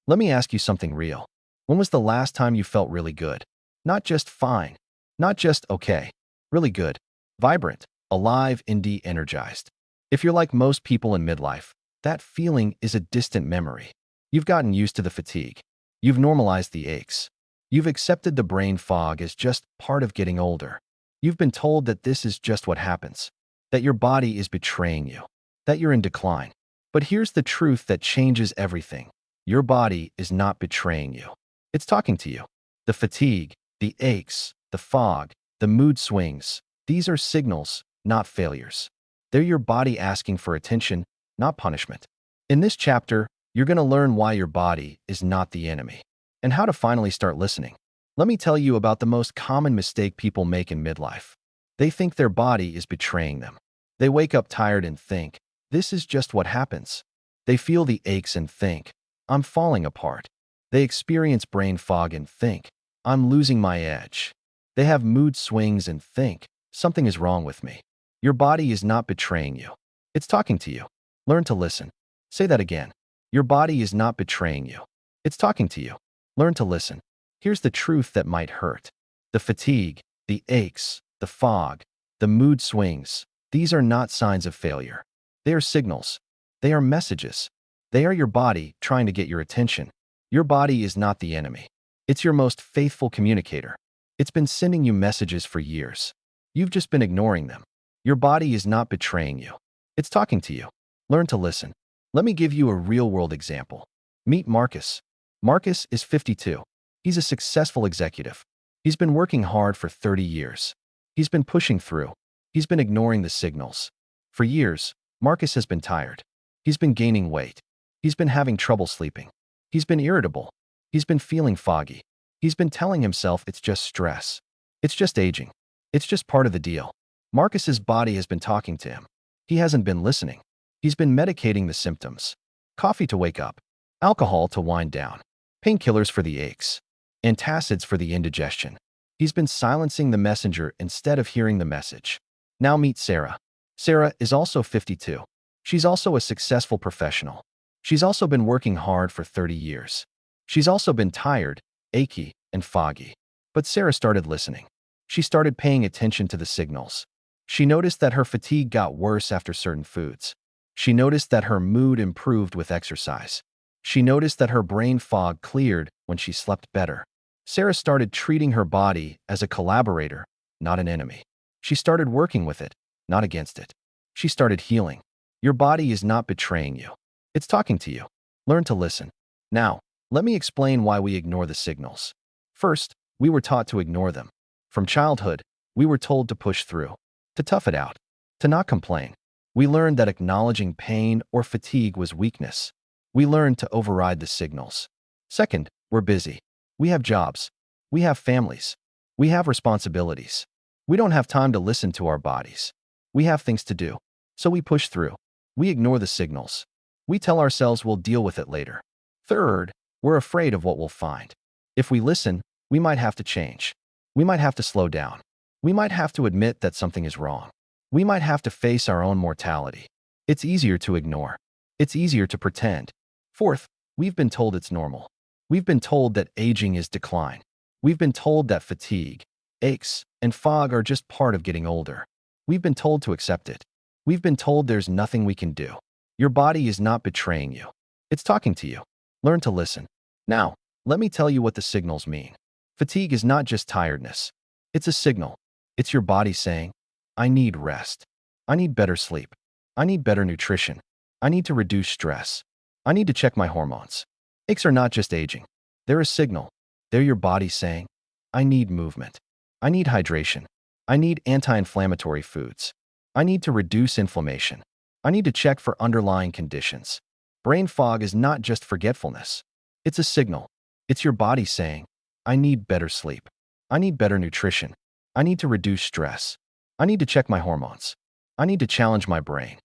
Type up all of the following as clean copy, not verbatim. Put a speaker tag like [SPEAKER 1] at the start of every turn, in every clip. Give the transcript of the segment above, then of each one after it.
[SPEAKER 1] Let me ask you something real. When was the last time you felt really good? Not just fine, not just okay, really good, vibrant, alive, indeed energized. If you're like most people in midlife, that feeling is a distant memory. You've gotten used to the fatigue. You've normalized the aches. You've accepted the brain fog as just part of getting older. You've been told that this is just what happens, that your body is betraying you, that you're in decline. But here's the truth that changes everything. Your body is not betraying you. It's talking to you. The fatigue, the aches, the fog, the mood swings, these are signals, not failures. They're your body asking for attention, not punishment. In this chapter, you're going to learn why your body is not the enemy and how to finally start listening. Let me tell you about the most common mistake people make in midlife. They think their body is betraying them. They wake up tired and think, this is just what happens. They feel the aches and think, I'm falling apart. They experience brain fog and think, I'm losing my edge. They have mood swings and think, something is wrong with me. Your body is not betraying you. It's talking to you. Learn to listen. Say that again. Your body is not betraying you. It's talking to you. Learn to listen. Here's the truth that might hurt. The fatigue, the aches, the fog, the mood swings, these are not signs of failure. They are signals. They are messages. They are your body trying to get your attention. Your body is not the enemy. It's your most faithful communicator. It's been sending you messages for years. You've just been ignoring them. Your body is not betraying you. It's talking to you. Learn to listen. Let me give you a real-world example. Meet Marcus. Marcus is 52. He's a successful executive. He's been working hard for 30 years. He's been pushing through. He's been ignoring the signals. For years, Marcus has been tired. He's been gaining weight. He's been having trouble sleeping. He's been irritable. He's been feeling foggy. He's been telling himself it's just stress. It's just aging. It's just part of the deal. Marcus's body has been talking to him. He hasn't been listening. He's been medicating the symptoms. Coffee to wake up. Alcohol to wind down. Painkillers for the aches. Antacids for the indigestion. He's been silencing the messenger instead of hearing the message. Now meet Sarah. Sarah is also 52. She's also a successful professional. She's also been working hard for 30 years. She's also been tired, achy, and foggy. But Sarah started listening. She started paying attention to the signals. She noticed that her fatigue got worse after certain foods. She noticed that her mood improved with exercise. She noticed that her brain fog cleared when she slept better. Sarah started treating her body as a collaborator, not an enemy. She started working with it, not against it. She started healing. Your body is not betraying you. It's talking to you. Learn to listen. Now, let me explain why we ignore the signals. First, we were taught to ignore them. From childhood, we were told to push through, to tough it out, to not complain. We learned that acknowledging pain or fatigue was weakness. We learned to override the signals. Second, we're busy. We have jobs. We have families. We have responsibilities. We don't have time to listen to our bodies. We have things to do. So we push through. We ignore the signals. We tell ourselves we'll deal with it later. Third, we're afraid of what we'll find. If we listen, we might have to change. We might have to slow down. We might have to admit that something is wrong. We might have to face our own mortality. It's easier to ignore. It's easier to pretend. Fourth, we've been told it's normal. We've been told that aging is decline. We've been told that fatigue, aches, and fog are just part of getting older. We've been told to accept it. We've been told there's nothing we can do. Your body is not betraying you. It's talking to you. Learn to listen. Now, let me tell you what the signals mean. Fatigue is not just tiredness. It's a signal. It's your body saying, I need rest. I need better sleep. I need better nutrition. I need to reduce stress. I need to check my hormones. Aches are not just aging. They're a signal. They're your body saying, I need movement. I need hydration. I need anti-inflammatory foods. I need to reduce inflammation. I need to check for underlying conditions. Brain fog is not just forgetfulness. It's a signal. It's your body saying, I need better sleep. I need better nutrition. I need to reduce stress. I need to check my hormones. I need to challenge my brain.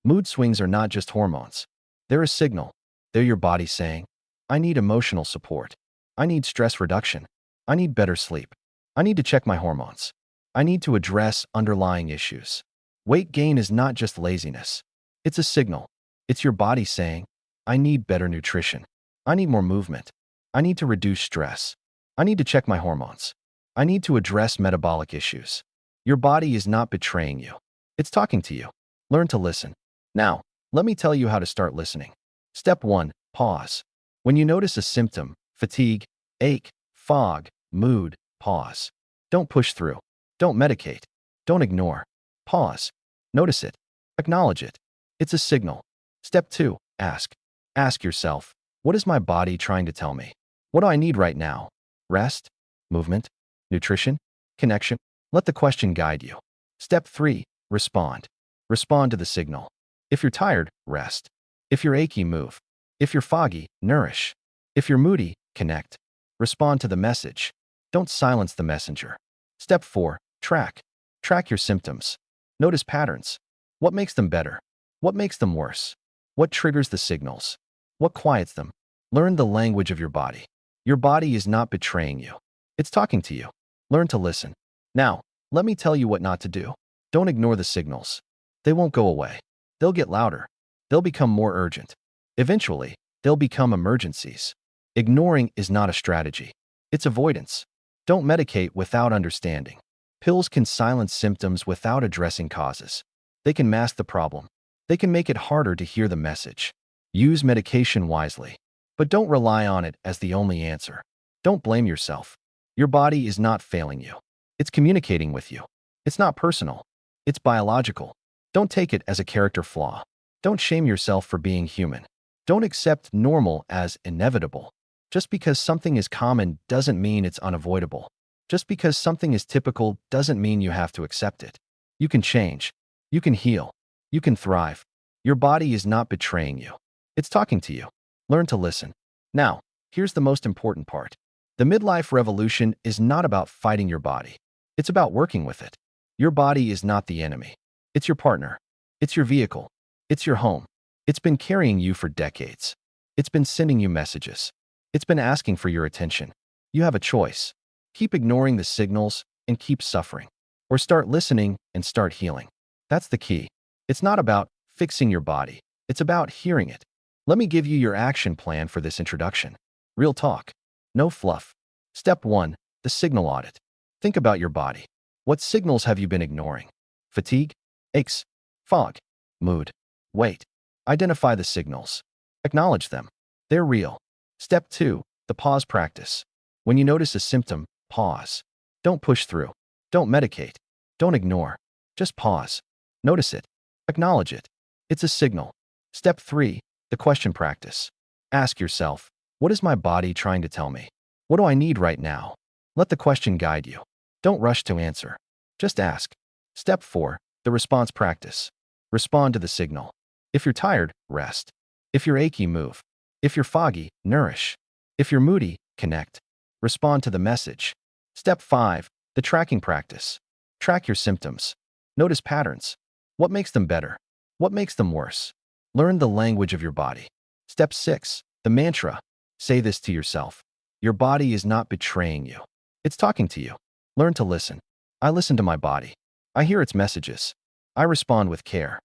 [SPEAKER 1] Mood swings are not just hormones. They're a signal. They're your body saying, I need emotional support. I need stress reduction. I need better sleep. I need to check my hormones. I need to address underlying issues. Weight gain is not just laziness. It's a signal. It's your body saying, I need better nutrition. I need more movement. I need to reduce stress. I need to check my hormones. I need to address metabolic issues. Your body is not betraying you. It's talking to you. Learn to listen. Now, let me tell you how to start listening. Step 1. Pause. When you notice a symptom, fatigue, ache, fog, mood, pause. Don't push through. Don't medicate. Don't ignore. Pause. Notice it. Acknowledge it. It's a signal. Step 2. Ask. Ask yourself, what is my body trying to tell me? What do I need right now? Rest? Movement? Nutrition? Connection? Let the question guide you. Step 3. Respond. Respond to the signal. If you're tired, rest. If you're achy, move. If you're foggy, nourish. If you're moody, connect. Respond to the message. Don't silence the messenger. Step 4. Track. Track your symptoms. Notice patterns. What makes them better? What makes them worse? What triggers the signals? What quiets them? Learn the language of your body. Your body is not betraying you. It's talking to you. Learn to listen. Now, let me tell you what not to do. Don't ignore the signals. They won't go away. They'll get louder. They'll become more urgent. Eventually, they'll become emergencies. Ignoring is not a strategy. It's avoidance. Don't medicate without understanding. Pills can silence symptoms without addressing causes. They can mask the problem. They can make it harder to hear the message. Use medication wisely, but don't rely on it as the only answer. Don't blame yourself. Your body is not failing you. It's communicating with you. It's not personal. It's biological. Don't take it as a character flaw. Don't shame yourself for being human. Don't accept normal as inevitable. Just because something is common doesn't mean it's unavoidable. Just because something is typical doesn't mean you have to accept it. You can change. You can heal. You can thrive. Your body is not betraying you. It's talking to you. Learn to listen. Now, here's the most important part. The midlife revolution is not about fighting your body. It's about working with it. Your body is not the enemy. It's your partner. It's your vehicle. It's your home. It's been carrying you for decades. It's been sending you messages. It's been asking for your attention. You have a choice. Keep ignoring the signals and keep suffering. Or start listening and start healing. That's the key. It's not about fixing your body. It's about hearing it. Let me give you your action plan for this introduction. Real talk. No fluff. Step 1. The signal audit. Think about your body. What signals have you been ignoring? Fatigue? Aches? Fog? Mood? Weight? Identify the signals. Acknowledge them. They're real. Step 2. The pause practice. When you notice a symptom, pause. Don't push through. Don't medicate. Don't ignore. Just pause. Notice it. Acknowledge it. It's a signal. Step 3. The question practice. Ask yourself, what is my body trying to tell me? What do I need right now? Let the question guide you. Don't rush to answer. Just ask. Step 4. The response practice. Respond to the signal. If you're tired, rest. If you're achy, move. If you're foggy, nourish. If you're moody, connect. Respond to the message. Step 5. The tracking practice. Track your symptoms. Notice patterns. What makes them better? What makes them worse? Learn the language of your body. Step 6. The mantra. Say this to yourself. Your body is not betraying you. It's talking to you. Learn to listen. I listen to my body. I hear its messages. I respond with care.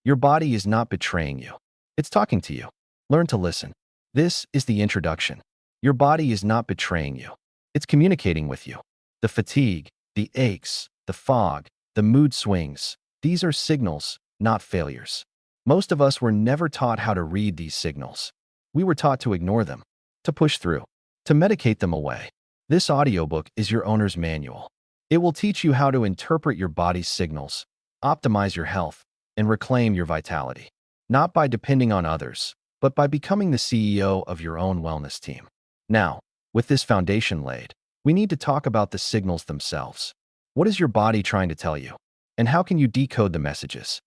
[SPEAKER 1] Your body is not betraying you. It's talking to you. Learn to listen. This is the introduction. Your body is not betraying you. It's communicating with you. The fatigue, the aches, the fog, the mood swings. These are signals, not failures. Most of us were never taught how to read these signals. We were taught to ignore them, to push through, to medicate them away. This audiobook is your owner's manual. It will teach you how to interpret your body's signals, optimize your health, and reclaim your vitality. Not by depending on others, but by becoming the CEO of your own wellness team. Now, with this foundation laid, we need to talk about the signals themselves. What is your body trying to tell you? And how can you decode the messages?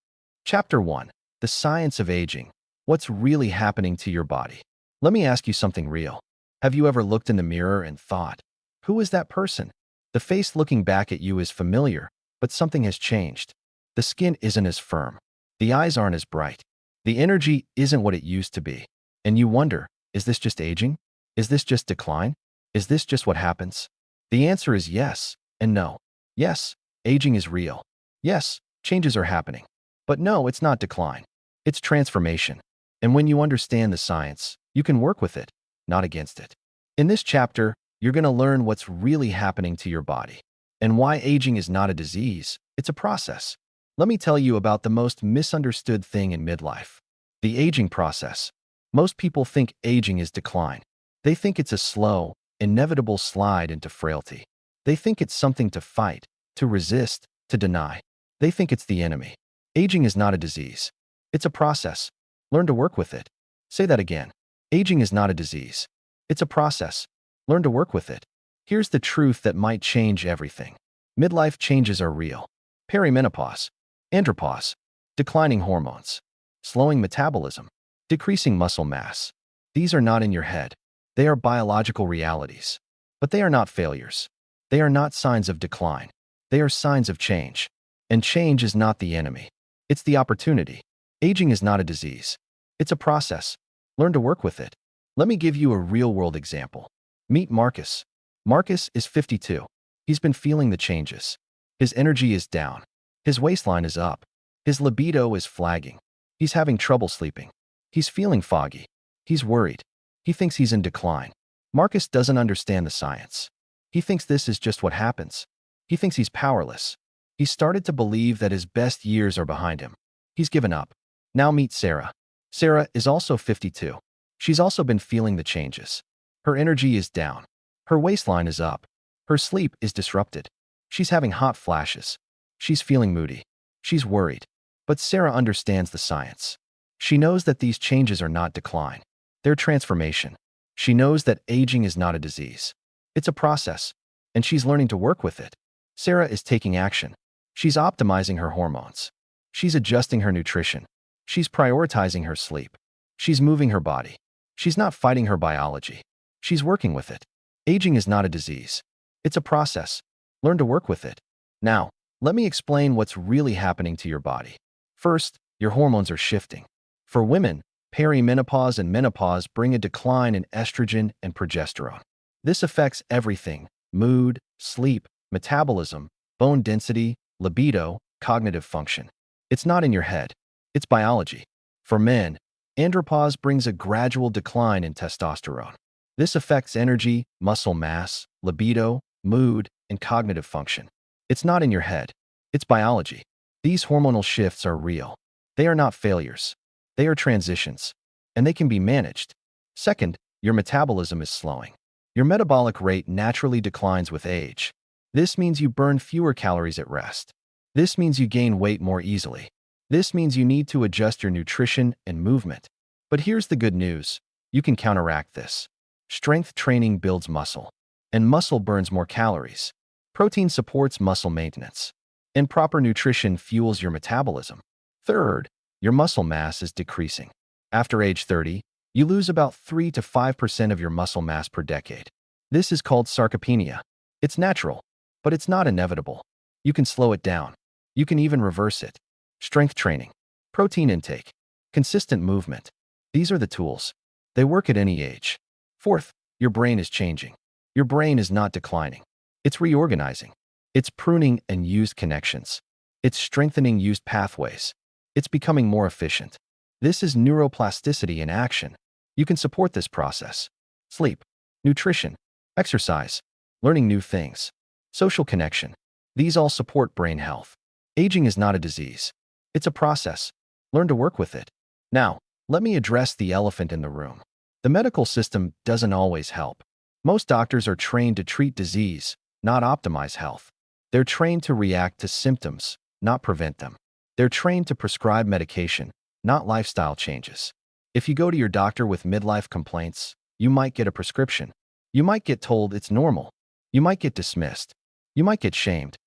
[SPEAKER 1] Chapter 1. The Science of Aging. What's really happening to your body? Let me ask you something real. Have you ever looked in the mirror and thought, who is that person? The face looking back at you is familiar, but something has changed. The skin isn't as firm. The eyes aren't as bright. The energy isn't what it used to be. And you wonder, is this just aging? Is this just decline? Is this just what happens? The answer is yes and no. Yes, aging is real. Yes, changes are happening. But no, it's not decline. It's transformation. And when you understand the science, you can work with it. not against it. In this chapter, you're going to learn what's really happening to your body and why aging is not a disease, it's a process. Let me tell you about the most misunderstood thing in midlife, the aging process. Most people think aging is decline. They think it's a slow, inevitable slide into frailty. They think it's something to fight, to resist, to deny. They think it's the enemy. Aging is not a disease. It's a process. Learn to work with it. Say that again. Aging is not a disease. It's a process. Learn to work with it. Here's the truth that might change everything. Midlife changes are real. Perimenopause, andropause, declining hormones, slowing metabolism, decreasing muscle mass. These are not in your head. They are biological realities. But they are not failures. They are not signs of decline. They are signs of change. And change is not the enemy. It's the opportunity. Aging is not a disease. It's a process. Learn to work with it. Let me give you a real-world example. Meet Marcus. Marcus is 52. He's been feeling the changes. His energy is down. His waistline is up. His libido is flagging. He's having trouble sleeping. He's feeling foggy. He's worried. He thinks he's in decline. Marcus doesn't understand the science. He thinks this is just what happens. He thinks he's powerless. He started to believe that his best years are behind him. He's given up. Now meet Sarah. Sarah is also 52. She's also been feeling the changes. Her energy is down. Her waistline is up. Her sleep is disrupted. She's having hot flashes. She's feeling moody. She's worried. But Sarah understands the science. She knows that these changes are not decline. They're transformation. She knows that aging is not a disease. It's a process, and she's learning to work with it. Sarah is taking action. She's optimizing her hormones. She's adjusting her nutrition. She's prioritizing her sleep. She's moving her body. She's not fighting her biology. She's working with it. Aging is not a disease. It's a process. Learn to work with it. Now, let me explain what's really happening to your body. First, your hormones are shifting. For women, perimenopause and menopause bring a decline in estrogen and progesterone. This affects everything: mood, sleep, metabolism, bone density, libido, cognitive function. It's not in your head. It's biology. For men, andropause brings a gradual decline in testosterone. This affects energy, muscle mass, libido, mood, and cognitive function. It's not in your head. It's biology. These hormonal shifts are real. They are not failures. They are transitions, and they can be managed. Second, your metabolism is slowing. Your metabolic rate naturally declines with age. This means you burn fewer calories at rest. This means you gain weight more easily. This means you need to adjust your nutrition and movement. But here's the good news. You can counteract this. Strength training builds muscle, and muscle burns more calories. Protein supports muscle maintenance, and proper nutrition fuels your metabolism. Third, your muscle mass is decreasing. After age 30, you lose about 3 to 5% of your muscle mass per decade. This is called sarcopenia. It's natural, but it's not inevitable. You can slow it down. You can even reverse it. Strength training, protein intake, consistent movement. These are the tools. They work at any age. Fourth, your brain is changing. Your brain is not declining. It's reorganizing. It's pruning and used connections. It's strengthening used pathways. It's becoming more efficient. This is neuroplasticity in action. You can support this process. Sleep, nutrition, exercise, learning new things, social connection. These all support brain health. Aging is not a disease. It's a process. Learn to work with it. Now, let me address the elephant in the room. The medical system doesn't always help. Most doctors are trained to treat disease, not optimize health. They're trained to react to symptoms, not prevent them. They're trained to prescribe medication, not lifestyle changes. If you go to your doctor with midlife complaints, you might get a prescription. You might get told it's normal. You might get dismissed. You might get shamed.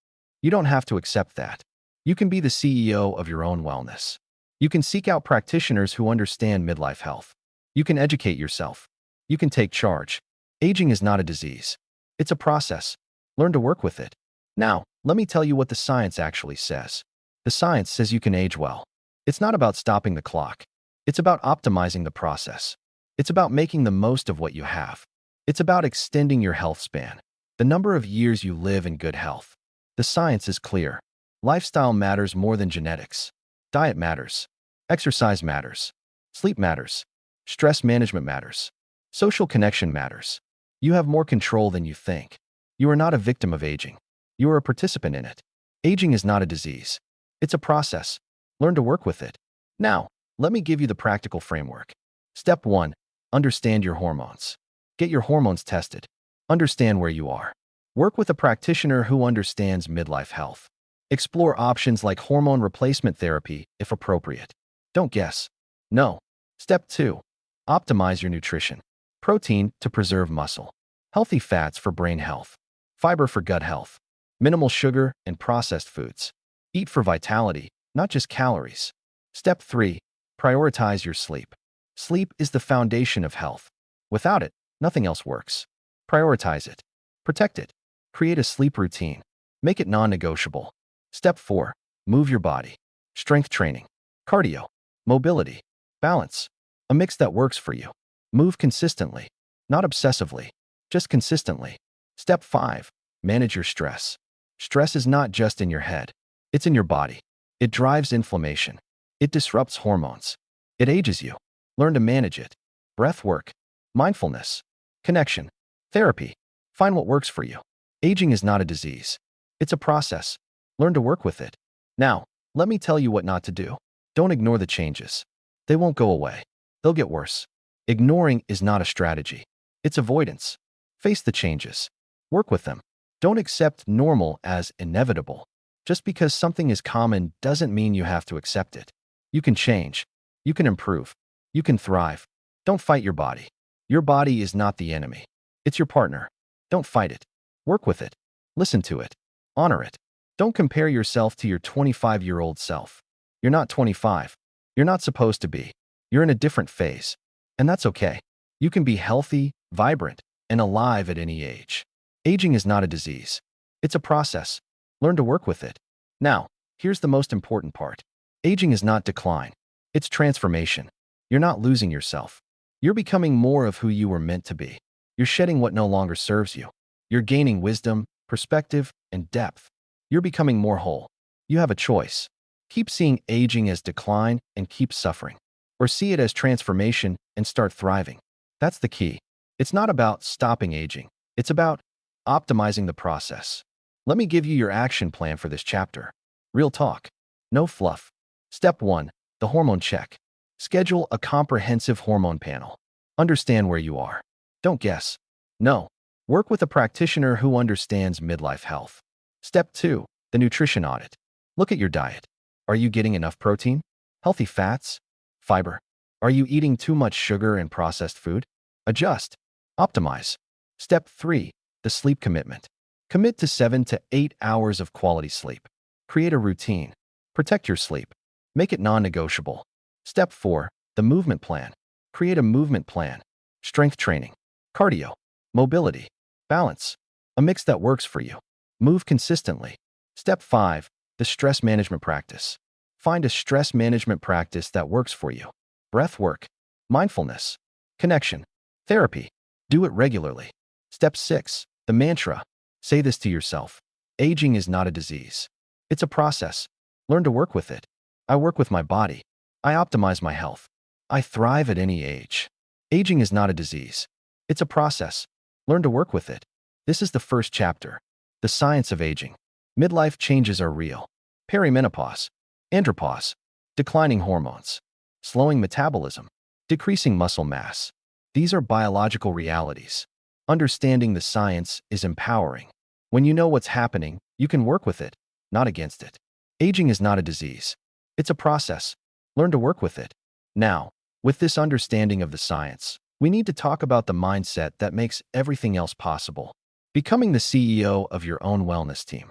[SPEAKER 1] You don't have to accept that. You can be the CEO of your own wellness. You can seek out practitioners who understand midlife health. You can educate yourself. You can take charge. Aging is not a disease. It's a process. Learn to work with it. Now, let me tell you what the science actually says. The science says you can age well. It's not about stopping the clock. It's about optimizing the process. It's about making the most of what you have. It's about extending your health span, the number of years you live in good health. The science is clear. Lifestyle matters more than genetics. Diet matters. Exercise matters. Sleep matters. Stress management matters. Social connection matters. You have more control than you think. You are not a victim of aging. You are a participant in it. Aging is not a disease. It's a process. Learn to work with it. Now, let me give you the practical framework. Step 1. Understand your hormones. Get your hormones tested. Understand where you are. Work with a practitioner who understands midlife health. Explore options like hormone replacement therapy if appropriate. Don't guess. No. Step 2. Optimize your nutrition. Protein to preserve muscle. Healthy fats for brain health. Fiber for gut health. Minimal sugar and processed foods. Eat for vitality, not just calories. Step 3. Prioritize your sleep. Sleep is the foundation of health. Without it, nothing else works. Prioritize it. Protect it. Create a sleep routine. Make it non-negotiable. Step 4. Move your body. Strength training. Cardio. Mobility. Balance. A mix that works for you. Move consistently. Not obsessively. Just consistently. Step 5. Manage your stress. Stress is not just in your head. It's in your body. It drives inflammation. It disrupts hormones. It ages you. Learn to manage it. Breath work. Mindfulness. Connection. Therapy. Find what works for you. Aging is not a disease. It's a process. Learn to work with it. Now, let me tell you what not to do. Don't ignore the changes. They won't go away. They'll get worse. Ignoring is not a strategy. It's avoidance. Face the changes. Work with them. Don't accept normal as inevitable. Just because something is common doesn't mean you have to accept it. You can change. You can improve. You can thrive. Don't fight your body. Your body is not the enemy. It's your partner. Don't fight it. Work with it. Listen to it. Honor it. Don't compare yourself to your 25-year-old self. You're not 25. You're not supposed to be. You're in a different phase. And that's okay. You can be healthy, vibrant, and alive at any age. Aging is not a disease. It's a process. Learn to work with it. Now, here's the most important part. Aging is not decline. It's transformation. You're not losing yourself. You're becoming more of who you were meant to be. You're shedding what no longer serves you. You're gaining wisdom, perspective, and depth. You're becoming more whole. You have a choice. Keep seeing aging as decline and keep suffering. Or see it as transformation and start thriving. That's the key. It's not about stopping aging. It's about optimizing the process. Let me give you your action plan for this chapter. Real talk. No fluff. Step 1. The hormone check. Schedule a comprehensive hormone panel. Understand where you are. Don't guess. No. Work with a practitioner who understands midlife health. Step 2. The nutrition audit. Look at your diet. Are you getting enough protein? Healthy fats? Fiber? Are you eating too much sugar and processed food? Adjust. Optimize. Step 3. The sleep commitment. Commit to 7 to 8 hours of quality sleep. Create a routine. Protect your sleep. Make it non-negotiable. Step 4. The movement plan. Create a movement plan. Strength training. Cardio. Mobility. Balance. A mix that works for you. Move consistently. Step 5. The stress management practice. Find a stress management practice that works for you. Breath work. Mindfulness. Connection. Therapy. Do it regularly. Step 6. The mantra. Say this to yourself. Aging is not a disease. It's a process. Learn to work with it. I work with my body. I optimize my health. I thrive at any age. Aging is not a disease. It's a process. Learn to work with it. This is the first chapter. The science of aging. Midlife changes are real. Perimenopause. Andropause. Declining hormones. Slowing metabolism. Decreasing muscle mass. These are biological realities. Understanding the science is empowering. When you know what's happening, you can work with it, not against it. Aging is not a disease. It's a process. Learn to work with it. Now, with this understanding of the science, we need to talk about the mindset that makes everything else possible. Becoming the CEO of your own wellness team.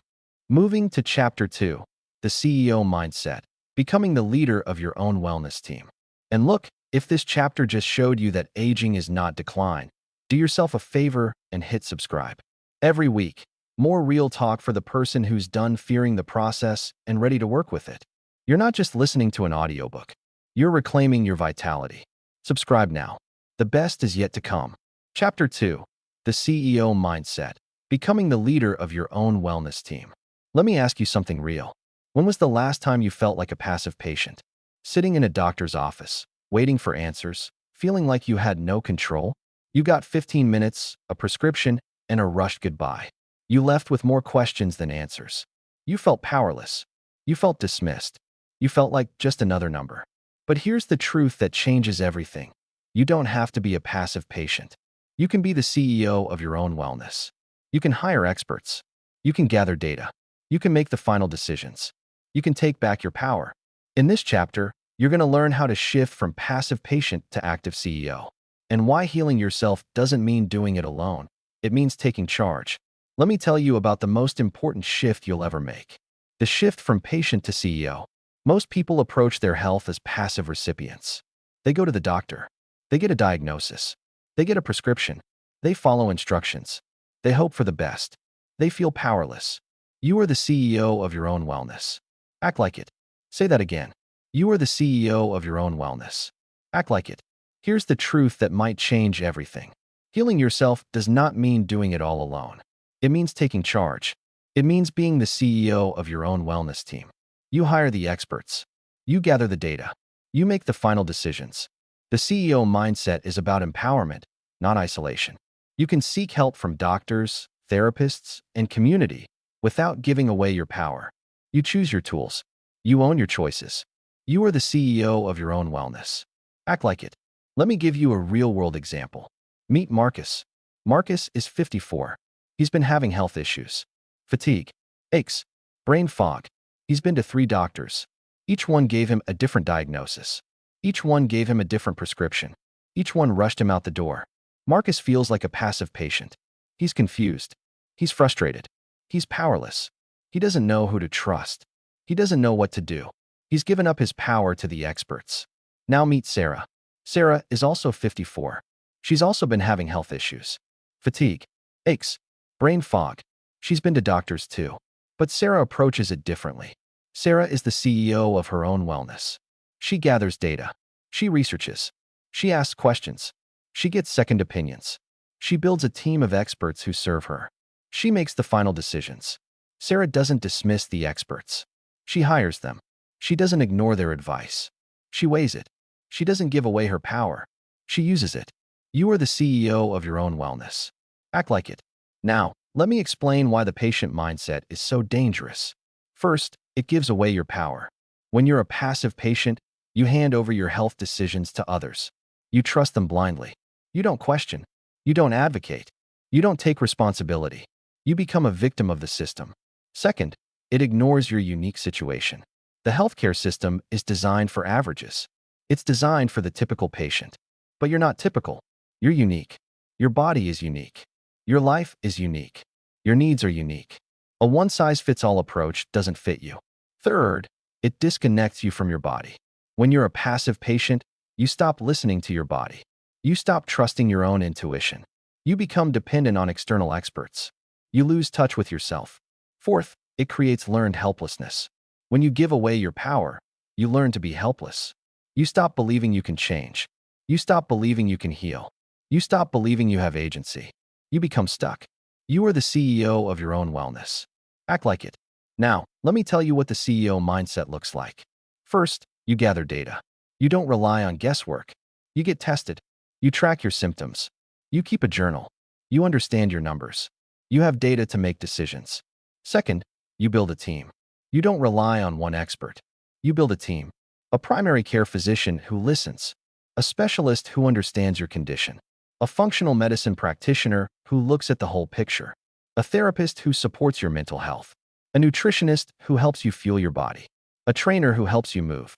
[SPEAKER 1] Moving to Chapter 2, the CEO mindset. Becoming the leader of your own wellness team. And look, if this chapter just showed you that aging is not decline, do yourself a favor and hit subscribe. Every week, more real talk for the person who's done fearing the process and ready to work with it. You're not just listening to an audiobook. You're reclaiming your vitality. Subscribe now. The best is yet to come. Chapter 2. The CEO Mindset. Becoming the leader of your own wellness team. Let me ask you something real. When was the last time you felt like a passive patient? Sitting in a doctor's office, waiting for answers, feeling like you had no control? You got 15 minutes, a prescription, and a rushed goodbye. You left with more questions than answers. You felt powerless. You felt dismissed. You felt like just another number. But here's the truth that changes everything. You don't have to be a passive patient. You can be the CEO of your own wellness. You can hire experts. You can gather data. You can make the final decisions. You can take back your power. In this chapter, you're going to learn how to shift from passive patient to active CEO, and why healing yourself doesn't mean doing it alone. It means taking charge. Let me tell you about the most important shift you'll ever make. The shift from patient to CEO. Most people approach their health as passive recipients. They go to the doctor. They get a diagnosis. They get a prescription. They follow instructions. They hope for the best. They feel powerless. You are the CEO of your own wellness. Act like it. Say that again. You are the CEO of your own wellness. Act like it. Here's the truth that might change everything. Healing yourself does not mean doing it all alone. It means taking charge. It means being the CEO of your own wellness team. You hire the experts. You gather the data. You make the final decisions. The CEO mindset is about empowerment, not isolation. You can seek help from doctors, therapists, and community without giving away your power. You choose your tools. You own your choices. You are the CEO of your own wellness. Act like it. Let me give you a real-world example. Meet Marcus. Marcus is 54. He's been having health issues. Fatigue, aches, brain fog. He's been to 3 doctors. Each one gave him a different diagnosis. Each one gave him a different prescription. Each one rushed him out the door. Marcus feels like a passive patient. He's confused. He's frustrated. He's powerless. He doesn't know who to trust. He doesn't know what to do. He's given up his power to the experts. Now meet Sarah. Sarah is also 54. She's also been having health issues. Fatigue, aches, brain fog. She's been to doctors too. But Sarah approaches it differently. Sarah is the CEO of her own wellness. She gathers data. She researches. She asks questions. She gets second opinions. She builds a team of experts who serve her. She makes the final decisions. Sarah doesn't dismiss the experts. She hires them. She doesn't ignore their advice. She weighs it. She doesn't give away her power. She uses it. You are the CEO of your own wellness. Act like it. Now, let me explain why the patient mindset is so dangerous. First, it gives away your power. When you're a passive patient, you hand over your health decisions to others. You trust them blindly. You don't question. You don't advocate. You don't take responsibility. You become a victim of the system. Second, it ignores your unique situation. The healthcare system is designed for averages. It's designed for the typical patient. But you're not typical. You're unique. Your body is unique. Your life is unique. Your needs are unique. A one-size-fits-all approach doesn't fit you. Third, it disconnects you from your body. When you're a passive patient, you stop listening to your body. You stop trusting your own intuition. You become dependent on external experts. You lose touch with yourself. Fourth, it creates learned helplessness. When you give away your power, you learn to be helpless. You stop believing you can change. You stop believing you can heal. You stop believing you have agency. You become stuck. You are the CEO of your own wellness. Act like it. Now, let me tell you what the CEO mindset looks like. First, you gather data. You don't rely on guesswork. You get tested. You track your symptoms. You keep a journal. You understand your numbers. You have data to make decisions. Second, you build a team. You don't rely on one expert. You build a team. A primary care physician who listens. A specialist who understands your condition. A functional medicine practitioner who looks at the whole picture. A therapist who supports your mental health. A nutritionist who helps you fuel your body. A trainer who helps you move.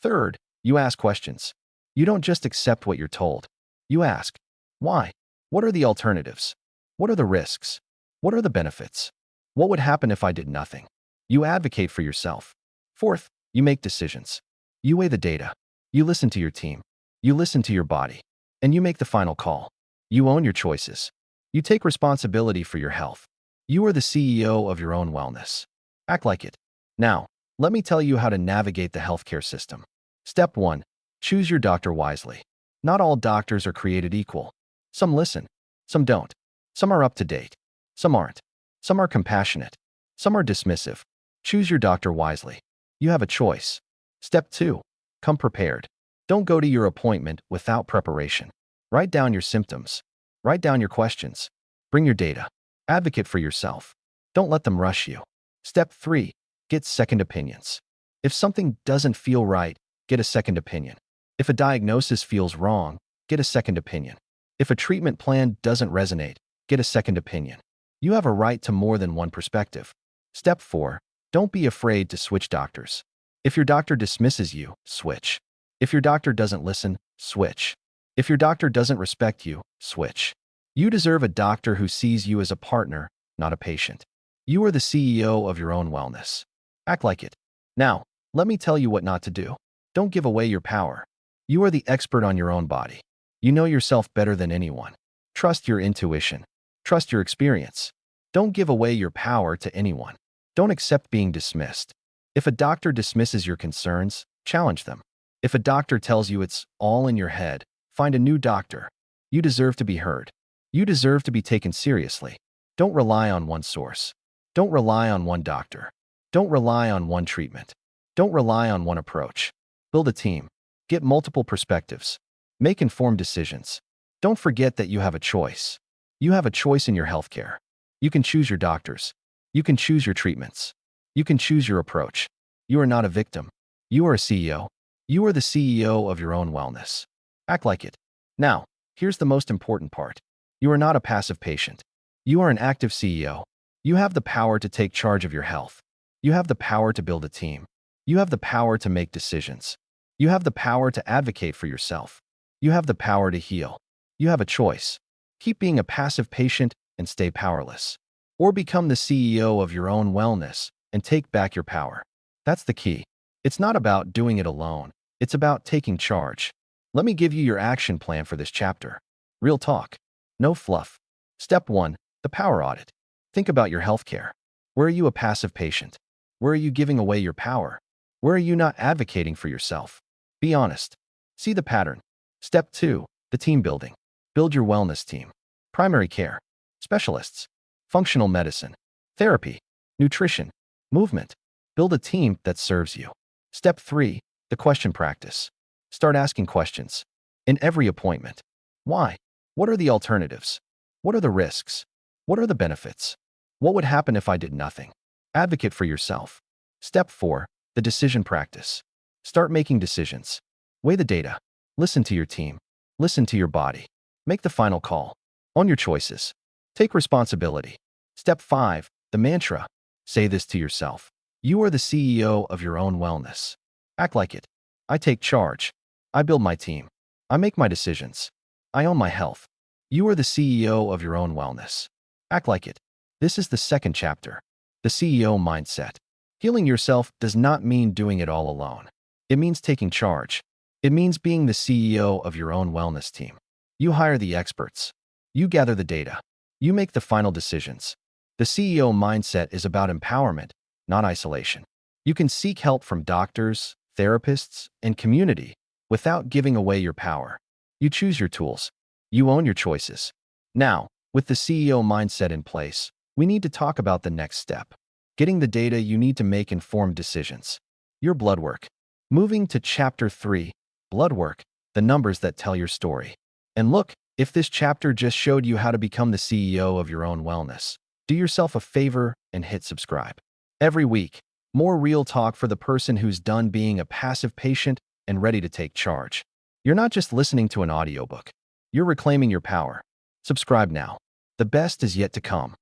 [SPEAKER 1] Third, you ask questions. You don't just accept what you're told. You ask, why? What are the alternatives? What are the risks? What are the benefits? What would happen if I did nothing? You advocate for yourself. Fourth, you make decisions. You weigh the data. You listen to your team. You listen to your body. And you make the final call. You own your choices. You take responsibility for your health. You are the CEO of your own wellness. Act like it. Now, let me tell you how to navigate the healthcare system. Step 1. Choose your doctor wisely. Not all doctors are created equal. Some listen. Some don't. Some are up to date. Some aren't. Some are compassionate. Some are dismissive. Choose your doctor wisely. You have a choice. Step 2. Come prepared. Don't go to your appointment without preparation. Write down your symptoms. Write down your questions. Bring your data. Advocate for yourself. Don't let them rush you. Step 3. Get second opinions. If something doesn't feel right, get a second opinion. If a diagnosis feels wrong, get a second opinion. If a treatment plan doesn't resonate, get a second opinion. You have a right to more than one perspective. Step 4. Don't be afraid to switch doctors. If your doctor dismisses you, switch. If your doctor doesn't listen, switch. If your doctor doesn't respect you, switch. You deserve a doctor who sees you as a partner, not a patient. You are the CEO of your own wellness. Act like it. Now, let me tell you what not to do. Don't give away your power. You are the expert on your own body. You know yourself better than anyone. Trust your intuition. Trust your experience. Don't give away your power to anyone. Don't accept being dismissed. If a doctor dismisses your concerns, challenge them. If a doctor tells you it's all in your head, find a new doctor. You deserve to be heard. You deserve to be taken seriously. Don't rely on one source. Don't rely on one doctor. Don't rely on one treatment. Don't rely on one approach. Build a team. Get multiple perspectives. Make informed decisions. Don't forget that you have a choice. You have a choice in your healthcare. You can choose your doctors. You can choose your treatments. You can choose your approach. You are not a victim. You are a CEO. You are the CEO of your own wellness. Act like it. Now, here's the most important part. You are not a passive patient. You are an active CEO. You have the power to take charge of your health. You have the power to build a team. You have the power to make decisions. You have the power to advocate for yourself. You have the power to heal. You have a choice. Keep being a passive patient and stay powerless. Or become the CEO of your own wellness and take back your power. That's the key. It's not about doing it alone. It's about taking charge. Let me give you your action plan for this chapter. Real talk. No fluff. Step 1. The power audit. Think about your healthcare. Where are you a passive patient? Where are you giving away your power? Where are you not advocating for yourself? Be honest. See the pattern. Step 2. The team building. Build your wellness team. Primary care. Specialists. Functional medicine. Therapy. Nutrition. Movement. Build a team that serves you. Step 3. The question practice. Start asking questions. In every appointment. Why? What are the alternatives? What are the risks? What are the benefits? What would happen if I did nothing? Advocate for yourself. Step 4. The decision practice. Start making decisions. Weigh the data. Listen to your team. Listen to your body. Make the final call. Own your choices. Take responsibility. Step 5. The mantra. Say this to yourself. You are the CEO of your own wellness. Act like it. I take charge. I build my team. I make my decisions. I own my health. You are the CEO of your own wellness. Act like it. This is the second chapter. The CEO mindset. Healing yourself does not mean doing it all alone. It means taking charge. It means being the CEO of your own wellness team. You hire the experts. You gather the data. You make the final decisions. The CEO mindset is about empowerment, not isolation. You can seek help from doctors, therapists, and community without giving away your power. You choose your tools. You own your choices. Now, with the CEO mindset in place, we need to talk about the next step. Getting the data you need to make informed decisions. Your blood work. Moving to Chapter 3, Blood Work, the numbers that tell your story. And look, if this chapter just showed you how to become the CEO of your own wellness, do yourself a favor and hit subscribe. Every week, more real talk for the person who's done being a passive patient and ready to take charge. You're not just listening to an audiobook. You're reclaiming your power. Subscribe now. The best is yet to come.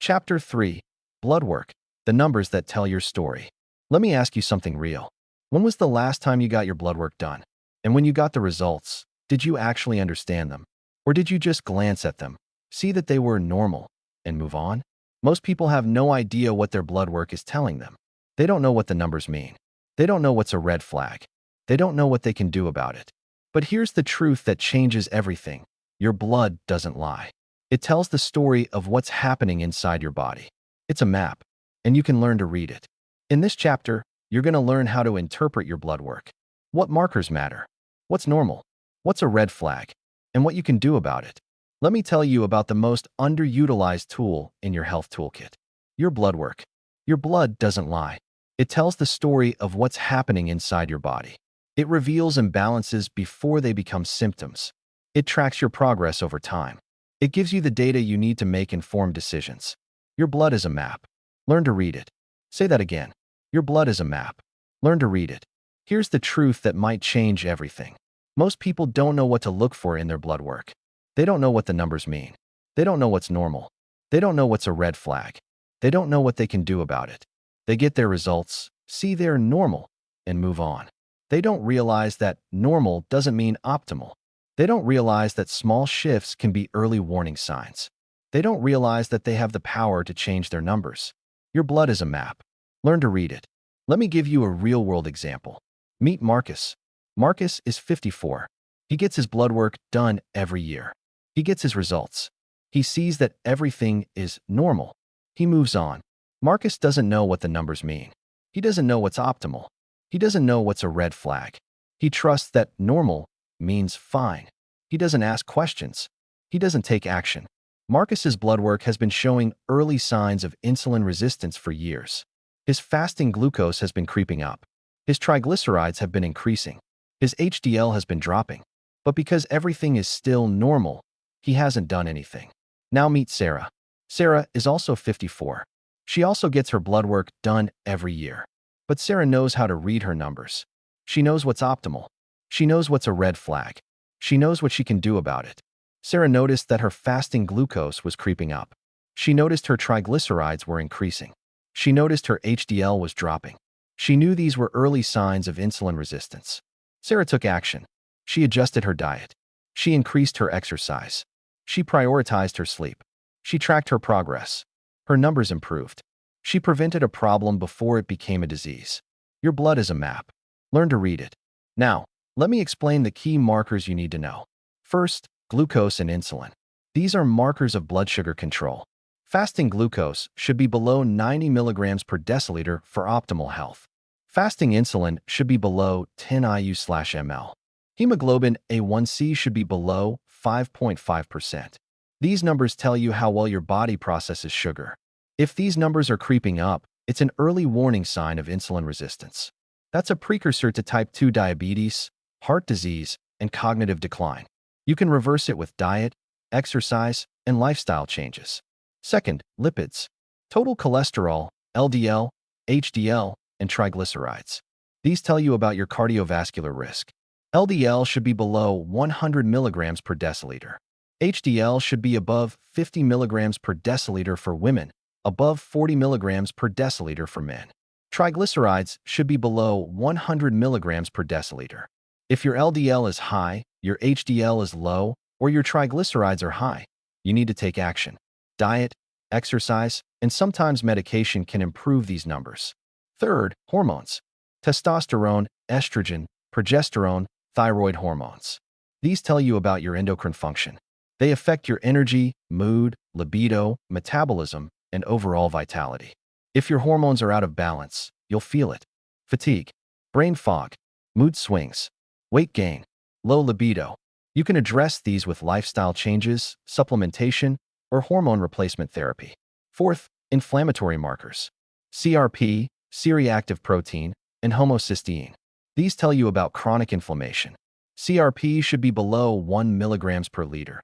[SPEAKER 1] Chapter 3, Blood Work, the numbers that tell your story. Let me ask you something real. When was the last time you got your blood work done? And when you got the results, did you actually understand them? Or did you just glance at them, see that they were normal, and move on? Most people have no idea what their blood work is telling them. They don't know what the numbers mean. They don't know what's a red flag. They don't know what they can do about it. But here's the truth that changes everything. Your blood doesn't lie. It tells the story of what's happening inside your body. It's a map, and you can learn to read it. In this chapter, you're going to learn how to interpret your blood work. What markers matter? What's normal? What's a red flag? And what you can do about it. Let me tell you about the most underutilized tool in your health toolkit. Your blood work. Your blood doesn't lie. It tells the story of what's happening inside your body. It reveals imbalances before they become symptoms. It tracks your progress over time. It gives you the data you need to make informed decisions. Your blood is a map. Learn to read it. Say that again. Your blood is a map. Learn to read it. Here's the truth that might change everything. Most people don't know what to look for in their blood work. They don't know what the numbers mean. They don't know what's normal. They don't know what's a red flag. They don't know what they can do about it. They get their results, see they're normal, and move on. They don't realize that normal doesn't mean optimal. They don't realize that small shifts can be early warning signs. They don't realize that they have the power to change their numbers. Your blood is a map. Learn to read it. Let me give you a real-world example. Meet Marcus. Marcus is 54. He gets his blood work done every year. He gets his results. He sees that everything is normal. He moves on. Marcus doesn't know what the numbers mean. He doesn't know what's optimal. He doesn't know what's a red flag. He trusts that normal means fine. He doesn't ask questions. He doesn't take action. Marcus's blood work has been showing early signs of insulin resistance for years. His fasting glucose has been creeping up. His triglycerides have been increasing. His HDL has been dropping. But because everything is still normal, he hasn't done anything. Now meet Sarah. Sarah is also 54. She also gets her blood work done every year. But Sarah knows how to read her numbers. She knows what's optimal. She knows what's a red flag. She knows what she can do about it. Sarah noticed that her fasting glucose was creeping up. She noticed her triglycerides were increasing. She noticed her HDL was dropping. She knew these were early signs of insulin resistance. Sarah took action. She adjusted her diet. She increased her exercise. She prioritized her sleep. She tracked her progress. Her numbers improved. She prevented a problem before it became a disease. Your blood is a map. Learn to read it. Now, let me explain the key markers you need to know. First, glucose and insulin. These are markers of blood sugar control. Fasting glucose should be below 90 milligrams per deciliter for optimal health. Fasting insulin should be below 10 IU/ml. Hemoglobin A1C should be below 5.5%. These numbers tell you how well your body processes sugar. If these numbers are creeping up, it's an early warning sign of insulin resistance. That's a precursor to type 2 diabetes, heart disease, and cognitive decline. You can reverse it with diet, exercise, and lifestyle changes. Second, lipids. Total cholesterol, LDL, HDL, and triglycerides. These tell you about your cardiovascular risk. LDL should be below 100 milligrams per deciliter. HDL should be above 50 milligrams per deciliter for women, above 40 milligrams per deciliter for men. Triglycerides should be below 100 milligrams per deciliter. If your LDL is high, your HDL is low, or your triglycerides are high, you need to take action. Diet, exercise, and sometimes medication can improve these numbers. Third, hormones. Testosterone, estrogen, progesterone, thyroid hormones. These tell you about your endocrine function. They affect your energy, mood, libido, metabolism, and overall vitality. If your hormones are out of balance, you'll feel it. Fatigue, brain fog, mood swings, weight gain, low libido. You can address these with lifestyle changes, supplementation, or hormone replacement therapy. Fourth, inflammatory markers. CRP, C-reactive protein, and homocysteine. These tell you about chronic inflammation. CRP should be below 1 milligrams per liter.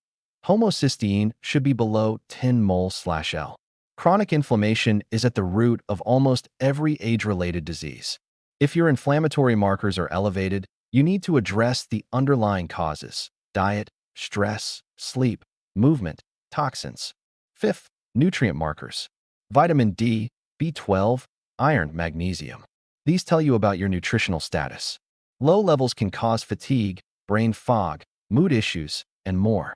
[SPEAKER 1] Homocysteine should be below 10 mol/L. Chronic inflammation is at the root of almost every age-related disease. If your inflammatory markers are elevated, you need to address the underlying causes: diet, stress, sleep, movement, toxins. Fifth, nutrient markers. Vitamin D, B12, iron, magnesium. These tell you about your nutritional status. Low levels can cause fatigue, brain fog, mood issues, and more.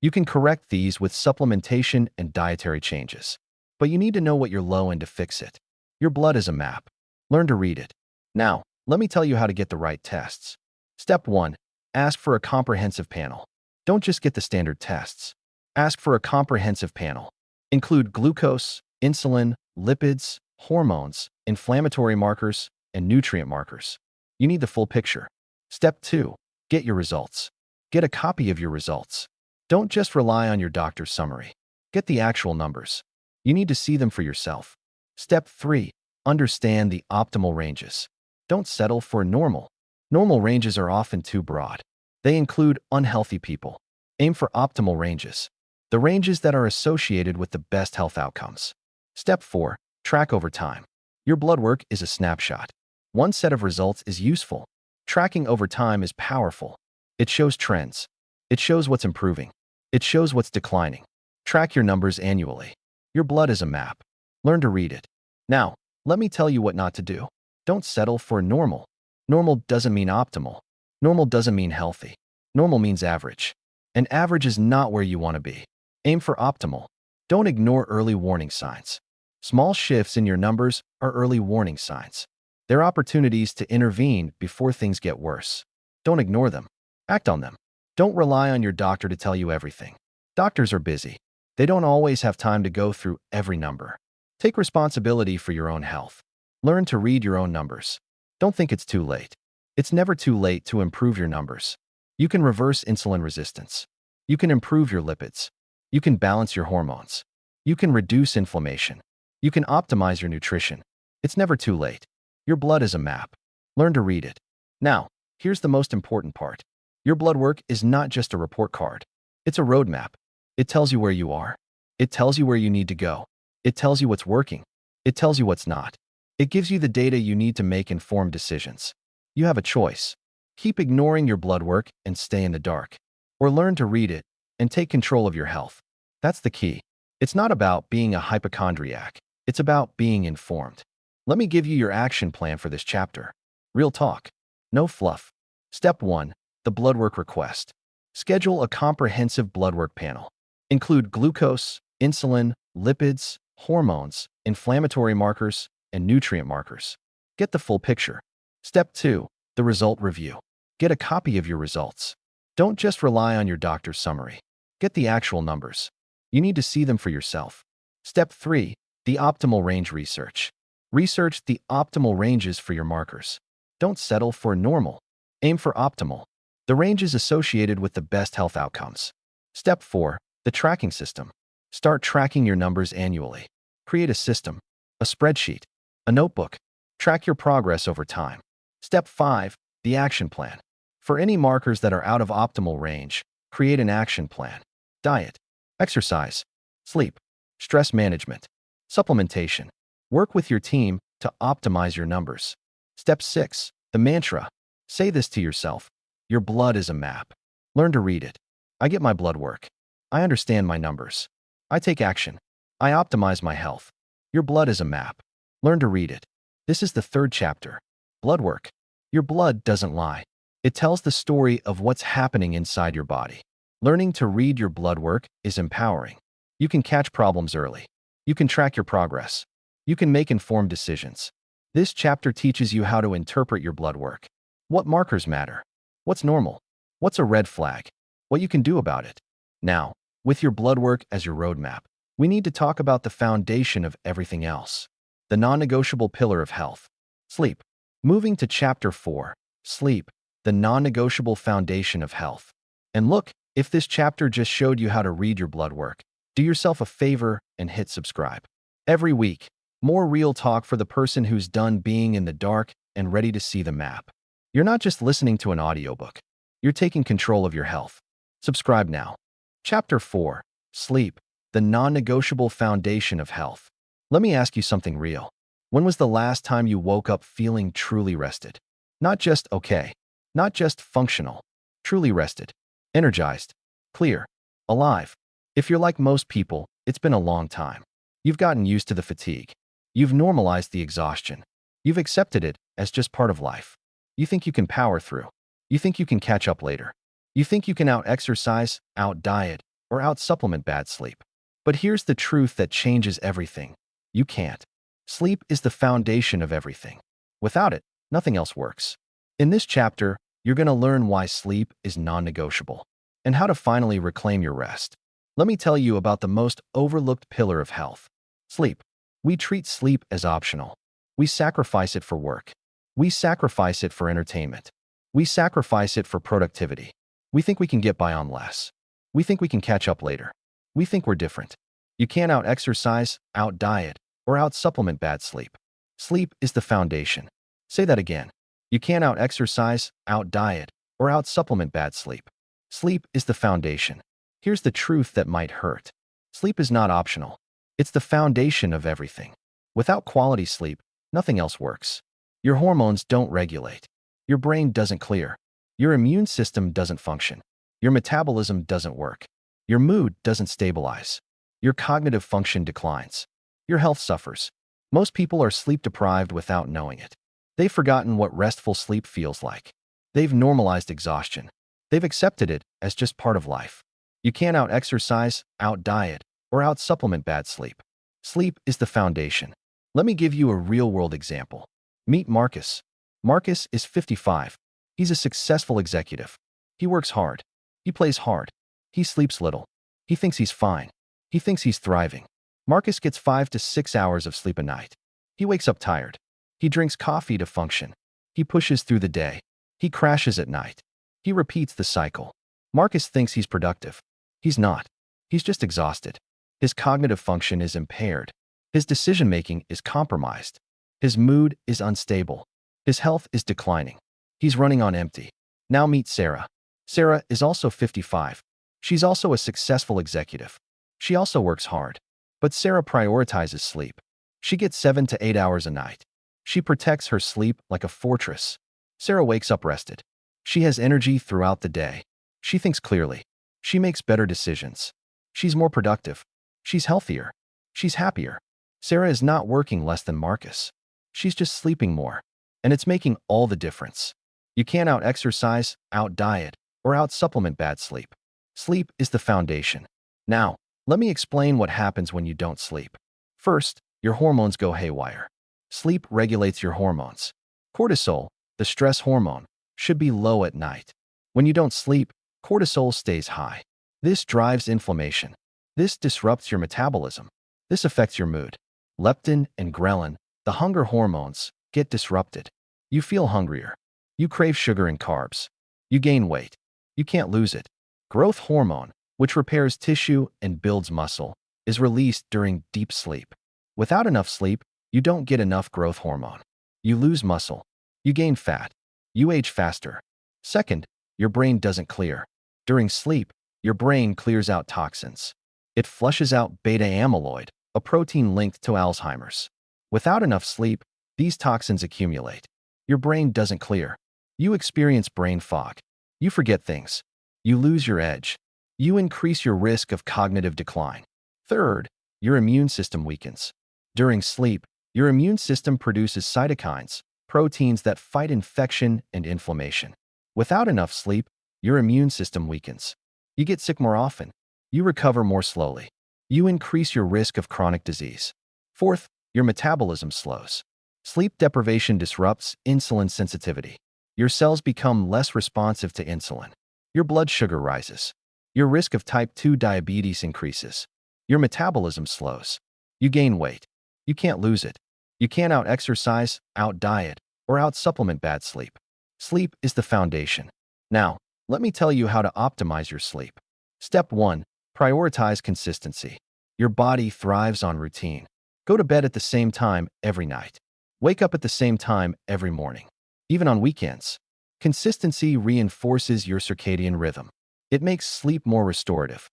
[SPEAKER 1] You can correct these with supplementation and dietary changes. But you need to know what you're low in to fix it. Your blood is a map. Learn to read it. Now, let me tell you how to get the right tests. Step 1. Ask for a comprehensive panel. Don't just get the standard tests. Ask for a comprehensive panel. Include glucose, insulin, lipids, hormones, inflammatory markers, and nutrient markers. You need the full picture. Step 2. Get your results. Get a copy of your results. Don't just rely on your doctor's summary. Get the actual numbers. You need to see them for yourself. Step 3. Understand the optimal ranges. Don't settle for normal. Normal ranges are often too broad. They include unhealthy people. Aim for optimal ranges. the ranges that are associated with the best health outcomes. Step 4. Track over time. Your blood work is a snapshot. One set of results is useful. Tracking over time is powerful. It shows trends. It shows what's improving. It shows what's declining. Track your numbers annually. Your blood is a map. Learn to read it. Now, let me tell you what not to do. Don't settle for normal. Normal doesn't mean optimal. Normal doesn't mean healthy. Normal means average. And average is not where you want to be. Aim for optimal. Don't ignore early warning signs. Small shifts in your numbers are early warning signs. They're opportunities to intervene before things get worse. Don't ignore them. Act on them. Don't rely on your doctor to tell you everything. Doctors are busy. They don't always have time to go through every number. Take responsibility for your own health. Learn to read your own numbers. Don't think it's too late. It's never too late to improve your numbers. You can reverse insulin resistance. You can improve your lipids. You can balance your hormones. You can reduce inflammation. You can optimize your nutrition. It's never too late. Your blood is a map. Learn to read it. Now, here's the most important part. Your blood work is not just a report card. It's a roadmap. It tells you where you are. It tells you where you need to go. It tells you what's working. It tells you what's not. It gives you the data you need to make informed decisions. You have a choice. Keep ignoring your blood work and stay in the dark. Or learn to read it and take control of your health. That's the key. It's not about being a hypochondriac. It's about being informed. Let me give you your action plan for this chapter. Real talk. No fluff. Step 1. The blood work request. Schedule a comprehensive blood work panel. Include glucose, insulin, lipids, hormones, inflammatory markers, and nutrient markers. Get the full picture. Step 2. The result review. Get a copy of your results. Don't just rely on your doctor's summary. Get the actual numbers. You need to see them for yourself. Step 3. The optimal range research. Research the optimal ranges for your markers. Don't settle for normal. Aim for optimal. The ranges associated with the best health outcomes. Step 4. The tracking system. Start tracking your numbers annually. Create a system, a spreadsheet, a notebook. Track your progress over time. Step 5. The action plan. For any markers that are out of optimal range, create an action plan. Diet, exercise, sleep, stress management, supplementation. Work with your team to optimize your numbers. Step 6. The mantra. Say this to yourself. Your blood is a map. Learn to read it. I get my blood work. I understand my numbers. I take action. I optimize my health. Your blood is a map. Learn to read it. This is the 3rd chapter. Blood work. Your blood doesn't lie. It tells the story of what's happening inside your body. Learning to read your blood work is empowering. You can catch problems early. You can track your progress. You can make informed decisions. This chapter teaches you how to interpret your blood work. What markers matter? What's normal? What's a red flag? What you can do about it. Now, with your blood work as your roadmap, we need to talk about the foundation of everything else. The non-negotiable pillar of health. Sleep. Moving to chapter 4. Sleep. The non-negotiable foundation of health. And look, if this chapter just showed you how to read your blood work, do yourself a favor and hit subscribe. Every week, more real talk for the person who's done being in the dark and ready to see the map. You're not just listening to an audiobook. You're taking control of your health. Subscribe now. Chapter 4. Sleep. The non-negotiable foundation of health. Let me ask you something real. When was the last time you woke up feeling truly rested? Not just okay. Not just functional. Truly rested. Energized. Clear. Alive. If you're like most people, it's been a long time. You've gotten used to the fatigue. You've normalized the exhaustion. You've accepted it as just part of life. You think you can power through. You think you can catch up later. You think you can out-exercise, out-diet, or out-supplement bad sleep. But here's the truth that changes everything. You can't. Sleep is the foundation of everything. Without it, nothing else works. In this chapter, you're going to learn why sleep is non-negotiable and how to finally reclaim your rest. Let me tell you about the most overlooked pillar of health. Sleep. We treat sleep as optional. We sacrifice it for work. We sacrifice it for entertainment. We sacrifice it for productivity. We think we can get by on less. We think we can catch up later. We think we're different. You can't out-exercise, out-diet, or out-supplement bad sleep. Sleep is the foundation. Say that again. You can't out-exercise, out-diet, or out-supplement bad sleep. Sleep is the foundation. Here's the truth that might hurt. Sleep is not optional. It's the foundation of everything. Without quality sleep, nothing else works. Your hormones don't regulate. Your brain doesn't clear. Your immune system doesn't function. Your metabolism doesn't work. Your mood doesn't stabilize. Your cognitive function declines. Your health suffers. Most people are sleep deprived without knowing it. They've forgotten what restful sleep feels like. They've normalized exhaustion. They've accepted it as just part of life. You can't out-exercise, out-diet, or out-supplement bad sleep. Sleep is the foundation. Let me give you a real-world example. Meet Marcus. Marcus is 55. He's a successful executive. He works hard. He plays hard. He sleeps little. He thinks he's fine. He thinks he's thriving. Marcus gets 5 to 6 hours of sleep a night. He wakes up tired. He drinks coffee to function. He pushes through the day. He crashes at night. He repeats the cycle. Marcus thinks he's productive. He's not. He's just exhausted. His cognitive function is impaired. His decision-making is compromised. His mood is unstable. His health is declining. He's running on empty. Now meet Sarah. Sarah is also 55. She's also a successful executive. She also works hard. But Sarah prioritizes sleep. She gets 7 to 8 hours a night. She protects her sleep like a fortress. Sarah wakes up rested. She has energy throughout the day. She thinks clearly. She makes better decisions. She's more productive. She's healthier. She's happier. Sarah is not working less than Marcus. She's just sleeping more. And it's making all the difference. You can't out-exercise, out-diet, or out-supplement bad sleep. Sleep is the foundation. Now, let me explain what happens when you don't sleep. First, your hormones go haywire. Sleep regulates your hormones. Cortisol, the stress hormone, should be low at night. When you don't sleep, cortisol stays high. This drives inflammation. This disrupts your metabolism. This affects your mood. Leptin and ghrelin, the hunger hormones, get disrupted. You feel hungrier. You crave sugar and carbs. You gain weight. You can't lose it. Growth hormone, which repairs tissue and builds muscle, is released during deep sleep. Without enough sleep, you don't get enough growth hormone. You lose muscle. You gain fat. You age faster. Second, your brain doesn't clear. During sleep, your brain clears out toxins. It flushes out beta amyloid, a protein linked to Alzheimer's. Without enough sleep, these toxins accumulate. Your brain doesn't clear. You experience brain fog. You forget things. You lose your edge. You increase your risk of cognitive decline. Third, your immune system weakens. During sleep, your immune system produces cytokines, proteins that fight infection and inflammation. Without enough sleep, your immune system weakens. You get sick more often. You recover more slowly. You increase your risk of chronic disease. Fourth, your metabolism slows. Sleep deprivation disrupts insulin sensitivity. Your cells become less responsive to insulin. Your blood sugar rises. Your risk of type 2 diabetes increases. Your metabolism slows. You gain weight. You can't lose it. You can't out-exercise, out-diet, or out-supplement bad sleep. Sleep is the foundation. Now, let me tell you how to optimize your sleep. Step 1. Prioritize consistency. Your body thrives on routine. Go to bed at the same time every night. Wake up at the same time every morning. Even on weekends. Consistency reinforces your circadian rhythm. It makes sleep more restorative.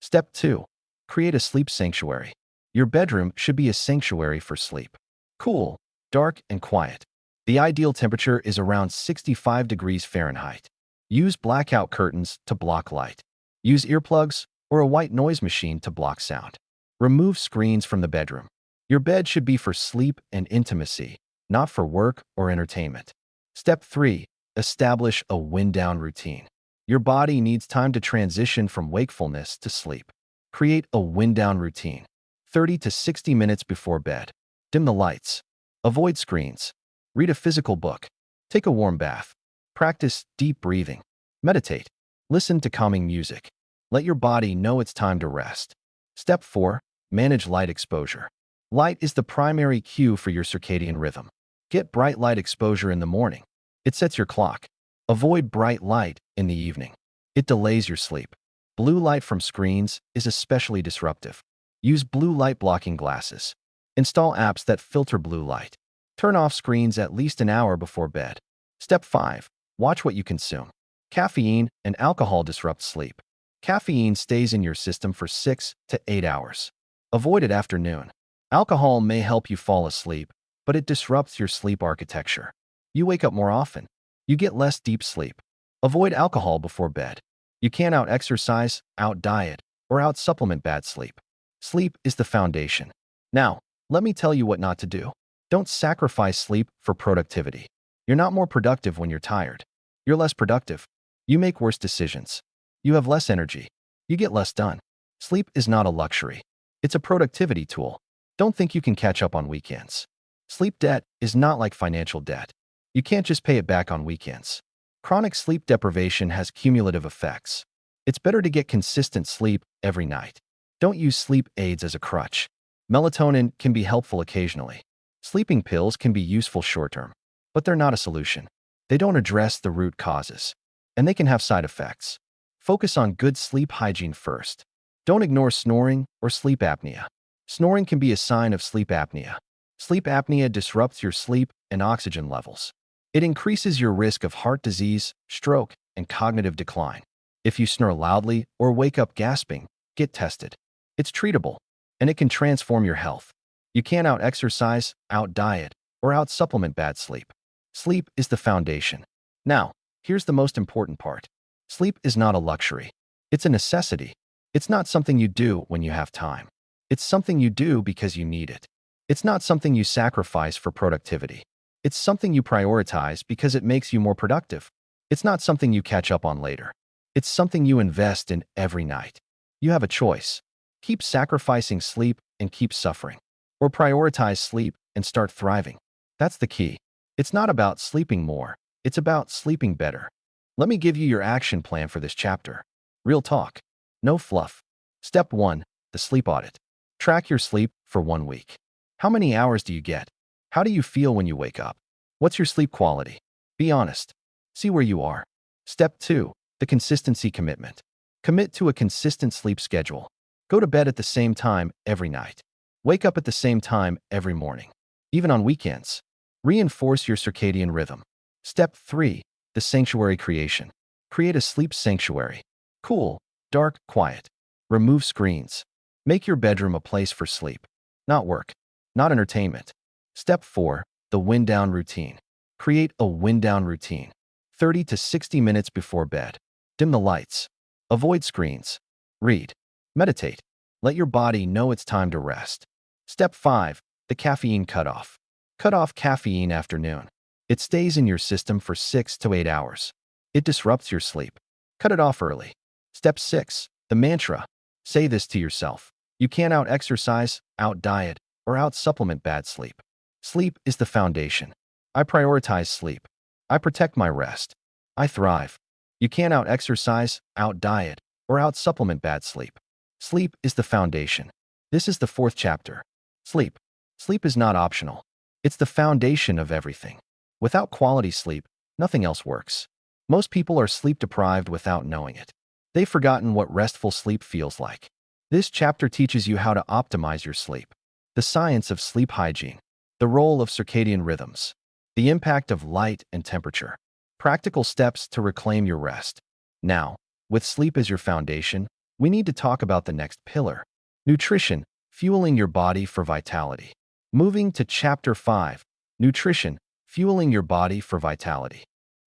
[SPEAKER 1] Step 2. Create a sleep sanctuary. Your bedroom should be a sanctuary for sleep. Cool, dark, and quiet. The ideal temperature is around 65 degrees Fahrenheit. Use blackout curtains to block light. Use earplugs or a white noise machine to block sound. Remove screens from the bedroom. Your bed should be for sleep and intimacy, not for work or entertainment. Step 3. Establish a wind-down routine. Your body needs time to transition from wakefulness to sleep. Create a wind-down routine. 30 to 60 minutes before bed. Dim the lights. Avoid screens. Read a physical book. Take a warm bath. Practice deep breathing. Meditate. Listen to calming music. Let your body know it's time to rest. Step 4. Manage light exposure. Light is the primary cue for your circadian rhythm. Get bright light exposure in the morning. It sets your clock. Avoid bright light in the evening. It delays your sleep. Blue light from screens is especially disruptive. Use blue light blocking glasses. Install apps that filter blue light. Turn off screens at least an hour before bed. Step 5. Watch what you consume. Caffeine and alcohol disrupt sleep. Caffeine stays in your system for 6 to 8 hours. Avoid it after noon. Alcohol may help you fall asleep, but it disrupts your sleep architecture. You wake up more often. You get less deep sleep. Avoid alcohol before bed. You can't out-exercise, out-diet, or out-supplement bad sleep. Sleep is the foundation. Now, let me tell you what not to do. Don't sacrifice sleep for productivity. You're not more productive when you're tired. You're less productive. You make worse decisions. You have less energy. You get less done. Sleep is not a luxury. It's a productivity tool. Don't think you can catch up on weekends. Sleep debt is not like financial debt. You can't just pay it back on weekends. Chronic sleep deprivation has cumulative effects. It's better to get consistent sleep every night. Don't use sleep aids as a crutch. Melatonin can be helpful occasionally. Sleeping pills can be useful short-term, but they're not a solution. They don't address the root causes, and they can have side effects. Focus on good sleep hygiene first. Don't ignore snoring or sleep apnea. Snoring can be a sign of sleep apnea. Sleep apnea disrupts your sleep and oxygen levels. It increases your risk of heart disease, stroke, and cognitive decline. If you snore loudly or wake up gasping, get tested. It's treatable, and it can transform your health. You can't out-exercise, out-diet, or out-supplement bad sleep. Sleep is the foundation. Now, here's the most important part. Sleep is not a luxury. It's a necessity. It's not something you do when you have time. It's something you do because you need it. It's not something you sacrifice for productivity. It's something you prioritize because it makes you more productive. It's not something you catch up on later. It's something you invest in every night. You have a choice. Keep sacrificing sleep and keep suffering. Or prioritize sleep and start thriving. That's the key. It's not about sleeping more. It's about sleeping better. Let me give you your action plan for this chapter. Real talk. No fluff. Step 1. The sleep audit. Track your sleep for 1 week. How many hours do you get? How do you feel when you wake up? What's your sleep quality? Be honest. See where you are. Step 2. The consistency commitment. Commit to a consistent sleep schedule. Go to bed at the same time every night. Wake up at the same time every morning, even on weekends. Reinforce your circadian rhythm. Step 3. The sanctuary creation. Create a sleep sanctuary. Cool, dark, quiet. Remove screens. Make your bedroom a place for sleep, not work, not entertainment. Step 4. The wind-down routine. Create a wind-down routine. 30 to 60 minutes before bed. Dim the lights. Avoid screens. Read. Meditate. Let your body know it's time to rest. Step 5. The caffeine cutoff. Cut off caffeine after noon. It stays in your system for 6 to 8 hours. It disrupts your sleep. Cut it off early. Step 6. The mantra. Say this to yourself. You can't out-exercise, out-diet, or out-supplement bad sleep. Sleep is the foundation. I prioritize sleep. I protect my rest. I thrive. You can't out-exercise, out-diet, or out-supplement bad sleep. Sleep is the foundation. This is the 4th chapter. Sleep. Sleep is not optional. It's the foundation of everything. Without quality sleep, nothing else works. Most people are sleep-deprived without knowing it. They've forgotten what restful sleep feels like. This chapter teaches you how to optimize your sleep, the science of sleep hygiene, the role of circadian rhythms, the impact of light and temperature, practical steps to reclaim your rest. Now, with sleep as your foundation, we need to talk about the next pillar, nutrition, fueling your body for vitality. Moving to Chapter 5, Nutrition, Fueling Your Body for Vitality.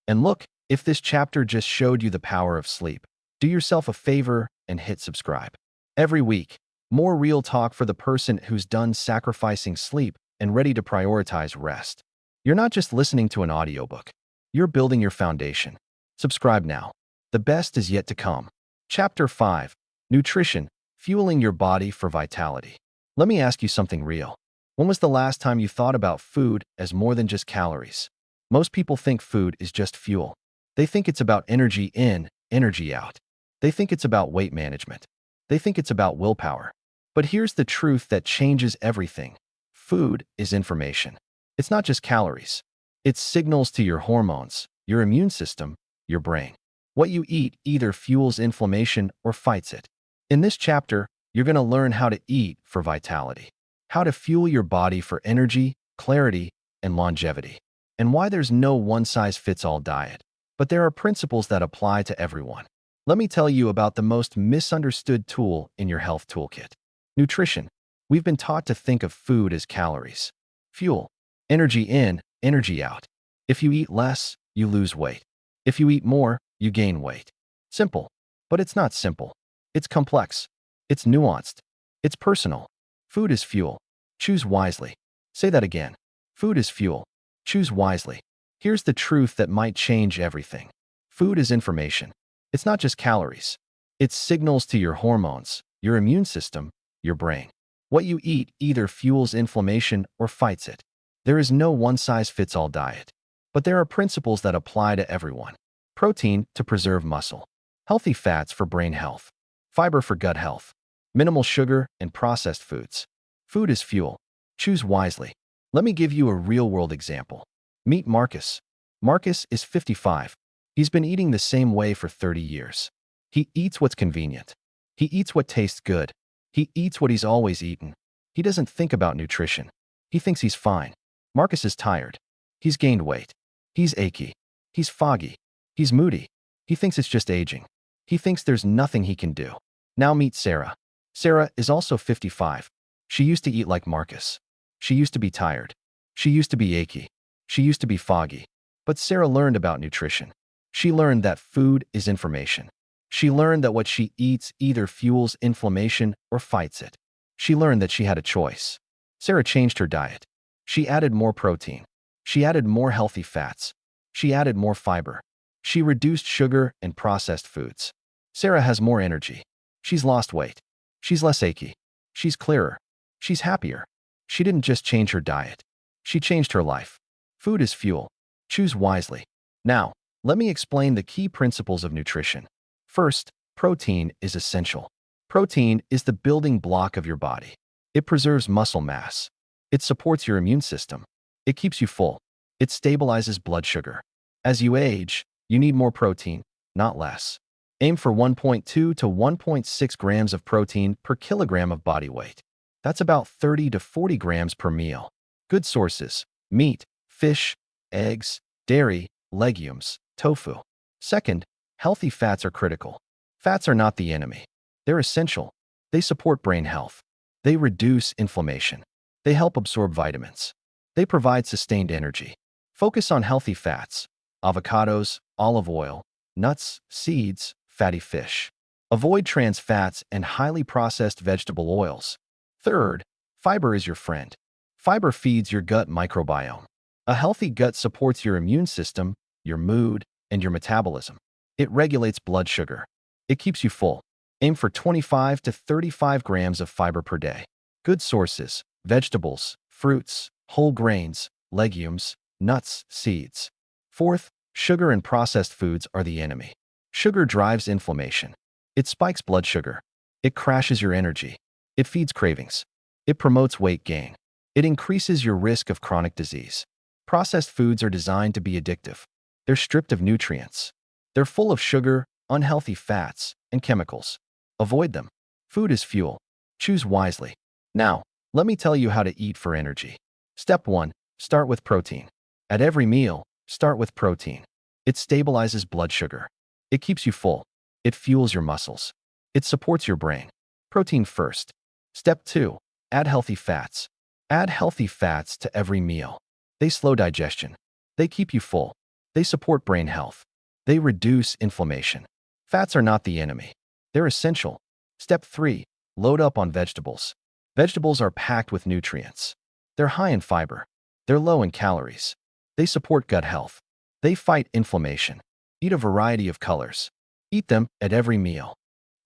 [SPEAKER 1] And look, if this chapter just showed you the power of sleep, do yourself a favor and hit subscribe. Every week, more real talk for the person who's done sacrificing sleep and ready to prioritize rest. You're not just listening to an audiobook. You're building your foundation. Subscribe now. The best is yet to come. Chapter 5, Nutrition, Fueling Your Body for Vitality. Let me ask you something real. When was the last time you thought about food as more than just calories? Most people think food is just fuel. They think it's about energy in, energy out. They think it's about weight management. They think it's about willpower. But here's the truth that changes everything. Food is information. It's not just calories. It's signals to your hormones, your immune system, your brain. What you eat either fuels inflammation or fights it. In this chapter, you're going to learn how to eat for vitality, how to fuel your body for energy, clarity, and longevity, and why there's no one-size-fits-all diet. But there are principles that apply to everyone. let me tell you about the most misunderstood tool in your health toolkit. Nutrition. We've been taught to think of food as calories. Fuel. Energy in, energy out. If you eat less, you lose weight. If you eat more, you gain weight. Simple. But it's not simple. It's complex. It's nuanced. It's personal. Food is fuel. Choose wisely. Say that again. Food is fuel. Choose wisely. Here's the truth that might change everything. Food is information. It's not just calories. It's signals to your hormones, your immune system, your brain. What you eat either fuels inflammation or fights it. There is no one-size-fits-all diet. But there are principles that apply to everyone. Protein to preserve muscle. Healthy fats for brain health. Fiber for gut health. Minimal sugar and processed foods. Food is fuel. Choose wisely. Let me give you a real-world example. Meet Marcus. Marcus is 55. He's been eating the same way for 30 years. He eats what's convenient. He eats what tastes good. He eats what he's always eaten. He doesn't think about nutrition. He thinks he's fine. Marcus is tired. He's gained weight. He's achy. He's foggy. He's moody. He thinks it's just aging. He thinks there's nothing he can do. Now meet Sarah. Sarah is also 55. She used to eat like Marcus. She used to be tired. She used to be achy. She used to be foggy. But Sarah learned about nutrition. She learned that food is information. She learned that what she eats either fuels inflammation or fights it. She learned that she had a choice. Sarah changed her diet. She added more protein. She added more healthy fats. She added more fiber. She reduced sugar and processed foods. Sarah has more energy. She's lost weight. She's less achy. She's clearer. She's happier. She didn't just change her diet. She changed her life. Food is fuel. Choose wisely. Now, let me explain the key principles of nutrition. First, protein is essential. Protein is the building block of your body. It preserves muscle mass. It supports your immune system. It keeps you full. It stabilizes blood sugar. As you age, you need more protein, not less. Aim for 1.2 to 1.6 grams of protein per kilogram of body weight. That's about 30 to 40 grams per meal. Good sources: meat, fish, eggs, dairy, legumes, tofu. Second, healthy fats are critical. Fats are not the enemy. They're essential. They support brain health. They reduce inflammation. They help absorb vitamins. They provide sustained energy. Focus on healthy fats: avocados, olive oil, nuts, seeds, fatty fish. Avoid trans fats and highly processed vegetable oils. Third, fiber is your friend. Fiber feeds your gut microbiome. A healthy gut supports your immune system, your mood, and your metabolism. It regulates blood sugar. It keeps you full. Aim for 25 to 35 grams of fiber per day. Good sources: vegetables, fruits, whole grains, legumes, nuts, seeds. Fourth, sugar and processed foods are the enemy. Sugar drives inflammation. It spikes blood sugar. It crashes your energy. It feeds cravings. It promotes weight gain. It increases your risk of chronic disease. Processed foods are designed to be addictive. They're stripped of nutrients. They're full of sugar, unhealthy fats, and chemicals. Avoid them. Food is fuel. Choose wisely. Now, let me tell you how to eat for energy. Step 1. Start with protein. At every meal, start with protein. It stabilizes blood sugar. It keeps you full. It fuels your muscles. It supports your brain. Protein first. Step 2. Add healthy fats. Add healthy fats to every meal. They slow digestion. They keep you full. They support brain health. They reduce inflammation. Fats are not the enemy. They're essential. Step 3. Load up on vegetables. Vegetables are packed with nutrients. They're high in fiber. They're low in calories. They support gut health. They fight inflammation. Eat a variety of colors. Eat them at every meal.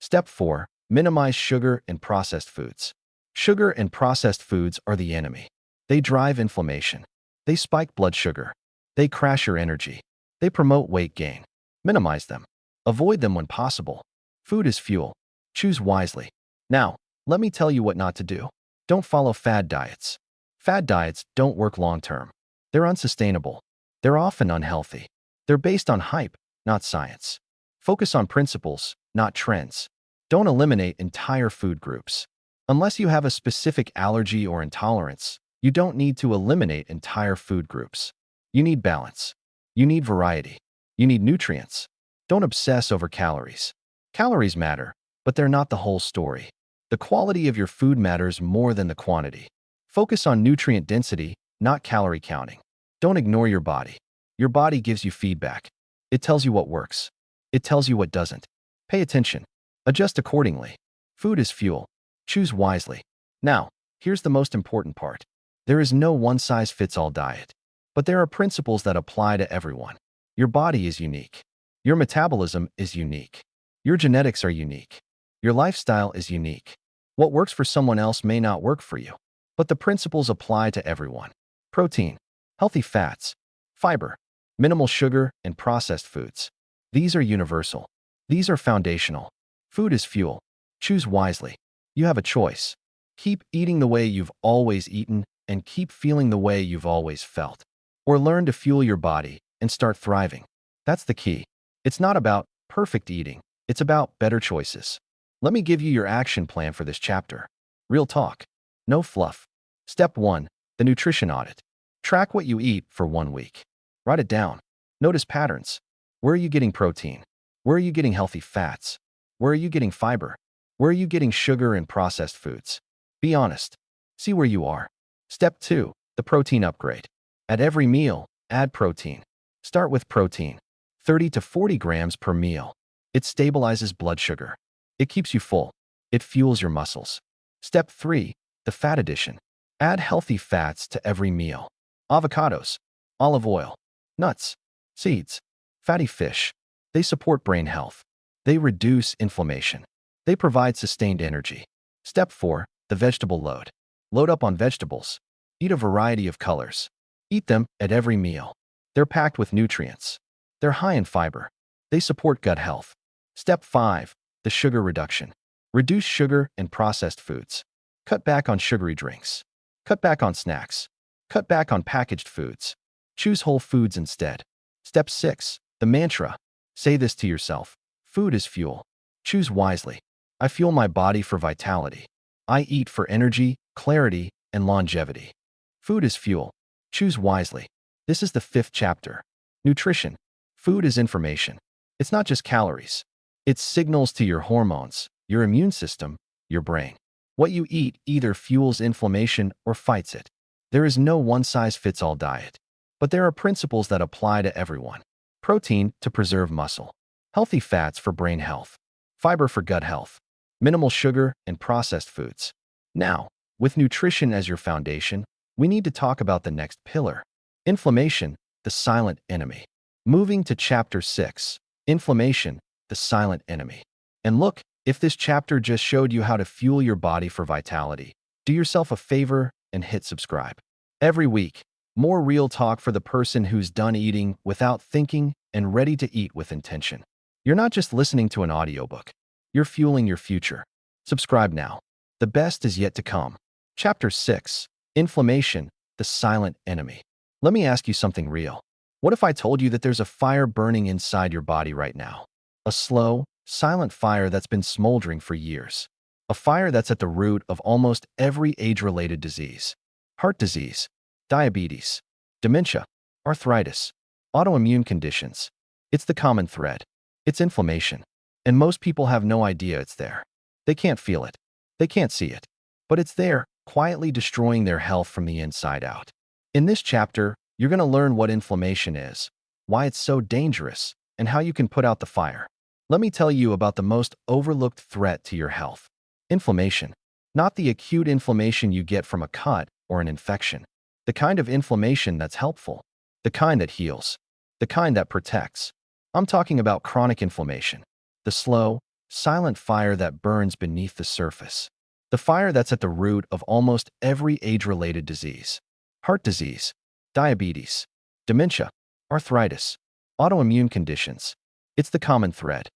[SPEAKER 1] Step 4. Minimize sugar and processed foods. Sugar and processed foods are the enemy. They drive inflammation. They spike blood sugar. They crash your energy. They promote weight gain. Minimize them. Avoid them when possible. Food is fuel. Choose wisely. Now, let me tell you what not to do. Don't follow fad diets. Fad diets don't work long-term. They're unsustainable. They're often unhealthy. They're based on hype, not science. Focus on principles, not trends. Don't eliminate entire food groups. Unless you have a specific allergy or intolerance, you don't need to eliminate entire food groups. You need balance. You need variety. You need nutrients. Don't obsess over calories. Calories matter, but they're not the whole story. The quality of your food matters more than the quantity. Focus on nutrient density, not calorie counting. Don't ignore your body. Your body gives you feedback. It tells you what works. It tells you what doesn't. Pay attention. Adjust accordingly. Food is fuel. Choose wisely. Now, here's the most important part. There is no one-size-fits-all diet. But there are principles that apply to everyone. Your body is unique. Your metabolism is unique. Your genetics are unique. Your lifestyle is unique. What works for someone else may not work for you. But the principles apply to everyone. Protein, healthy fats, fiber, minimal sugar, and processed foods. These are universal. These are foundational. Food is fuel. Choose wisely. You have a choice. Keep eating the way you've always eaten and keep feeling the way you've always felt. Or learn to fuel your body and start thriving. That's the key. It's not about perfect eating. It's about better choices. Let me give you your action plan for this chapter. Real talk. No fluff. Step 1. The nutrition audit. Track what you eat for 1 week. Write it down. Notice patterns. Where are you getting protein? Where are you getting healthy fats? Where are you getting fiber? Where are you getting sugar and processed foods? Be honest. See where you are. Step 2. The protein upgrade. At every meal, add protein. Start with protein. 30 to 40 grams per meal. It stabilizes blood sugar. It keeps you full. It fuels your muscles. Step 3. The fat addition. Add healthy fats to every meal. Avocados, olive oil, nuts, seeds, fatty fish. They support brain health. They reduce inflammation. They provide sustained energy. Step 4. The vegetable load. Load up on vegetables. Eat a variety of colors. Eat them at every meal. They're packed with nutrients. They're high in fiber. They support gut health. Step 5. The sugar reduction. Reduce sugar and processed foods. Cut back on sugary drinks. Cut back on snacks. Cut back on packaged foods. Choose whole foods instead. Step 6. The mantra. Say this to yourself. Food is fuel. Choose wisely. I fuel my body for vitality. I eat for energy, clarity, and longevity. Food is fuel. Choose wisely. This is the 5th chapter. Nutrition. Food is information. It's not just calories. It's signals to your hormones, your immune system, your brain. What you eat either fuels inflammation or fights it. There is no one-size-fits-all diet. But there are principles that apply to everyone. Protein to preserve muscle. Healthy fats for brain health. Fiber for gut health. Minimal sugar and processed foods. Now, with nutrition as your foundation, we need to talk about the next pillar. Inflammation, the silent enemy. Moving to chapter 6. Inflammation, the silent enemy. And look, if this chapter just showed you how to fuel your body for vitality, do yourself a favor and hit subscribe. Every week, more real talk for the person who's done eating without thinking and ready to eat with intention. You're not just listening to an audiobook. You're fueling your future. Subscribe now. The best is yet to come. Chapter 6. Inflammation, the silent enemy. Let me ask you something real. What if I told you that there's a fire burning inside your body right now? A slow, silent fire that's been smoldering for years. A fire that's at the root of almost every age-related disease. Heart disease, diabetes, dementia, arthritis, autoimmune conditions. It's the common thread. It's inflammation. And most people have no idea it's there. They can't feel it. They can't see it. But it's there, quietly destroying their health from the inside out. In this chapter, you're going to learn what inflammation is, why it's so dangerous, and how you can put out the fire. Let me tell you about the most overlooked threat to your health. Inflammation. Not the acute inflammation you get from a cut or an infection. The kind of inflammation that's helpful. The kind that heals. The kind that protects. I'm talking about chronic inflammation. The slow, silent fire that burns beneath the surface. The fire that's at the root of almost every age-related disease. Heart disease, diabetes, dementia, arthritis, autoimmune conditions. It's the common thread.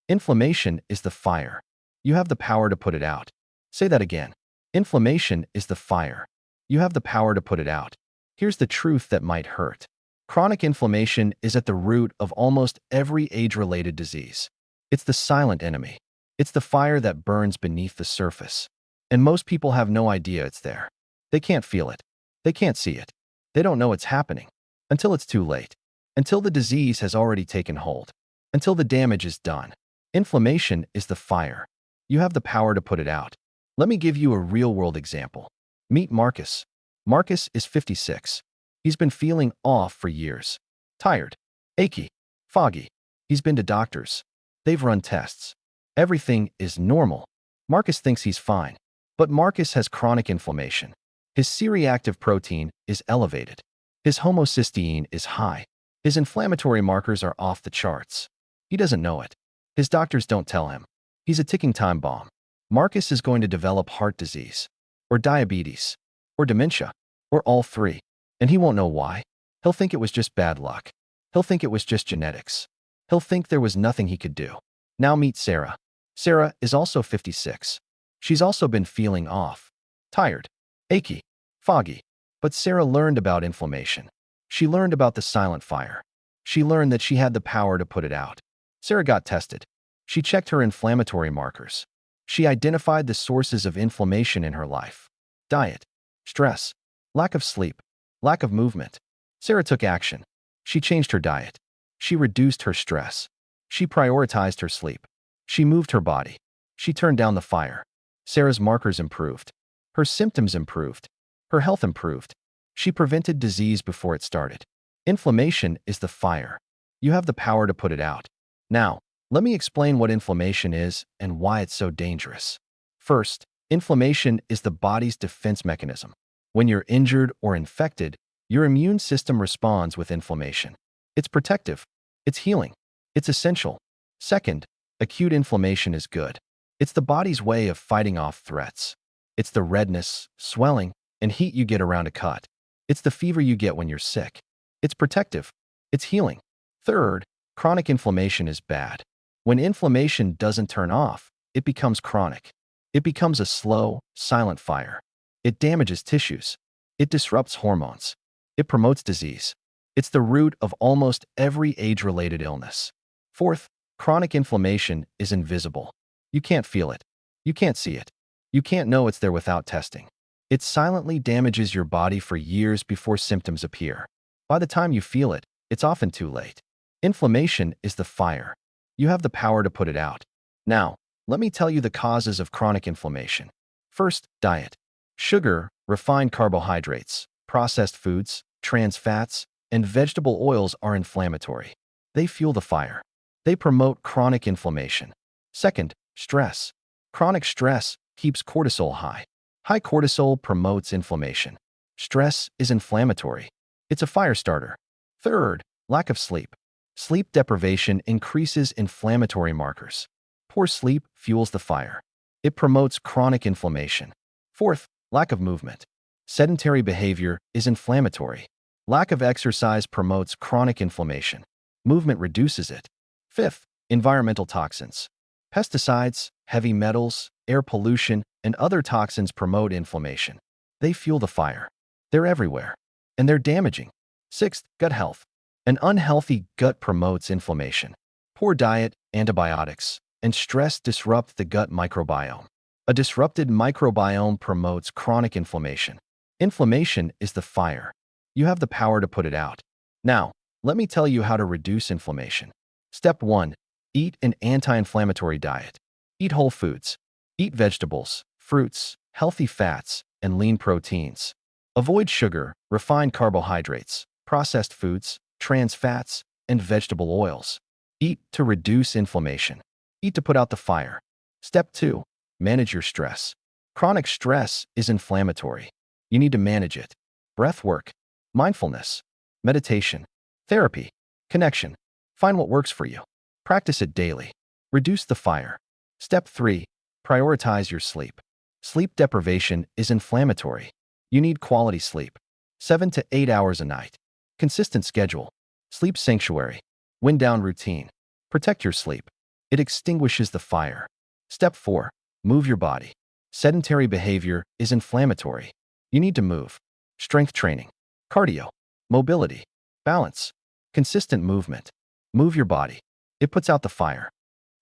[SPEAKER 1] Inflammation is the fire. You have the power to put it out. Say that again. Inflammation is the fire. You have the power to put it out. Here's the truth that might hurt. Chronic inflammation is at the root of almost every age-related disease. It's the silent enemy. It's the fire that burns beneath the surface. And most people have no idea it's there. They can't feel it. They can't see it. They don't know it's happening. Until it's too late. Until the disease has already taken hold. Until the damage is done. Inflammation is the fire. You have the power to put it out. Let me give you a real-world example. Meet Marcus. Marcus is 56. He's been feeling off for years. Tired, achy, foggy. He's been to doctors. They've run tests. Everything is normal. Marcus thinks he's fine. But Marcus has chronic inflammation. His C-reactive protein is elevated. His homocysteine is high. His inflammatory markers are off the charts. He doesn't know it. His doctors don't tell him. He's a ticking time bomb. Marcus is going to develop heart disease, or diabetes, or dementia, or all three. And he won't know why. He'll think it was just bad luck. He'll think it was just genetics. He'll think there was nothing he could do. Now meet Sarah. Sarah is also 56. She's also been feeling off, tired, achy, foggy. But Sarah learned about inflammation. She learned about the silent fire. She learned that she had the power to put it out. Sarah got tested. She checked her inflammatory markers. She identified the sources of inflammation in her life: diet, stress, lack of sleep, lack of movement. Sarah took action. She changed her diet. She reduced her stress. She prioritized her sleep. She moved her body. She turned down the fire. Sarah's markers improved. Her symptoms improved. Her health improved. She prevented disease before it started. Inflammation is the fire. You have the power to put it out. Now, let me explain what inflammation is and why it's so dangerous. First, inflammation is the body's defense mechanism. When you're injured or infected, your immune system responds with inflammation. It's protective. It's healing. It's essential. Second, acute inflammation is good. It's the body's way of fighting off threats. It's the redness, swelling, and heat you get around a cut. It's the fever you get when you're sick. It's protective. It's healing. Third, chronic inflammation is bad. When inflammation doesn't turn off, it becomes chronic. It becomes a slow, silent fire. It damages tissues. It disrupts hormones. It promotes disease. It's the root of almost every age-related illness. Fourth, chronic inflammation is invisible. You can't feel it. You can't see it. You can't know it's there without testing. It silently damages your body for years before symptoms appear. By the time you feel it, it's often too late. Inflammation is the fire. You have the power to put it out. Now, let me tell you the causes of chronic inflammation. First, diet. Sugar, refined carbohydrates, processed foods, trans fats, and vegetable oils are inflammatory. They fuel the fire. They promote chronic inflammation. Second, stress. Chronic stress keeps cortisol high. High cortisol promotes inflammation. Stress is inflammatory. It's a fire starter. Third, lack of sleep. Sleep deprivation increases inflammatory markers. Poor sleep fuels the fire. It promotes chronic inflammation. Fourth, lack of movement. Sedentary behavior is inflammatory. Lack of exercise promotes chronic inflammation. Movement reduces it. Fifth, environmental toxins. Pesticides, heavy metals, air pollution, and other toxins promote inflammation. They fuel the fire. They're everywhere, and they're damaging. Sixth, gut health. An unhealthy gut promotes inflammation. Poor diet, antibiotics, and stress disrupt the gut microbiome. A disrupted microbiome promotes chronic inflammation. Inflammation is the fire. You have the power to put it out. Now, let me tell you how to reduce inflammation. Step 1. Eat an anti-inflammatory diet. Eat whole foods. Eat vegetables, fruits, healthy fats, and lean proteins. Avoid sugar, refined carbohydrates, processed foods, trans fats, and vegetable oils. Eat to reduce inflammation. Eat to put out the fire. Step 2. Manage your stress. Chronic stress is inflammatory. You need to manage it. Breath work, mindfulness, meditation, therapy, connection. Find what works for you. Practice it daily. Reduce the fire. Step 3. Prioritize your sleep. Sleep deprivation is inflammatory. You need quality sleep. 7 to 8 hours a night. Consistent schedule. Sleep sanctuary. Wind down routine. Protect your sleep. It extinguishes the fire. Step 4. Move your body. Sedentary behavior is inflammatory. You need to move. Strength training, cardio, mobility, balance, consistent movement. Move your body. It puts out the fire.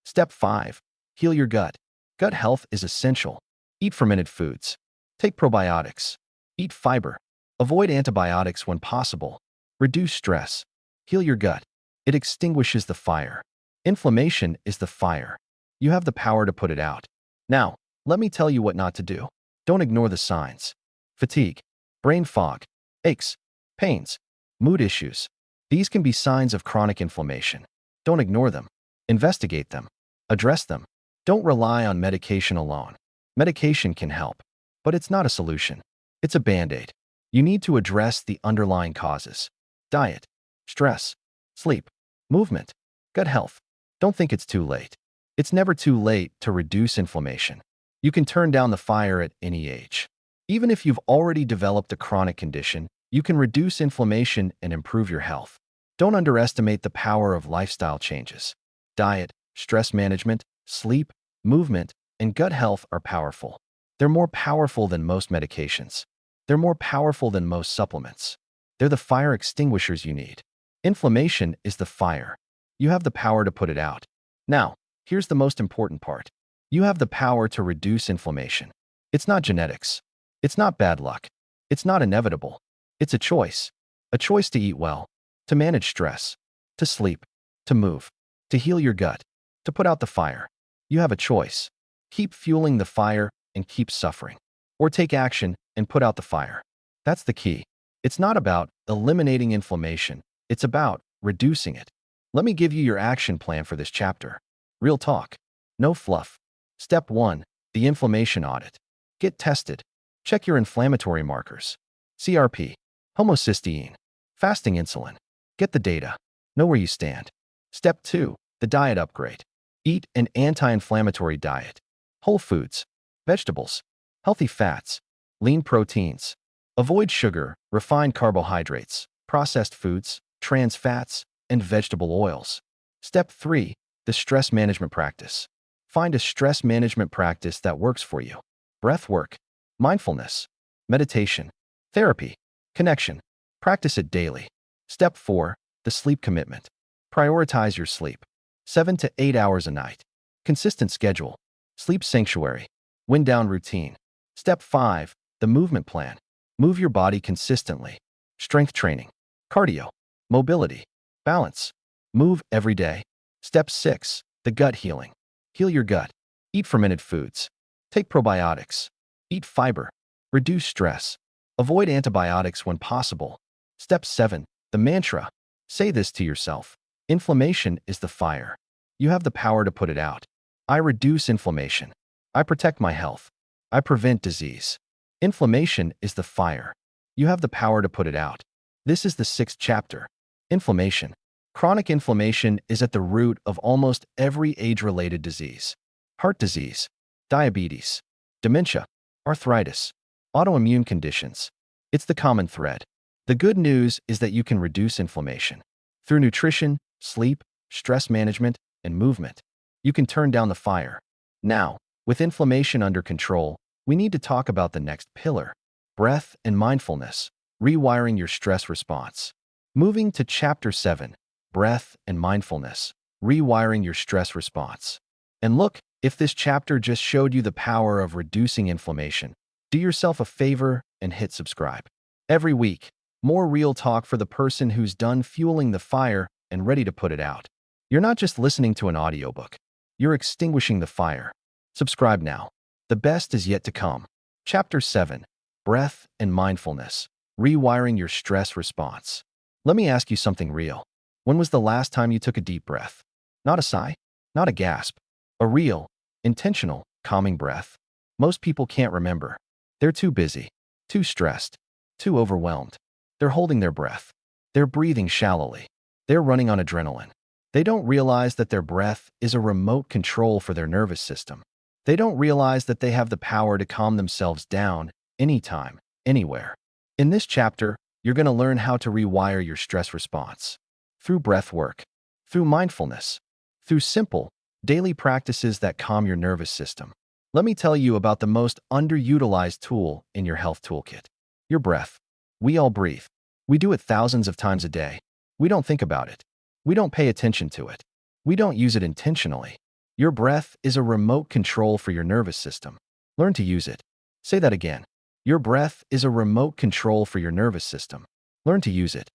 [SPEAKER 1] Step 5. Heal your gut. Gut health is essential. Eat fermented foods. Take probiotics. Eat fiber. Avoid antibiotics when possible. Reduce stress. Heal your gut. It extinguishes the fire. Inflammation is the fire. You have the power to put it out. Now, let me tell you what not to do. Don't ignore the signs. Fatigue, brain fog, aches, pains, mood issues. These can be signs of chronic inflammation. Don't ignore them. Investigate them. Address them. Don't rely on medication alone. Medication can help, but it's not a solution. It's a band-aid. You need to address the underlying causes. Diet, stress, sleep, movement, gut health. Don't think it's too late. It's never too late to reduce inflammation. You can turn down the fire at any age. Even if you've already developed a chronic condition, you can reduce inflammation and improve your health. Don't underestimate the power of lifestyle changes. Diet, stress management, sleep, movement, and gut health are powerful. They're more powerful than most medications. They're more powerful than most supplements. They're the fire extinguishers you need. Inflammation is the fire. You have the power to put it out. Now, here's the most important part. You have the power to reduce inflammation. It's not genetics. It's not bad luck. It's not inevitable. It's a choice. A choice to eat well, to manage stress, to sleep, to move, to heal your gut, to put out the fire. You have a choice. Keep fueling the fire and keep suffering. Or take action and put out the fire. That's the key. It's not about eliminating inflammation. It's about reducing it. Let me give you your action plan for this chapter. Real talk. No fluff. Step 1. The inflammation audit. Get tested. Check your inflammatory markers. CRP, homocysteine, fasting insulin. Get the data. Know where you stand. Step 2. The diet upgrade. Eat an anti-inflammatory diet. Whole foods, vegetables, healthy fats, lean proteins. Avoid sugar, refined carbohydrates, processed foods, trans fats, and vegetable oils. Step 3. The stress management practice. Find a stress management practice that works for you. Breath work, mindfulness, meditation, therapy, connection. Practice it daily. Step 4. The sleep commitment. Prioritize your sleep. 7 to 8 hours a night. Consistent schedule. Sleep sanctuary. Wind down routine. Step 5. The movement plan. Move your body consistently. Strength training, cardio, mobility, balance. Move every day. Step 6. The gut healing. Heal your gut. Eat fermented foods. Take probiotics. Eat fiber. Reduce stress. Avoid antibiotics when possible. Step 7. The mantra. Say this to yourself. Inflammation is the fire. You have the power to put it out. I reduce inflammation. I protect my health. I prevent disease. Inflammation is the fire. You have the power to put it out. This is the 6th chapter. Inflammation. Chronic inflammation is at the root of almost every age-related disease. Heart disease, diabetes, dementia, arthritis, autoimmune conditions. It's the common thread. The good news is that you can reduce inflammation. Through nutrition, sleep, stress management, and movement, you can turn down the fire. Now, with inflammation under control, we need to talk about the next pillar, breath and mindfulness, rewiring your stress response. Moving to Chapter 7, breath and mindfulness, rewiring your stress response. And look, if this chapter just showed you the power of reducing inflammation, do yourself a favor and hit subscribe. Every week, more real talk for the person who's done fueling the fire and ready to put it out. You're not just listening to an audiobook. You're extinguishing the fire. Subscribe now. The best is yet to come. Chapter 7, breath and mindfulness, rewiring your stress response. Let me ask you something real. When was the last time you took a deep breath? Not a sigh, not a gasp. A real, intentional, calming breath. Most people can't remember. They're too busy, too stressed, too overwhelmed. They're holding their breath. They're breathing shallowly. They're running on adrenaline. They don't realize that their breath is a remote control for their nervous system. They don't realize that they have the power to calm themselves down anytime, anywhere. In this chapter, you're going to learn how to rewire your stress response. Through breath work, through mindfulness, through simple, daily practices that calm your nervous system. Let me tell you about the most underutilized tool in your health toolkit. Your breath. We all breathe. We do it thousands of times a day. We don't think about it. We don't pay attention to it. We don't use it intentionally. Your breath is a remote control for your nervous system. Learn to use it. Say that again. Your breath is a remote control for your nervous system. Learn to use it.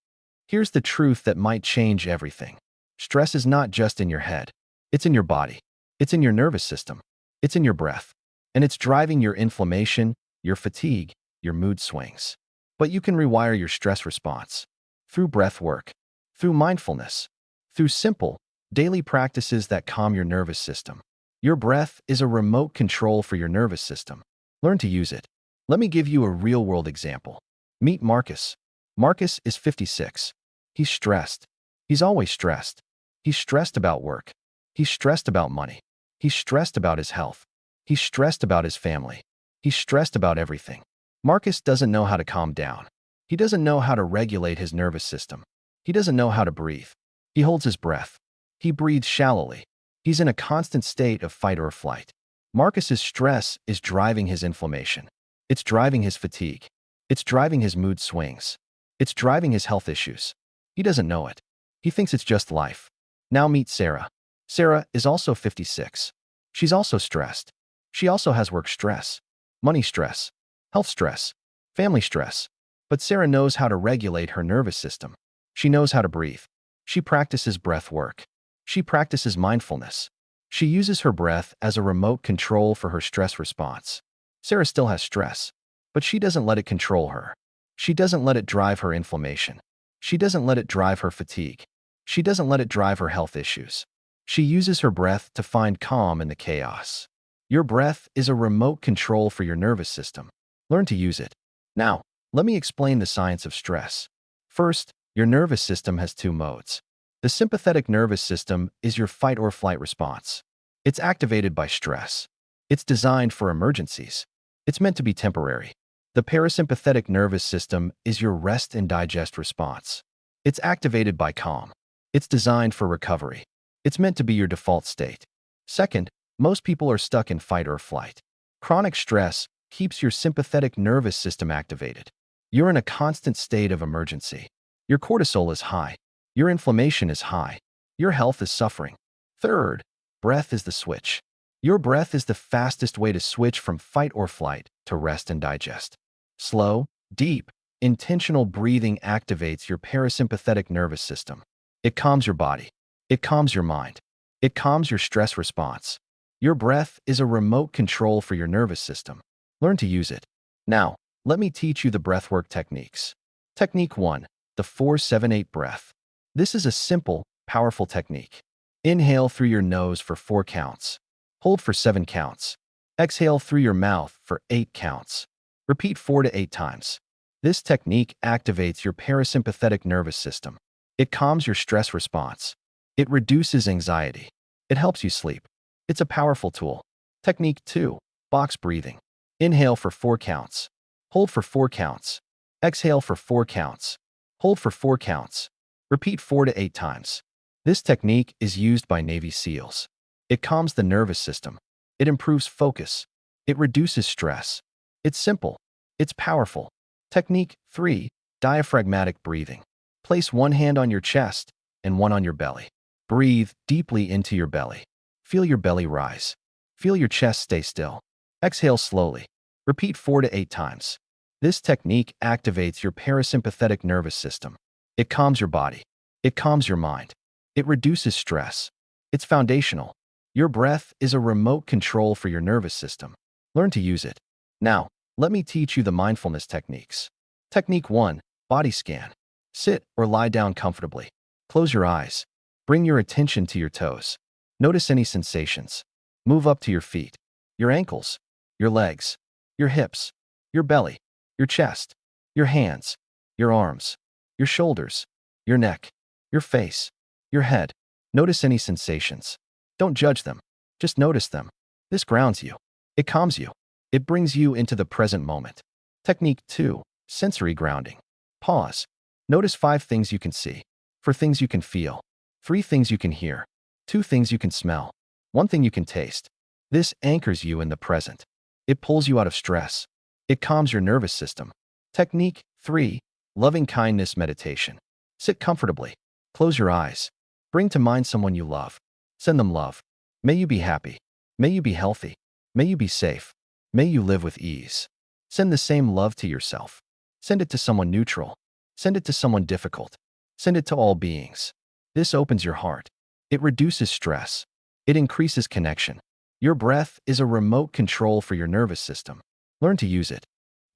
[SPEAKER 1] Here's the truth that might change everything. Stress is not just in your head. It's in your body. It's in your nervous system. It's in your breath. And it's driving your inflammation, your fatigue, your mood swings. But you can rewire your stress response through breath work, through mindfulness, through simple, daily practices that calm your nervous system. Your breath is a remote control for your nervous system. Learn to use it. Let me give you a real-world example. Meet Marcus. Marcus is 56. He's stressed. He's always stressed. He's stressed about work. He's stressed about money. He's stressed about his health. He's stressed about his family. He's stressed about everything. Marcus doesn't know how to calm down. He doesn't know how to regulate his nervous system. He doesn't know how to breathe. He holds his breath. He breathes shallowly. He's in a constant state of fight or flight. Marcus's stress is driving his inflammation. It's driving his fatigue. It's driving his mood swings. It's driving his health issues. He doesn't know it. He thinks it's just life. Now meet Sarah. Sarah is also 56. She's also stressed. She also has work stress, money stress, health stress, family stress. But Sarah knows how to regulate her nervous system. She knows how to breathe. She practices breath work. She practices mindfulness. She uses her breath as a remote control for her stress response. Sarah still has stress, but she doesn't let it control her. She doesn't let it drive her inflammation. She doesn't let it drive her fatigue. She doesn't let it drive her health issues. She uses her breath to find calm in the chaos. Your breath is a remote control for your nervous system. Learn to use it. Now, let me explain the science of stress. First, your nervous system has two modes. The sympathetic nervous system is your fight or flight response. It's activated by stress. It's designed for emergencies. It's meant to be temporary. The parasympathetic nervous system is your rest and digest response. It's activated by calm. It's designed for recovery. It's meant to be your default state. Second, most people are stuck in fight or flight. Chronic stress keeps your sympathetic nervous system activated. You're in a constant state of emergency. Your cortisol is high. Your inflammation is high. Your health is suffering. Third, breath is the switch. Your breath is the fastest way to switch from fight or flight to rest and digest. Slow, deep, intentional breathing activates your parasympathetic nervous system. It calms your body. It calms your mind. It calms your stress response. Your breath is a remote control for your nervous system. Learn to use it. Now, let me teach you the breathwork techniques. Technique 1, the 4-7-8 breath. This is a simple, powerful technique. Inhale through your nose for 4 counts. Hold for 7 counts. Exhale through your mouth for 8 counts. Repeat 4 to 8 times. This technique activates your parasympathetic nervous system. It calms your stress response. It reduces anxiety. It helps you sleep. It's a powerful tool. Technique 2, box breathing. Inhale for 4 counts. Hold for 4 counts. Exhale for 4 counts. Hold for 4 counts. Repeat 4 to 8 times. This technique is used by Navy SEALs. It calms the nervous system. It improves focus. It reduces stress. It's simple. It's powerful. Technique 3, diaphragmatic breathing. Place one hand on your chest and one on your belly. Breathe deeply into your belly. Feel your belly rise. Feel your chest stay still. Exhale slowly. Repeat 4 to 8 times. This technique activates your parasympathetic nervous system. It calms your body. It calms your mind. It reduces stress. It's foundational. Your breath is a remote control for your nervous system. Learn to use it. Now, let me teach you the mindfulness techniques. Technique 1, body scan. Sit or lie down comfortably. Close your eyes. Bring your attention to your toes. Notice any sensations. Move up to your feet, your ankles, your legs, your hips, your belly, your chest, your hands, your arms, your shoulders, your neck, your face, your head. Notice any sensations. Don't judge them. Just notice them. This grounds you. It calms you. It brings you into the present moment. Technique 2, sensory grounding. Pause. Notice 5 things you can see, 4 things you can feel, 3 things you can hear, 2 things you can smell, 1 thing you can taste. This anchors you in the present. It pulls you out of stress. It calms your nervous system. Technique 3, loving kindness meditation. Sit comfortably. Close your eyes. Bring to mind someone you love. Send them love. May you be happy. May you be healthy. May you be safe. May you live with ease. Send the same love to yourself. Send it to someone neutral. Send it to someone difficult. Send it to all beings. This opens your heart. It reduces stress. It increases connection. Your breath is a remote control for your nervous system. Learn to use it.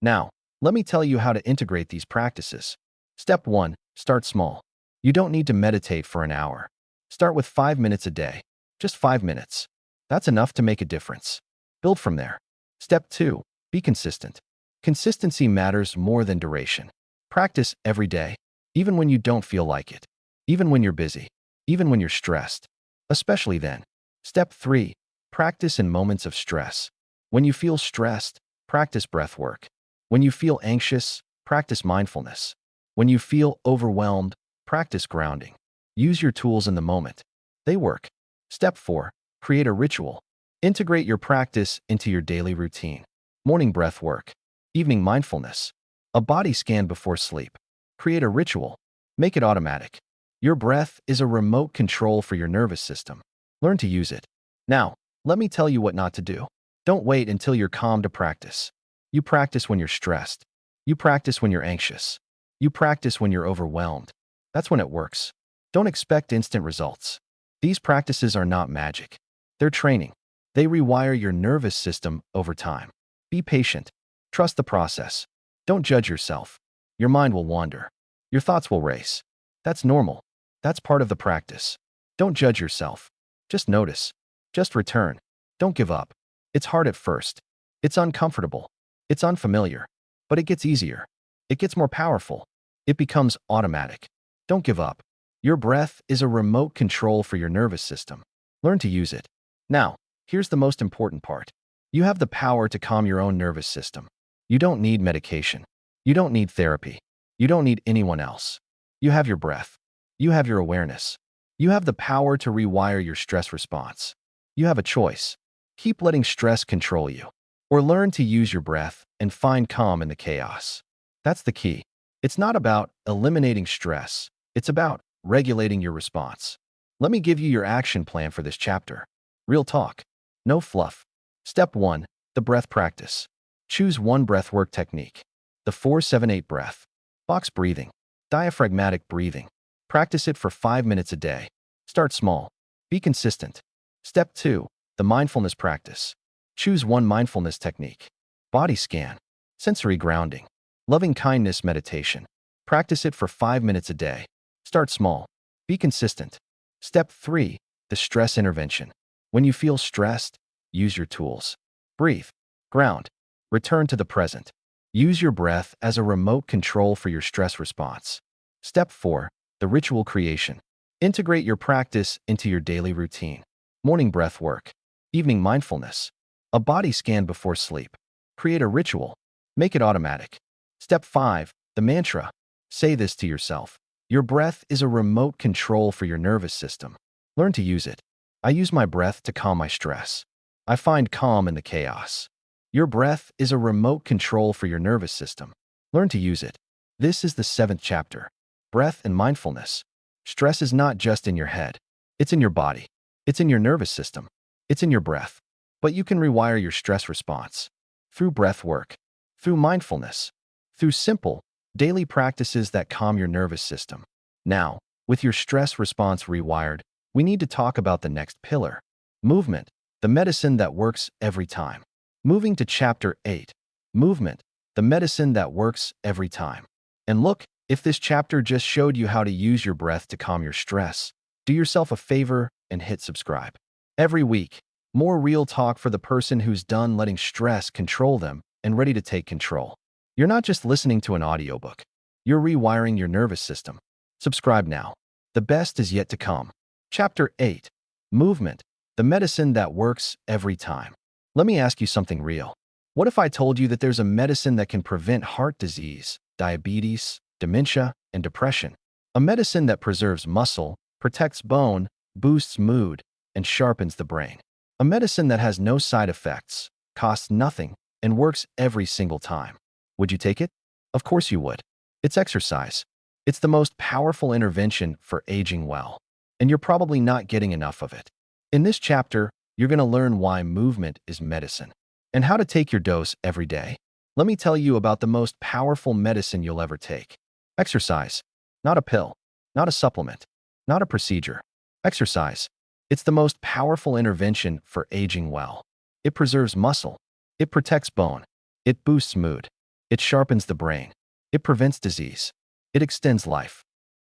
[SPEAKER 1] Now, let me tell you how to integrate these practices. Step 1. Start small. You don't need to meditate for an hour. Start with 5 minutes a day. Just 5 minutes. That's enough to make a difference. Build from there. Step 2. Be consistent. Consistency matters more than duration. Practice every day, even when you don't feel like it, even when you're busy, even when you're stressed, especially then. Step 3. Practice in moments of stress. When you feel stressed, practice breath work. When you feel anxious, practice mindfulness. When you feel overwhelmed, practice grounding. Use your tools in the moment. They work. Step 4. Create a ritual. Integrate your practice into your daily routine. Morning breath work. Evening mindfulness. A body scan before sleep. Create a ritual. Make it automatic. Your breath is a remote control for your nervous system. Learn to use it. Now, let me tell you what not to do. Don't wait until you're calm to practice. You practice when you're stressed. You practice when you're anxious. You practice when you're overwhelmed. That's when it works. Don't expect instant results. These practices are not magic. They're training. They rewire your nervous system over time. Be patient. Trust the process. Don't judge yourself. Your mind will wander. Your thoughts will race. That's normal. That's part of the practice. Don't judge yourself. Just notice. Just return. Don't give up. It's hard at first. It's uncomfortable. It's unfamiliar. But it gets easier. It gets more powerful. It becomes automatic. Don't give up. Your breath is a remote control for your nervous system. Learn to use it. Now, here's the most important part. You have the power to calm your own nervous system. You don't need medication. You don't need therapy. You don't need anyone else. You have your breath. You have your awareness. You have the power to rewire your stress response. You have a choice. Keep letting stress control you, or learn to use your breath and find calm in the chaos. That's the key. It's not about eliminating stress. It's about regulating your response. Let me give you your action plan for this chapter. Real talk. No fluff. Step 1. The breath practice. Choose one breathwork technique. The 4-7-8 breath. Box breathing. Diaphragmatic breathing. Practice it for 5 minutes a day. Start small. Be consistent. Step 2. The mindfulness practice. Choose one mindfulness technique. Body scan. Sensory grounding. Loving kindness meditation. Practice it for 5 minutes a day. Start small. Be consistent. Step 3. The stress intervention. When you feel stressed, use your tools. Breathe. Ground. Return to the present. Use your breath as a remote control for your stress response. Step 4. The ritual creation. Integrate your practice into your daily routine. Morning breath work. Evening mindfulness. A body scan before sleep. Create a ritual. Make it automatic. Step 5. The mantra. Say this to yourself. Your breath is a remote control for your nervous system. Learn to use it. I use my breath to calm my stress. I find calm in the chaos. Your breath is a remote control for your nervous system. Learn to use it. This is the 7th chapter. Breath and mindfulness. Stress is not just in your head. It's in your body. It's in your nervous system. It's in your breath. But you can rewire your stress response through breath work, through mindfulness, through simple, daily practices that calm your nervous system. Now, with your stress response rewired, we need to talk about the next pillar, movement, the medicine that works every time. Moving to chapter 8, movement, the medicine that works every time. And look, if this chapter just showed you how to use your breath to calm your stress, do yourself a favor and hit subscribe. Every week, more real talk for the person who's done letting stress control them and ready to take control. You're not just listening to an audiobook. You're rewiring your nervous system. Subscribe now. The best is yet to come. Chapter 8. Movement. The medicine that works every time. Let me ask you something real. What if I told you that there's a medicine that can prevent heart disease, diabetes, dementia, and depression? A medicine that preserves muscle, protects bone, boosts mood, and sharpens the brain. A medicine that has no side effects, costs nothing, and works every single time. Would you take it? Of course you would. It's exercise. It's the most powerful intervention for aging well. And you're probably not getting enough of it. In this chapter, you're going to learn why movement is medicine and how to take your dose every day. Let me tell you about the most powerful medicine you'll ever take. Exercise. Not a pill. Not a supplement. Not a procedure. Exercise. It's the most powerful intervention for aging well. It preserves muscle. It protects bone. It boosts mood. It sharpens the brain. It prevents disease. It extends life.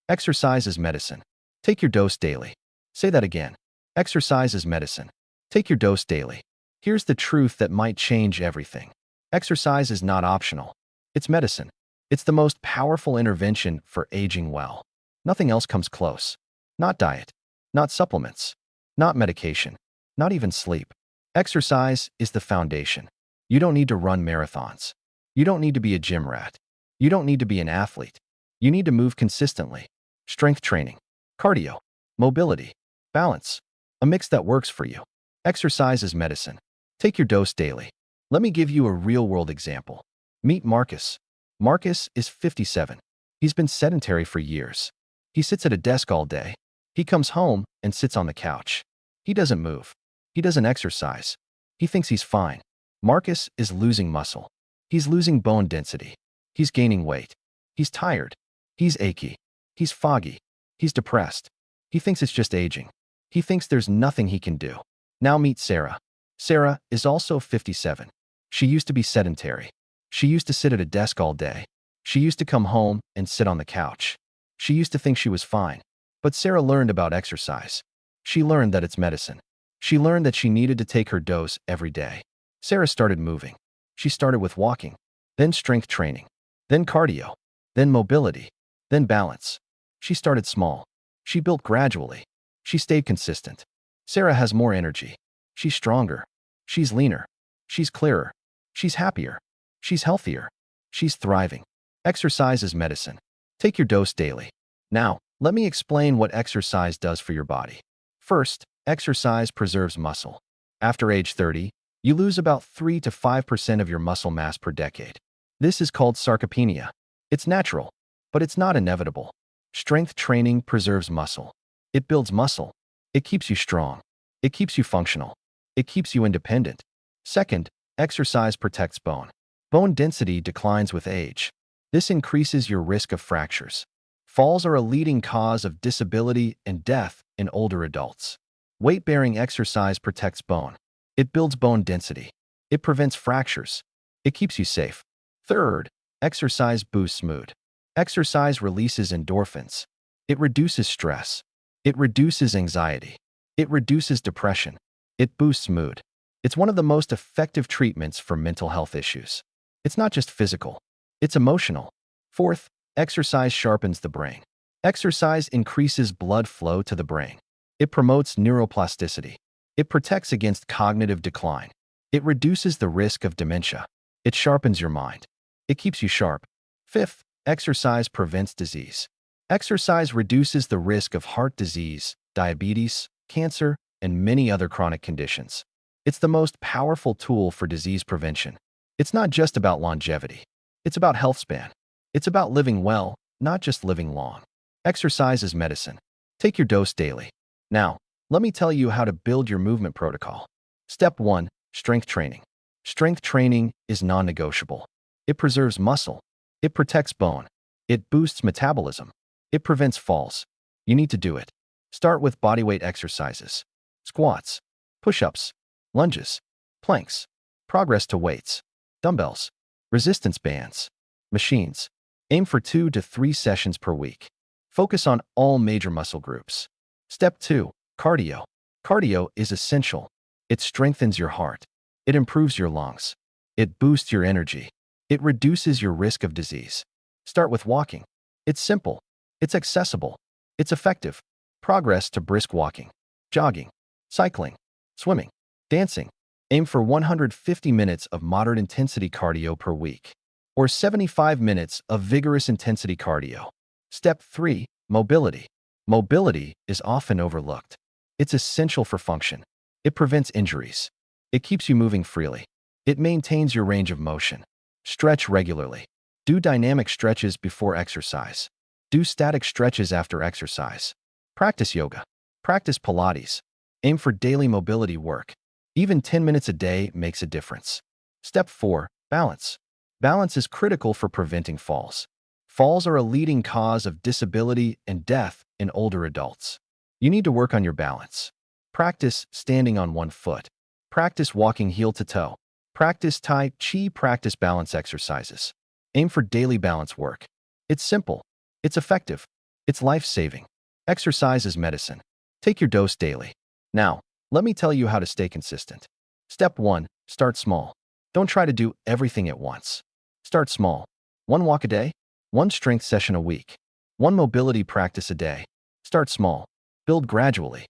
[SPEAKER 1] Exercise is medicine. Take your dose daily. Say that again. Exercise is medicine. Take your dose daily. Here's the truth that might change everything. Exercise is not optional. It's medicine. It's the most powerful intervention for aging well. Nothing else comes close. Not diet. Not supplements. Not medication. Not even sleep. Exercise is the foundation. You don't need to run marathons. You don't need to be a gym rat. You don't need to be an athlete. You need to move consistently. Strength training, cardio, mobility, balance. A mix that works for you. Exercise is medicine. Take your dose daily. Let me give you a real-world example. Meet Marcus. Marcus is 57. He's been sedentary for years. He sits at a desk all day. He comes home and sits on the couch. He doesn't move. He doesn't exercise. He thinks he's fine. Marcus is losing muscle. He's losing bone density. He's gaining weight. He's tired. He's achy. He's foggy. He's depressed. He thinks it's just aging. He thinks there's nothing he can do. Now meet Sarah. Sarah is also 57. She used to be sedentary. She used to sit at a desk all day. She used to come home and sit on the couch. She used to think she was fine. But Sarah learned about exercise. She learned that it's medicine. She learned that she needed to take her dose every day. Sarah started moving. She started with walking, then strength training, then cardio, then mobility, then balance. She started small. She built gradually. She stayed consistent. Sarah has more energy. She's stronger. She's leaner. She's clearer. She's happier. She's healthier. She's thriving. Exercise is medicine. Take your dose daily. Now, let me explain what exercise does for your body. First, exercise preserves muscle. After age 30, you lose about 3 to 5% of your muscle mass per decade. This is called sarcopenia. It's natural, but it's not inevitable. Strength training preserves muscle. It builds muscle. It keeps you strong. It keeps you functional. It keeps you independent. Second, exercise protects bone. Bone density declines with age. This increases your risk of fractures. Falls are a leading cause of disability and death in older adults. Weight-bearing exercise protects bone. It builds bone density. It prevents fractures. It keeps you safe. Third, exercise boosts mood. Exercise releases endorphins. It reduces stress. It reduces anxiety. It reduces depression. It boosts mood. It's one of the most effective treatments for mental health issues. It's not just physical. It's emotional. Fourth, exercise sharpens the brain. Exercise increases blood flow to the brain. It promotes neuroplasticity. It protects against cognitive decline. It reduces the risk of dementia. It sharpens your mind. It keeps you sharp. Fifth, exercise prevents disease. Exercise reduces the risk of heart disease, diabetes, cancer, and many other chronic conditions. It's the most powerful tool for disease prevention. It's not just about longevity. It's about health span. It's about living well, not just living long. Exercise is medicine. Take your dose daily. Now, let me tell you how to build your movement protocol. Step 1. Strength training. Strength training is non-negotiable. It preserves muscle. It protects bone. It boosts metabolism. It prevents falls. You need to do it. Start with bodyweight exercises. Squats, push-ups, lunges, planks. Progress to weights, dumbbells, resistance bands, machines. Aim for 2 to 3 sessions per week. Focus on all major muscle groups. Step 2. Cardio. Cardio is essential. It strengthens your heart. It improves your lungs. It boosts your energy. It reduces your risk of disease. Start with walking. It's simple. It's accessible. It's effective. Progress to brisk walking, jogging, cycling, swimming, dancing. Aim for 150 minutes of moderate intensity cardio per week, or 75 minutes of vigorous intensity cardio. Step 3. Mobility. Mobility is often overlooked. It's essential for function. It prevents injuries. It keeps you moving freely. It maintains your range of motion. Stretch regularly. Do dynamic stretches before exercise. Do static stretches after exercise. Practice yoga. Practice Pilates. Aim for daily mobility work. Even 10 minutes a day makes a difference. Step 4. Balance. Balance is critical for preventing falls. Falls are a leading cause of disability and death in older adults. You need to work on your balance. Practice standing on one foot. Practice walking heel to toe. Practice Tai Chi. Practice balance exercises. Aim for daily balance work. It's simple. It's effective. It's life-saving. Exercise is medicine. Take your dose daily. Now, let me tell you how to stay consistent. Step 1. Start small. Don't try to do everything at once. Start small. 1 walk a day. 1 strength session a week. 1 mobility practice a day. Start small. Build gradually.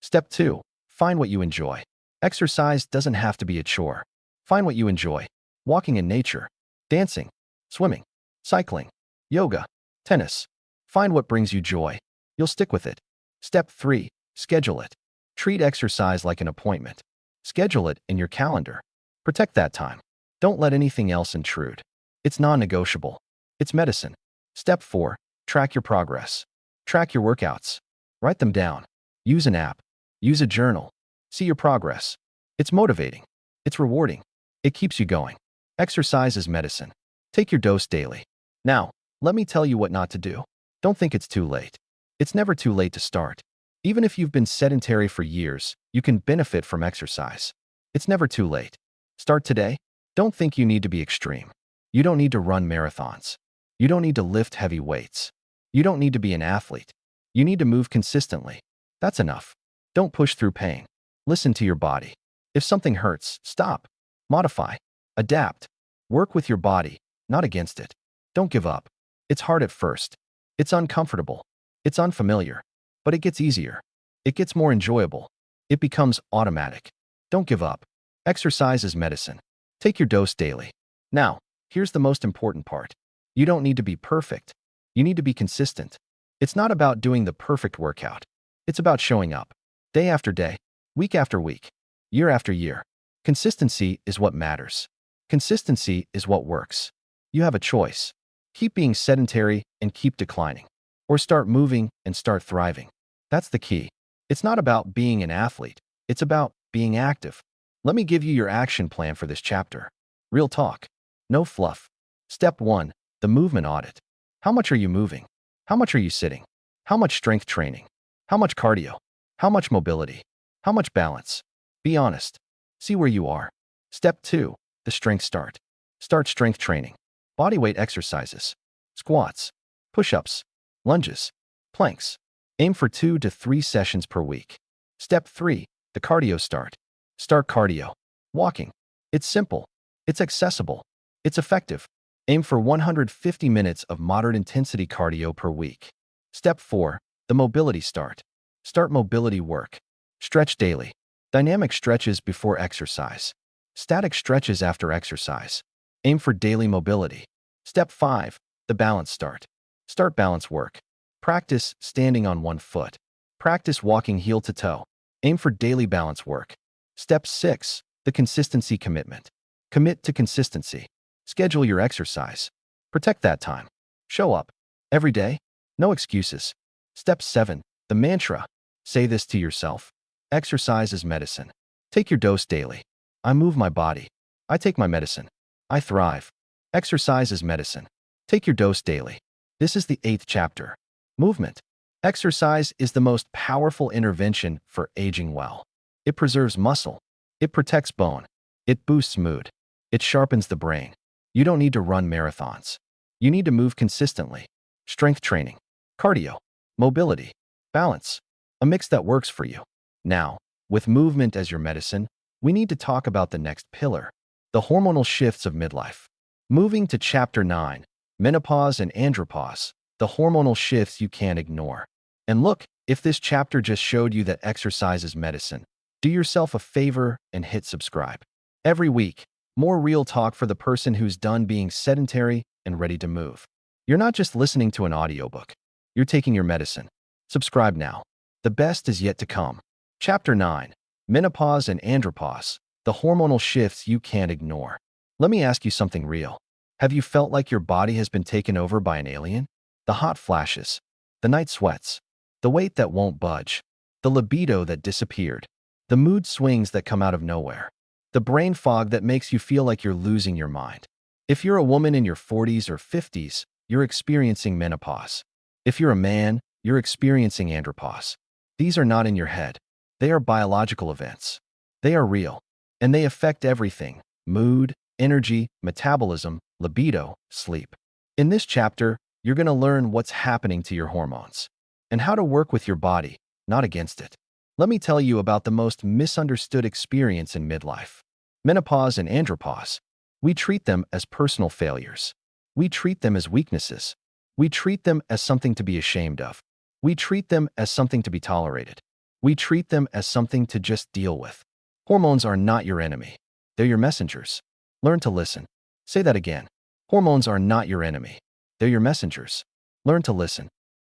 [SPEAKER 1] Step 2. Find what you enjoy. Exercise doesn't have to be a chore. Find what you enjoy. Walking in nature. Dancing. Swimming. Cycling. Yoga. Tennis. Find what brings you joy. You'll stick with it. Step 3. Schedule it. Treat exercise like an appointment. Schedule it in your calendar. Protect that time. Don't let anything else intrude. It's non-negotiable. It's medicine. Step 4. Track your progress. Track your workouts. Write them down. Use an app. Use a journal. See your progress. It's motivating. It's rewarding. It keeps you going. Exercise is medicine. Take your dose daily. Now, let me tell you what not to do. Don't think it's too late. It's never too late to start. Even if you've been sedentary for years, you can benefit from exercise. It's never too late. Start today. Don't think you need to be extreme. You don't need to run marathons. You don't need to lift heavy weights. You don't need to be an athlete. You need to move consistently. That's enough. Don't push through pain. Listen to your body. If something hurts, stop. Modify. Adapt. Work with your body, not against it. Don't give up. It's hard at first. It's uncomfortable. It's unfamiliar. But it gets easier. It gets more enjoyable. It becomes automatic. Don't give up. Exercise is medicine. Take your dose daily. Now, here's the most important part. You don't need to be perfect. You need to be consistent. It's not about doing the perfect workout. It's about showing up. Day after day, week after week, year after year. Consistency is what matters. Consistency is what works. You have a choice. Keep being sedentary and keep declining. Or start moving and start thriving. That's the key. It's not about being an athlete. It's about being active. Let me give you your action plan for this chapter. Real talk. No fluff. Step 1. The movement audit. How much are you moving? How much are you sitting? How much strength training? How much cardio? How much mobility? How much balance? Be honest. See where you are. Step 2. The strength start. Start strength training. Bodyweight exercises. Squats. Push-ups. Lunges. Planks. Aim for 2 to 3 sessions per week. Step 3. The cardio start. Start cardio. Walking. It's simple. It's accessible. It's effective. Aim for 150 minutes of moderate intensity cardio per week. Step 4. The mobility start. Start mobility work. Stretch daily. Dynamic stretches before exercise. Static stretches after exercise. Aim for daily mobility. Step 5. The balance start. Start balance work. Practice standing on one foot. Practice walking heel to toe. Aim for daily balance work. Step 6. The consistency commitment. Commit to consistency. Schedule your exercise. Protect that time. Show up. Every day. No excuses. Step 7. The mantra. Say this to yourself. Exercise is medicine. Take your dose daily. I move my body. I take my medicine. I thrive. Exercise is medicine. Take your dose daily. This is the 8th chapter. Movement. Exercise is the most powerful intervention for aging well. It preserves muscle. It protects bone. It boosts mood. It sharpens the brain. You don't need to run marathons. You need to move consistently. Strength training. Cardio. Mobility. Balance. A mix that works for you. Now, with movement as your medicine, we need to talk about the next pillar. The hormonal shifts of midlife. Moving to Chapter 9. Menopause and andropause. The hormonal shifts you can't ignore. And look, if this chapter just showed you that exercise is medicine, do yourself a favor and hit subscribe. Every week, more real talk for the person who's done being sedentary and ready to move. You're not just listening to an audiobook. You're taking your medicine. Subscribe now. The best is yet to come. Chapter 9. Menopause and andropause. The hormonal shifts you can't ignore. Let me ask you something real. Have you felt like your body has been taken over by an alien? The hot flashes. The night sweats. The weight that won't budge. The libido that disappeared. The mood swings that come out of nowhere. The brain fog that makes you feel like you're losing your mind. If you're a woman in your 40s or 50s, you're experiencing menopause. If you're a man, you're experiencing andropause. These are not in your head. They are biological events. They are real, and they affect everything: mood, energy, metabolism, libido, sleep. In this chapter, you're going to learn what's happening to your hormones and how to work with your body, not against it. Let me tell you about the most misunderstood experience in midlife: menopause and andropause. We treat them as personal failures. We treat them as weaknesses. We treat them as something to be ashamed of. We treat them as something to be tolerated. We treat them as something to just deal with. Hormones are not your enemy. They're your messengers. Learn to listen. Say that again. Hormones are not your enemy. They're your messengers. Learn to listen.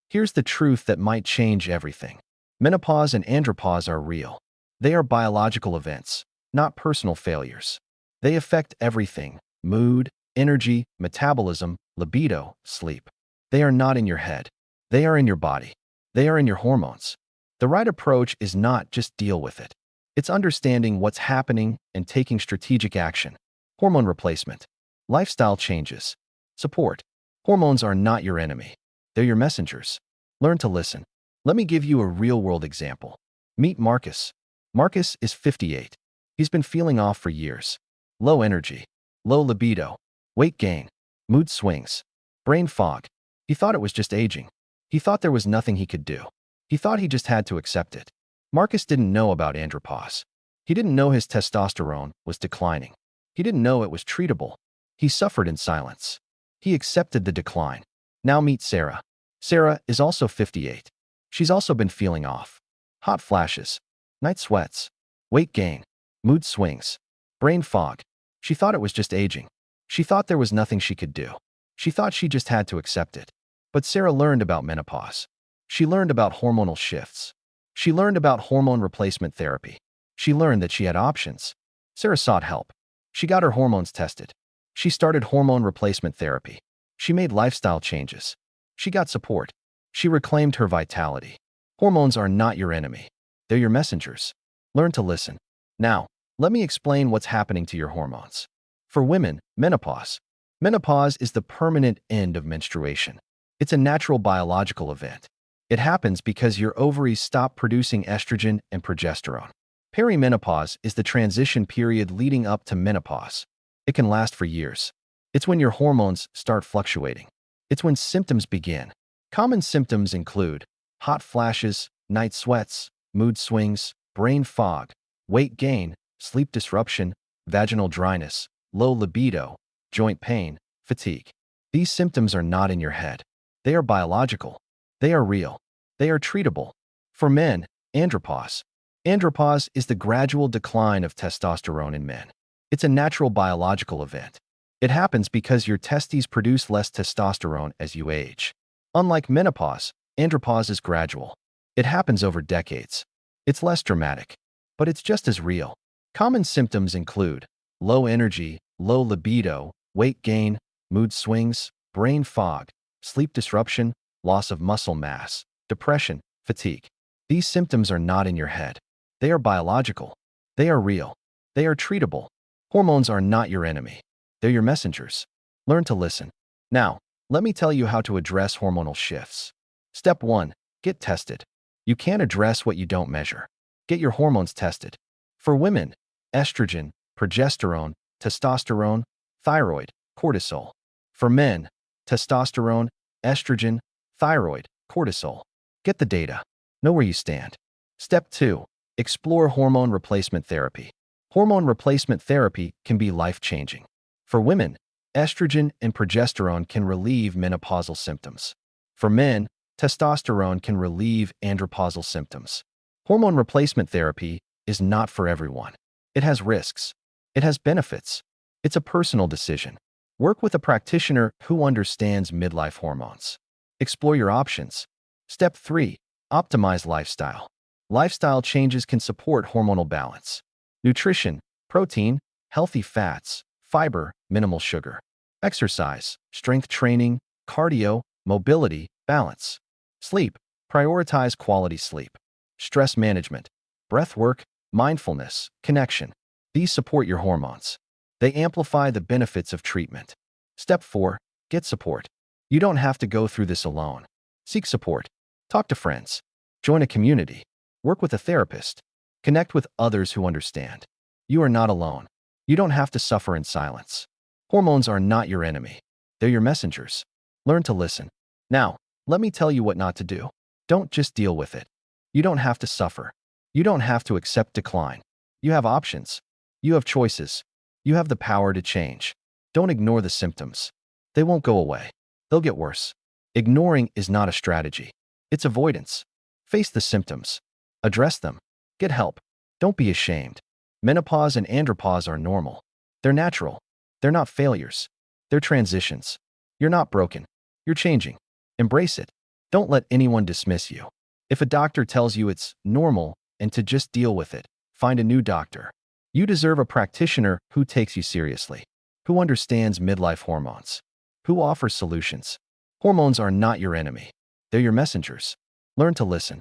[SPEAKER 1] Here's the truth that might change everything. Menopause and andropause are real. They are biological events, not personal failures. They affect everything: mood, energy, metabolism, libido, sleep. They are not in your head. They are in your body. They are in your hormones. The right approach is not just deal with it. It's understanding what's happening and taking strategic action. Hormone replacement. Lifestyle changes. Support. Hormones are not your enemy. They're your messengers. Learn to listen. Let me give you a real-world example. Meet Marcus. Marcus is 58. He's been feeling off for years. Low energy, low libido, weight gain, mood swings, brain fog. He thought it was just aging. He thought there was nothing he could do. He thought he just had to accept it. Marcus didn't know about andropause. He didn't know his testosterone was declining. He didn't know it was treatable. He suffered in silence. He accepted the decline. Now meet Sarah. Sarah is also 58. She's also been feeling off. Hot flashes, night sweats, weight gain, mood swings, brain fog. She thought it was just aging. She thought there was nothing she could do. She thought she just had to accept it. But Sarah learned about menopause. She learned about hormonal shifts. She learned about hormone replacement therapy. She learned that she had options. Sarah sought help. She got her hormones tested. She started hormone replacement therapy. She made lifestyle changes. She got support. She reclaimed her vitality. Hormones are not your enemy. They're your messengers. Learn to listen. Now, let me explain what's happening to your hormones. For women, menopause. Menopause is the permanent end of menstruation. It's a natural biological event. It happens because your ovaries stop producing estrogen and progesterone. Perimenopause is the transition period leading up to menopause. It can last for years. It's when your hormones start fluctuating. It's when symptoms begin. Common symptoms include hot flashes, night sweats, mood swings, brain fog, weight gain, sleep disruption, vaginal dryness, low libido, joint pain, fatigue. These symptoms are not in your head. They are biological. They are real. They are treatable. For men, andropause. Andropause is the gradual decline of testosterone in men. It's a natural biological event. It happens because your testes produce less testosterone as you age. Unlike menopause, andropause is gradual. It happens over decades. It's less dramatic, but it's just as real. Common symptoms include low energy, low libido, weight gain, mood swings, brain fog, sleep disruption, loss of muscle mass, depression, fatigue. These symptoms are not in your head. They are biological. They are real. They are treatable. Hormones are not your enemy. They're your messengers. Learn to listen. Now, let me tell you how to address hormonal shifts. Step 1. Get tested. You can't address what you don't measure. Get your hormones tested. For women, estrogen, progesterone, testosterone, thyroid, cortisol. For men, testosterone, estrogen, thyroid, cortisol. Get the data. Know where you stand. Step 2. Explore hormone replacement therapy. Hormone replacement therapy can be life-changing. For women, estrogen and progesterone can relieve menopausal symptoms. For men, testosterone can relieve andropausal symptoms. Hormone replacement therapy is not for everyone. It has risks. It has benefits. It's a personal decision. Work with a practitioner who understands midlife hormones. Explore your options. Step 3. Optimize lifestyle. Lifestyle changes can support hormonal balance. Nutrition, protein, healthy fats, fiber, minimal sugar. Exercise, strength training, cardio, mobility, balance. Sleep, prioritize quality sleep. Stress management, breath work, mindfulness, connection. These support your hormones. They amplify the benefits of treatment. Step 4. Get support. You don't have to go through this alone. Seek support. Talk to friends. Join a community. Work with a therapist. Connect with others who understand. You are not alone. You don't have to suffer in silence. Hormones are not your enemy. They're your messengers. Learn to listen. Now, let me tell you what not to do. Don't just deal with it. You don't have to suffer. You don't have to accept decline. You have options. You have choices. You have the power to change. Don't ignore the symptoms. They won't go away. They'll get worse. Ignoring is not a strategy. It's avoidance. Face the symptoms. Address them. Get help. Don't be ashamed. Menopause and andropause are normal. They're natural. They're not failures. They're transitions. You're not broken. You're changing. Embrace it. Don't let anyone dismiss you. If a doctor tells you it's normal and to just deal with it, find a new doctor. You deserve a practitioner who takes you seriously, who understands midlife hormones, who offers solutions. Hormones are not your enemy. They're your messengers. Learn to listen.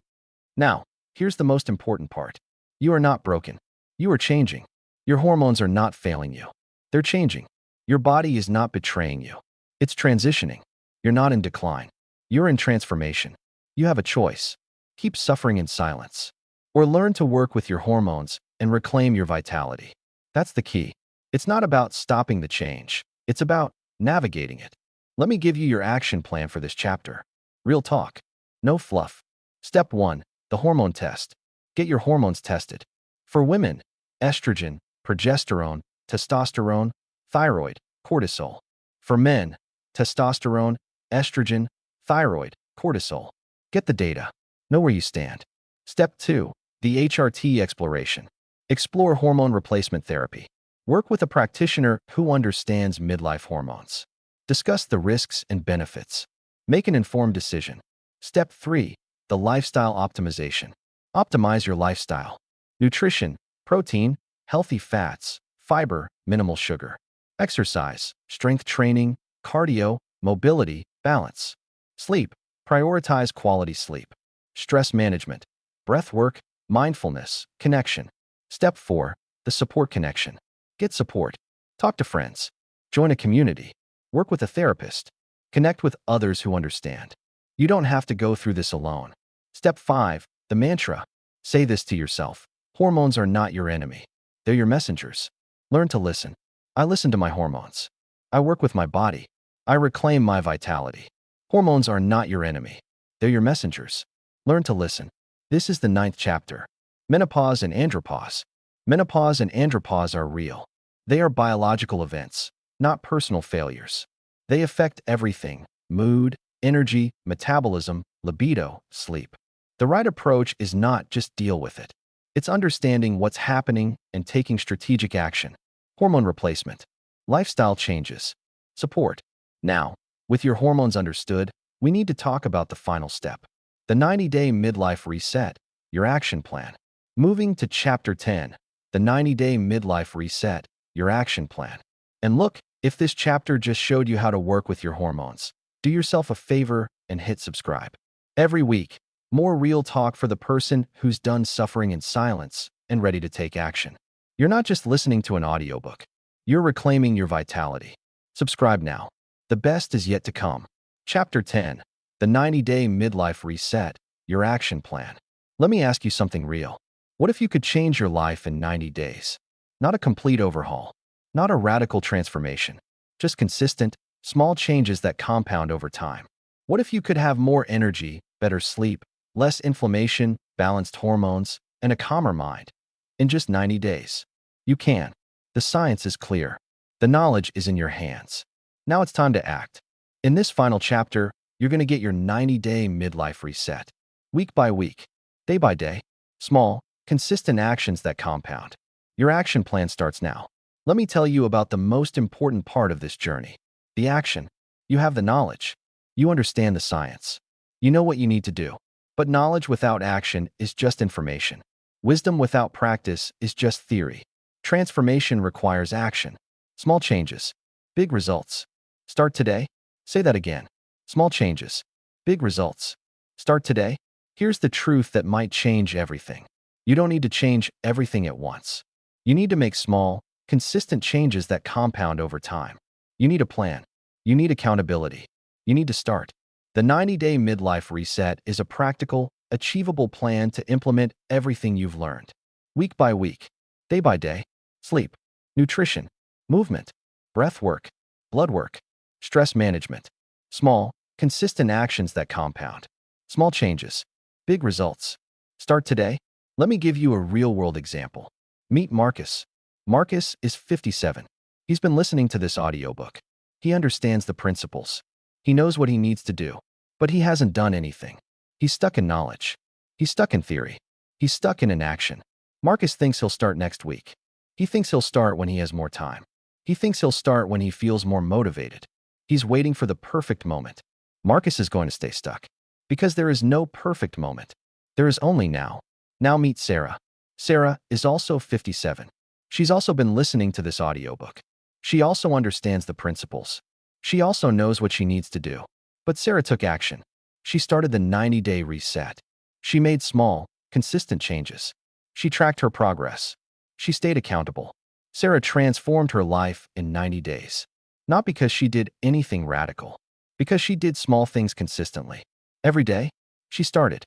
[SPEAKER 1] Now, here's the most important part. You are not broken. You are changing. Your hormones are not failing you. They're changing. Your body is not betraying you. It's transitioning. You're not in decline. You're in transformation. You have a choice. Keep suffering in silence, or learn to work with your hormones and reclaim your vitality. That's the key. It's not about stopping the change. It's about navigating it. Let me give you your action plan for this chapter. Real talk. No fluff. Step 1. The hormone test. Get your hormones tested. For women, estrogen, progesterone, testosterone, thyroid, cortisol. For men, testosterone, estrogen, thyroid, cortisol. Get the data. Know where you stand. Step 2. The HRT exploration. Explore hormone replacement therapy. Work with a practitioner who understands midlife hormones. Discuss the risks and benefits. Make an informed decision. Step 3. The lifestyle optimization. Optimize your lifestyle. Nutrition, protein, healthy fats, fiber, minimal sugar. Exercise, strength training, cardio, mobility, balance. Sleep. Prioritize quality sleep. Stress management. Breath work, mindfulness, connection. Step 4. The support connection. Get support. Talk to friends. Join a community. Work with a therapist. Connect with others who understand. You don't have to go through this alone. Step 5. The mantra. Say this to yourself. Hormones are not your enemy. They're your messengers. Learn to listen. I listen to my hormones. I work with my body. I reclaim my vitality. Hormones are not your enemy. They're your messengers. Learn to listen. This is the 9th chapter. Menopause and andropause. Menopause and andropause are real. They are biological events, not personal failures. They affect everything: mood, energy, metabolism, libido, sleep. The right approach is not just deal with it. It's understanding what's happening and taking strategic action. Hormone replacement. Lifestyle changes. Support. Now, with your hormones understood, we need to talk about the final step. The 90-day midlife reset, your action plan. Moving to Chapter 10, the 90-day midlife reset, your action plan. And look, if this chapter just showed you how to work with your hormones, do yourself a favor and hit subscribe. Every week, more real talk for the person who's done suffering in silence and ready to take action. You're not just listening to an audiobook. You're reclaiming your vitality. Subscribe now. The best is yet to come. Chapter 10. The 90-day midlife reset, your action plan. Let me ask you something real. What if you could change your life in 90 days? Not a complete overhaul. Not a radical transformation. Just consistent, small changes that compound over time. What if you could have more energy, better sleep, less inflammation, balanced hormones, and a calmer mind? In just 90 days. You can. The science is clear. The knowledge is in your hands. Now it's time to act. In this final chapter, you're going to get your 90-day midlife reset. Week by week, day by day, small, consistent actions that compound. Your action plan starts now. Let me tell you about the most important part of this journey. The action. You have the knowledge. You understand the science. You know what you need to do. But knowledge without action is just information. Wisdom without practice is just theory. Transformation requires action. Small changes, big results. Start today. Say that again. Small changes, big results. Start today. Here's the truth that might change everything. You don't need to change everything at once. You need to make small, consistent changes that compound over time. You need a plan. You need accountability. You need to start. The 90-day midlife reset is a practical, achievable plan to implement everything you've learned. week by week, day by day. Sleep, nutrition, movement, breath work, blood work, stress management. Small, consistent actions that compound. Small changes, big results. Start today. Let me give you a real-world example. Meet Marcus. Marcus is 57. He's been listening to this audiobook. He understands the principles. He knows what he needs to do, but he hasn't done anything. He's stuck in knowledge. He's stuck in theory. He's stuck in inaction. Marcus thinks he'll start next week. He thinks he'll start when he has more time. He thinks he'll start when he feels more motivated. He's waiting for the perfect moment. Marcus is going to stay stuck because there is no perfect moment. There is only now. Now meet Sarah. Sarah is also 57. She's also been listening to this audiobook. She also understands the principles. She also knows what she needs to do. But Sarah took action. She started the 90-day reset. She made small, consistent changes. She tracked her progress. She stayed accountable. Sarah transformed her life in 90 days. Not because she did anything radical, because she did small things consistently. Every day, she started.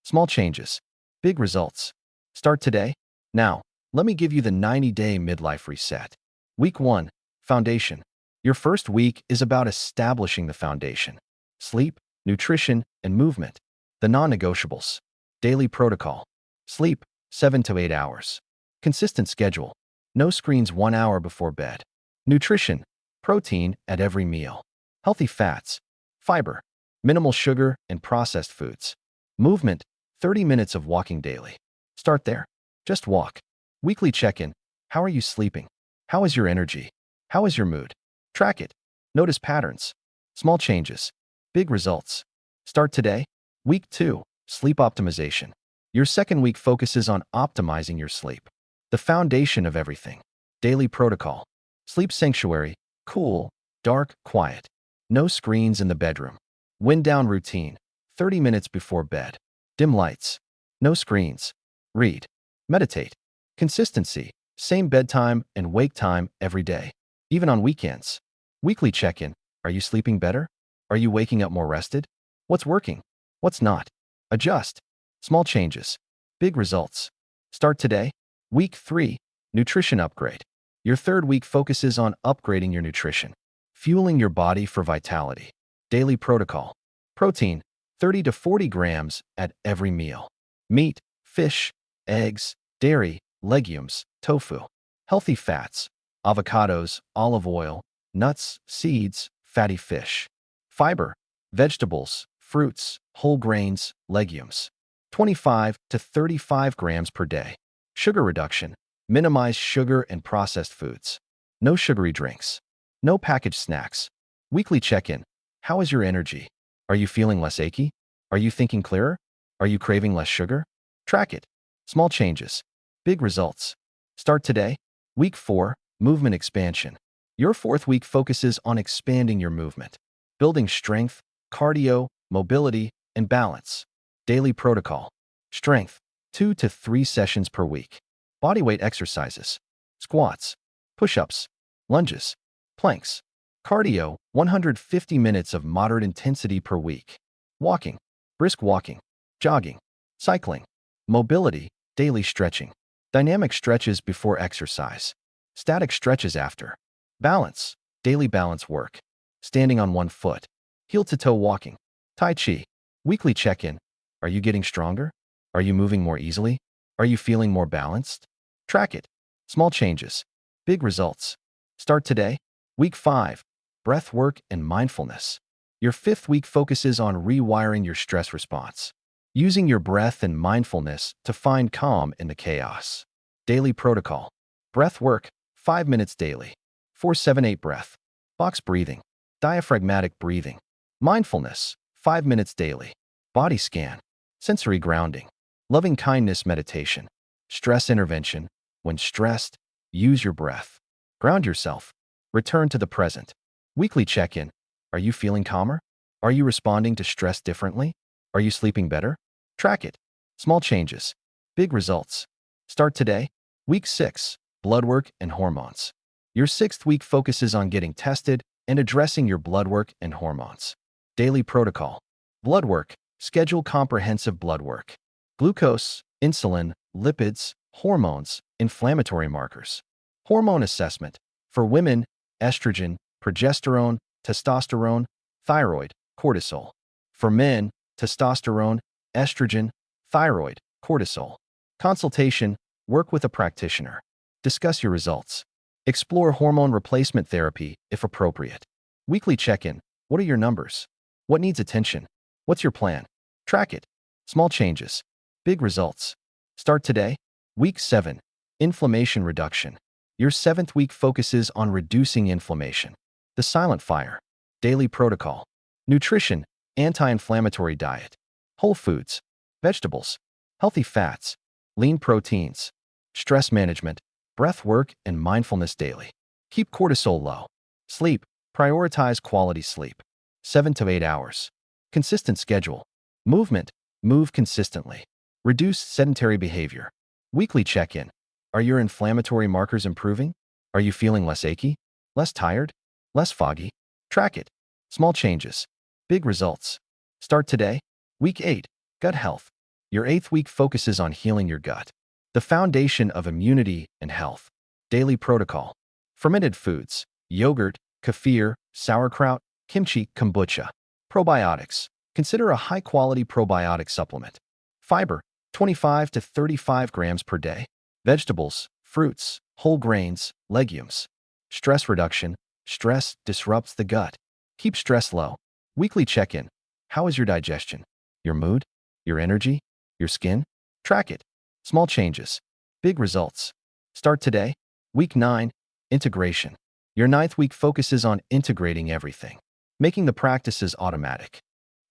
[SPEAKER 1] Small changes, big results. Start today. Now, let me give you the 90-day midlife reset. Week 1, foundation. Your first week is about establishing the foundation. Sleep, nutrition, and movement. The non-negotiables. Daily protocol. Sleep, 7 to 8 hours. Consistent schedule. No screens 1 hour before bed. Nutrition. Protein at every meal. Healthy fats. Fiber. Minimal sugar and processed foods. Movement. 30 minutes of walking daily. Start there. Just walk. Weekly check-in. How are you sleeping? How is your energy? How is your mood? Track it. Notice patterns. Small changes. Big results. Start today. Week 2. Sleep optimization. Your second week focuses on optimizing your sleep. The foundation of everything. Daily protocol. Sleep sanctuary. Cool, dark, quiet. No screens in the bedroom. Wind down routine. 30 minutes before bed. Dim lights. No screens. Read. Meditate. Consistency. Same bedtime and wake time every day. Even on weekends. Weekly check-in. Are you sleeping better? Are you waking up more rested? What's working? What's not? Adjust. Small changes. Big results. Start today. Week 3. Nutrition upgrade. Your third week focuses on upgrading your nutrition. Fueling your body for vitality. Daily protocol. Protein. 30 to 40 grams at every meal. Meat, fish, eggs, dairy, legumes, tofu. Healthy fats. Avocados, olive oil, nuts, seeds, fatty fish. Fiber. Vegetables, fruits, whole grains, legumes. 25 to 35 grams per day. Sugar reduction. Minimize sugar and processed foods. No sugary drinks. No packaged snacks. Weekly check-in. How is your energy? Are you feeling less achy? Are you thinking clearer? Are you craving less sugar? Track it. Small changes. Big results. Start today. Week 4. Movement expansion. Your fourth week focuses on expanding your movement. Building strength, cardio, mobility, and balance. Daily protocol. Strength. 2 to 3 sessions per week. Bodyweight exercises. Squats. Push-ups. Lunges. Planks. Cardio. 150 minutes of moderate intensity per week. Walking. Brisk walking. Jogging. Cycling. Mobility. Daily stretching. Dynamic stretches before exercise. Static stretches after. Balance. Daily balance work. Standing on one foot. Heel-to-toe walking. Tai Chi. Weekly check-in. Are you getting stronger? Are you moving more easily? Are you feeling more balanced? Track it. Small changes. Big results. Start today. Week 5. Breath work and mindfulness. Your fifth week focuses on rewiring your stress response. Using your breath and mindfulness to find calm in the chaos. Daily protocol. Breath work. 5 minutes daily. 4-7-8 breath. Box breathing. Diaphragmatic breathing. Mindfulness. 5 minutes daily. Body scan. Sensory grounding. Loving kindness meditation. Stress intervention. When stressed, use your breath. Ground yourself. Return to the present. Weekly check-in. Are you feeling calmer? Are you responding to stress differently? Are you sleeping better? Track it. Small changes. Big results. Start today. Week 6. Blood work and hormones. Your sixth week focuses on getting tested and addressing your blood work and hormones. Daily protocol. Blood work. Schedule comprehensive blood work. Glucose, insulin, lipids, Hormones, inflammatory markers. Hormone assessment. For women, estrogen, progesterone, testosterone, thyroid, cortisol. For men, testosterone, estrogen, thyroid, cortisol. Consultation. Work with a practitioner. Discuss your results. Explore hormone replacement therapy if appropriate. Weekly check-in. What are your numbers? What needs attention? What's your plan? Track it. Small changes. Big results. Start today. Week 7. Inflammation reduction. Your 7th week focuses on reducing inflammation. The silent fire. Daily protocol. Nutrition. Anti-inflammatory diet. Whole foods. Vegetables. Healthy fats. Lean proteins. Stress management. Breath work and mindfulness daily. Keep cortisol low. Sleep. Prioritize quality sleep. 7 to 8 hours. Consistent schedule. Movement. Move consistently. Reduce sedentary behavior. Weekly check-in. Are your inflammatory markers improving? Are you feeling less achy? Less tired? Less foggy? Track it. Small changes. Big results. Start today. Week 8. Gut health. Your 8th week focuses on healing your gut. The foundation of immunity and health. Daily protocol. Fermented foods. Yogurt, kefir, sauerkraut, kimchi, kombucha. Probiotics. Consider a high-quality probiotic supplement. Fiber. 25 to 35 grams per day. Vegetables, fruits, whole grains, legumes. Stress reduction. Stress disrupts the gut. Keep stress low. Weekly check-in. How is your digestion? Your mood? Your energy? Your skin? Track it. Small changes. Big results. Start today. Week 9. Integration. Your 9th week focuses on integrating everything, making the practices automatic.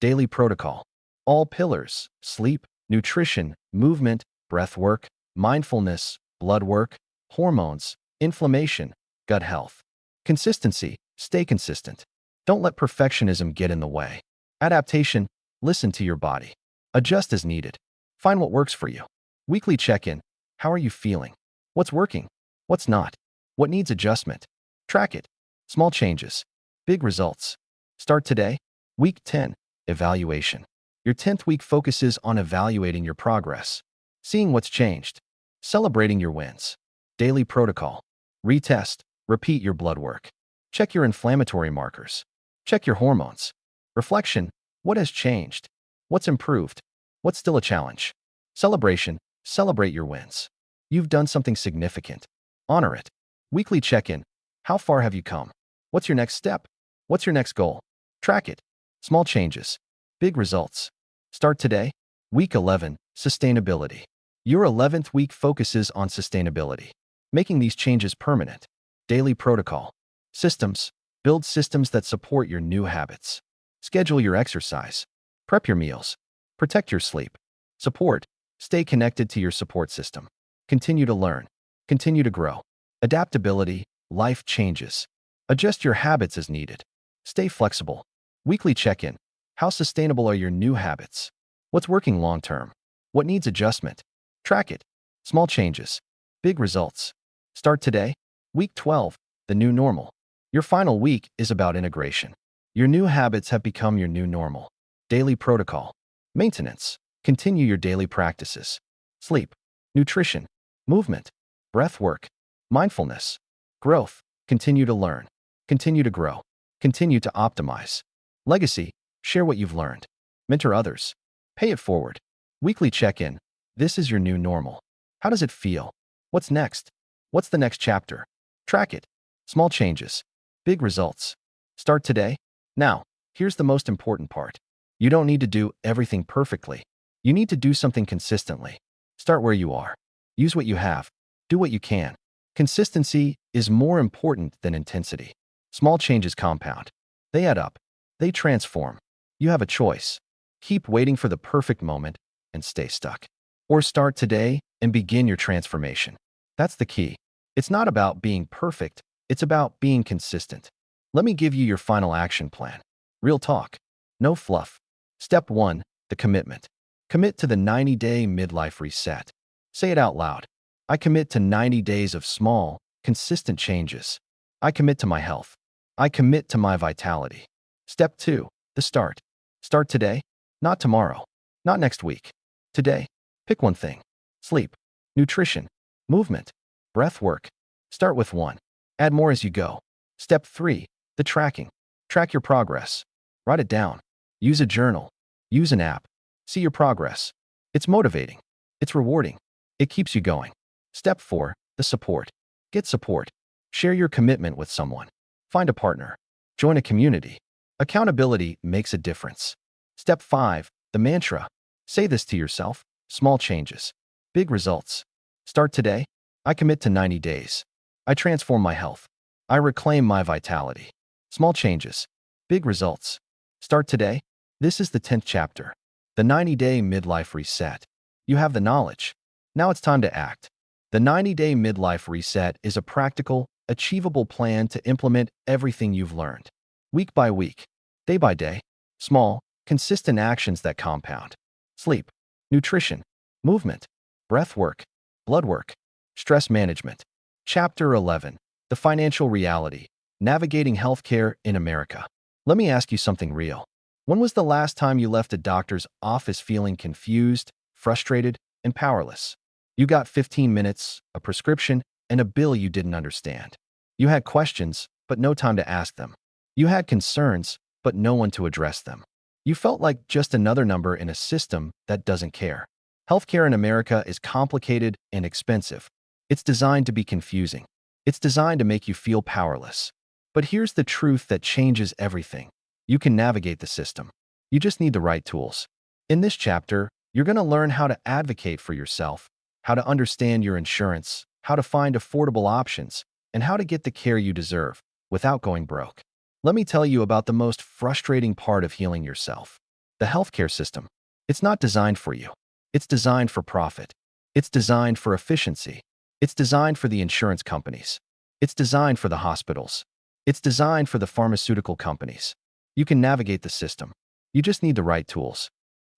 [SPEAKER 1] Daily protocol. All pillars: sleep, nutrition, movement, breath work, mindfulness, blood work, hormones, inflammation, gut health. Consistency. Stay consistent. Don't let perfectionism get in the way. Adaptation. Listen to your body. Adjust as needed. Find what works for you. Weekly check-in. How are you feeling? What's working? What's not? What needs adjustment? Track it. Small changes. Big results. Start today. Week 10. Evaluation. Your 10th week focuses on evaluating your progress, seeing what's changed, celebrating your wins. Daily protocol. Retest. Repeat your blood work. Check your inflammatory markers. Check your hormones. Reflection. What has changed? What's improved? What's still a challenge? Celebration. Celebrate your wins. You've done something significant. Honor it. Weekly check-in. How far have you come? What's your next step? What's your next goal? Track it. Small changes. Big results. Start today. Week 11. Sustainability. Your 11th week focuses on sustainability, making these changes permanent. Daily protocol. Systems. Build systems that support your new habits. Schedule your exercise. Prep your meals. Protect your sleep. Support. Stay connected to your support system. Continue to learn. Continue to grow. Adaptability. Life changes. Adjust your habits as needed. Stay flexible. Weekly check-in. How sustainable are your new habits? What's working long-term? What needs adjustment? Track it. Small changes. Big results. Start today. Week 12. The new normal. Your final week is about integration. Your new habits have become your new normal. Daily protocol. Maintenance. Continue your daily practices. Sleep. Nutrition. Movement. Breath work. Mindfulness. Growth. Continue to learn. Continue to grow. Continue to optimize. Legacy. Share what you've learned. Mentor others. Pay it forward. Weekly check-in. This is your new normal. How does it feel? What's next? What's the next chapter? Track it. Small changes. Big results. Start today. Now, here's the most important part. You don't need to do everything perfectly. You need to do something consistently. Start where you are. Use what you have. Do what you can. Consistency is more important than intensity. Small changes compound. They add up. They transform. You have a choice. Keep waiting for the perfect moment and stay stuck. Or start today and begin your transformation. That's the key. It's not about being perfect. It's about being consistent. Let me give you your final action plan. Real talk. No fluff. Step 1. The commitment. Commit to the 90-day midlife reset. Say it out loud. I commit to 90 days of small, consistent changes. I commit to my health. I commit to my vitality. Step 2. The start. Start today, not tomorrow, not next week. Today. Pick one thing. Sleep, nutrition, Movement. Breath work. Start with 1. Add more as you go. Step 3. The tracking. Track your progress. Write it down. Use a journal. Use an app. See your progress. It's motivating. It's rewarding. It keeps you going. Step 4. The support. Get support. Share your commitment with someone. Find a partner. Join a community. Accountability makes a difference. Step 5. The mantra. Say this to yourself. Small changes. Big results. Start today. I commit to 90 days. I transform my health. I reclaim my vitality. Small changes. Big results. Start today. This is the 10th chapter. The 90-day midlife reset. You have the knowledge. Now it's time to act. The 90-day midlife reset is a practical, achievable plan to implement everything you've learned. Week by week, day by day, small, consistent actions that compound. Sleep, nutrition, movement, breath work, blood work, stress management. Chapter 11. The financial reality. Navigating healthcare in America. Let me ask you something real. When was the last time you left a doctor's office feeling confused, frustrated, and powerless? You got 15 minutes, a prescription, and a bill you didn't understand. You had questions, but no time to ask them. You had concerns, but no one to address them. You felt like just another number in a system that doesn't care. Healthcare in America is complicated and expensive. It's designed to be confusing. It's designed to make you feel powerless. But here's the truth that changes everything. You can navigate the system. You just need the right tools. In this chapter, you're going to learn how to advocate for yourself, how to understand your insurance, how to find affordable options, and how to get the care you deserve without going broke. Let me tell you about the most frustrating part of healing yourself. The healthcare system. It's not designed for you. It's designed for profit. It's designed for efficiency. It's designed for the insurance companies. It's designed for the hospitals. It's designed for the pharmaceutical companies. You can navigate the system. You just need the right tools.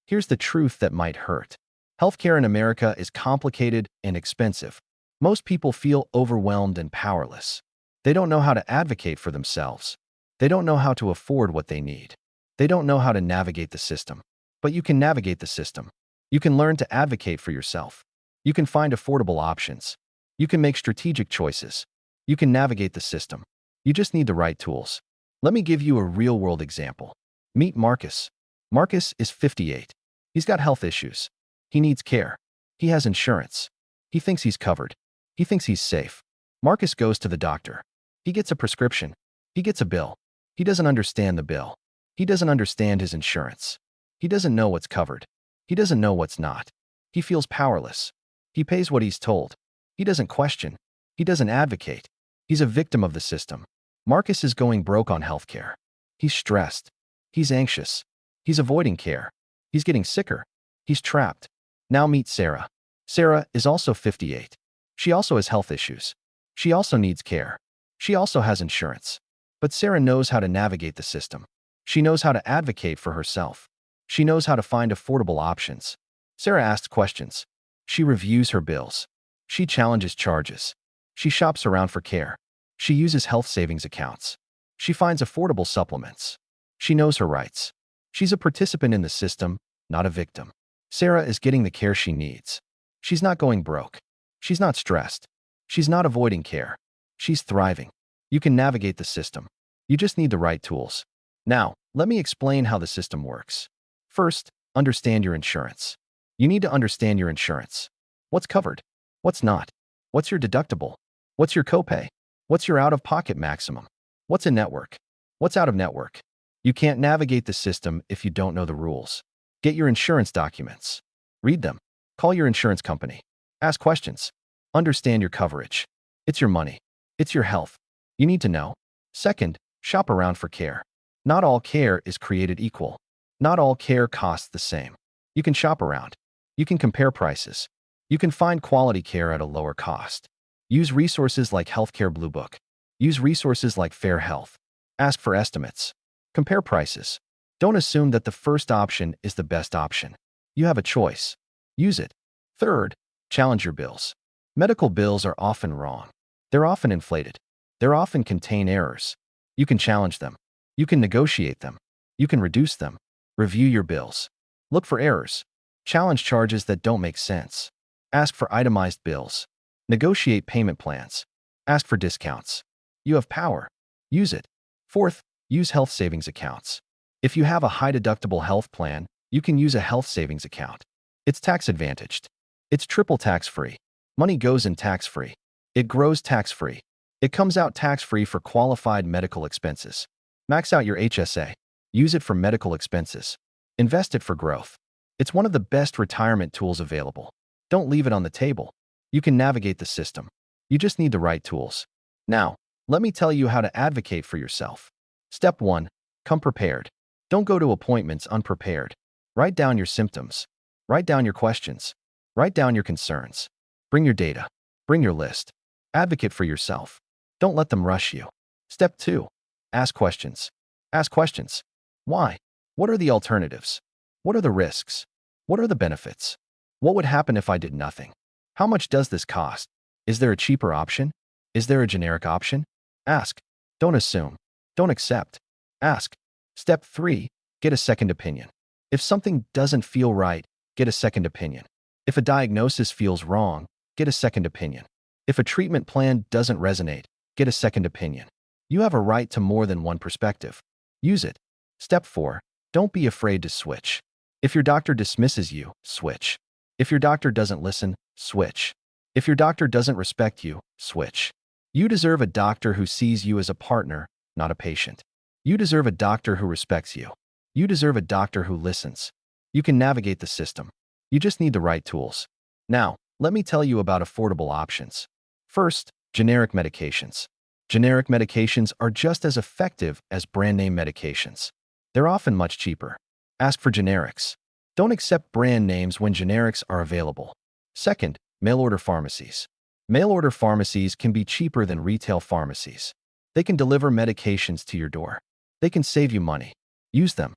[SPEAKER 1] Here's the truth that might hurt. Healthcare in America is complicated and expensive. Most people feel overwhelmed and powerless. They don't know how to advocate for themselves. They don't know how to afford what they need. They don't know how to navigate the system. But you can navigate the system. You can learn to advocate for yourself. You can find affordable options. You can make strategic choices. You can navigate the system. You just need the right tools. Let me give you a real-world example. Meet Marcus. Marcus is 58. He's got health issues. He needs care. He has insurance. He thinks he's covered. He thinks he's safe. Marcus goes to the doctor. He gets a prescription. He gets a bill. He doesn't understand the bill. He doesn't understand his insurance. He doesn't know what's covered. He doesn't know what's not. He feels powerless. He pays what he's told. He doesn't question. He doesn't advocate. He's a victim of the system. Marcus is going broke on healthcare. He's stressed. He's anxious. He's avoiding care. He's getting sicker. He's trapped. Now meet Sarah. Sarah is also 58. She also has health issues. She also needs care. She also has insurance. But Sarah knows how to navigate the system. She knows how to advocate for herself. She knows how to find affordable options. Sarah asks questions. She reviews her bills. She challenges charges. She shops around for care. She uses health savings accounts. She finds affordable supplements. She knows her rights. She's a participant in the system, not a victim. Sarah is getting the care she needs. She's not going broke. She's not stressed. She's not avoiding care. She's thriving. You can navigate the system. You just need the right tools. Now, let me explain how the system works. First, understand your insurance. You need to understand your insurance. What's covered? What's not? What's your deductible? What's your copay? What's your out-of-pocket maximum? What's in network? What's out of network? You can't navigate the system if you don't know the rules. Get your insurance documents. Read them. Call your insurance company. Ask questions. Understand your coverage. It's your money. It's your health. You need to know. Second, shop around for care. Not all care is created equal. Not all care costs the same. You can shop around. You can compare prices. You can find quality care at a lower cost. Use resources like Healthcare Blue Book. Use resources like Fair Health. Ask for estimates. Compare prices. Don't assume that the first option is the best option. You have a choice. Use it. Third, challenge your bills. Medical bills are often wrong. They're often inflated. They often contain errors. You can challenge them. You can negotiate them. You can reduce them. Review your bills. Look for errors. Challenge charges that don't make sense. Ask for itemized bills. Negotiate payment plans. Ask for discounts. You have power. Use it. Fourth, use health savings accounts. If you have a high deductible health plan, you can use a health savings account. It's tax advantaged. It's triple tax-free. Money goes in tax-free. It grows tax-free. It comes out tax-free for qualified medical expenses. Max out your HSA. Use it for medical expenses. Invest it for growth. It's one of the best retirement tools available. Don't leave it on the table. You can navigate the system. You just need the right tools. Now, let me tell you how to advocate for yourself. Step 1. Come prepared. Don't go to appointments unprepared. Write down your symptoms. Write down your questions. Write down your concerns. Bring your data. Bring your list. Advocate for yourself. Don't let them rush you. Step 2. Ask questions. Ask questions. Why? What are the alternatives? What are the risks? What are the benefits? What would happen if I did nothing? How much does this cost? Is there a cheaper option? Is there a generic option? Ask. Don't assume. Don't accept. Ask. Step 3. Get a second opinion. If something doesn't feel right, get a second opinion. If a diagnosis feels wrong, get a second opinion. If a treatment plan doesn't resonate, get a second opinion. You have a right to more than one perspective. Use it. Step 4. Don't be afraid to switch. If your doctor dismisses you, switch. If your doctor doesn't listen, switch. If your doctor doesn't respect you, switch. You deserve a doctor who sees you as a partner, not a patient. You deserve a doctor who respects you. You deserve a doctor who listens. You can navigate the system. You just need the right tools. Now, let me tell you about affordable options. First, generic medications. Generic medications are just as effective as brand-name medications. They're often much cheaper. Ask for generics. Don't accept brand names when generics are available. Second, mail-order pharmacies. Mail-order pharmacies can be cheaper than retail pharmacies. They can deliver medications to your door. They can save you money. Use them.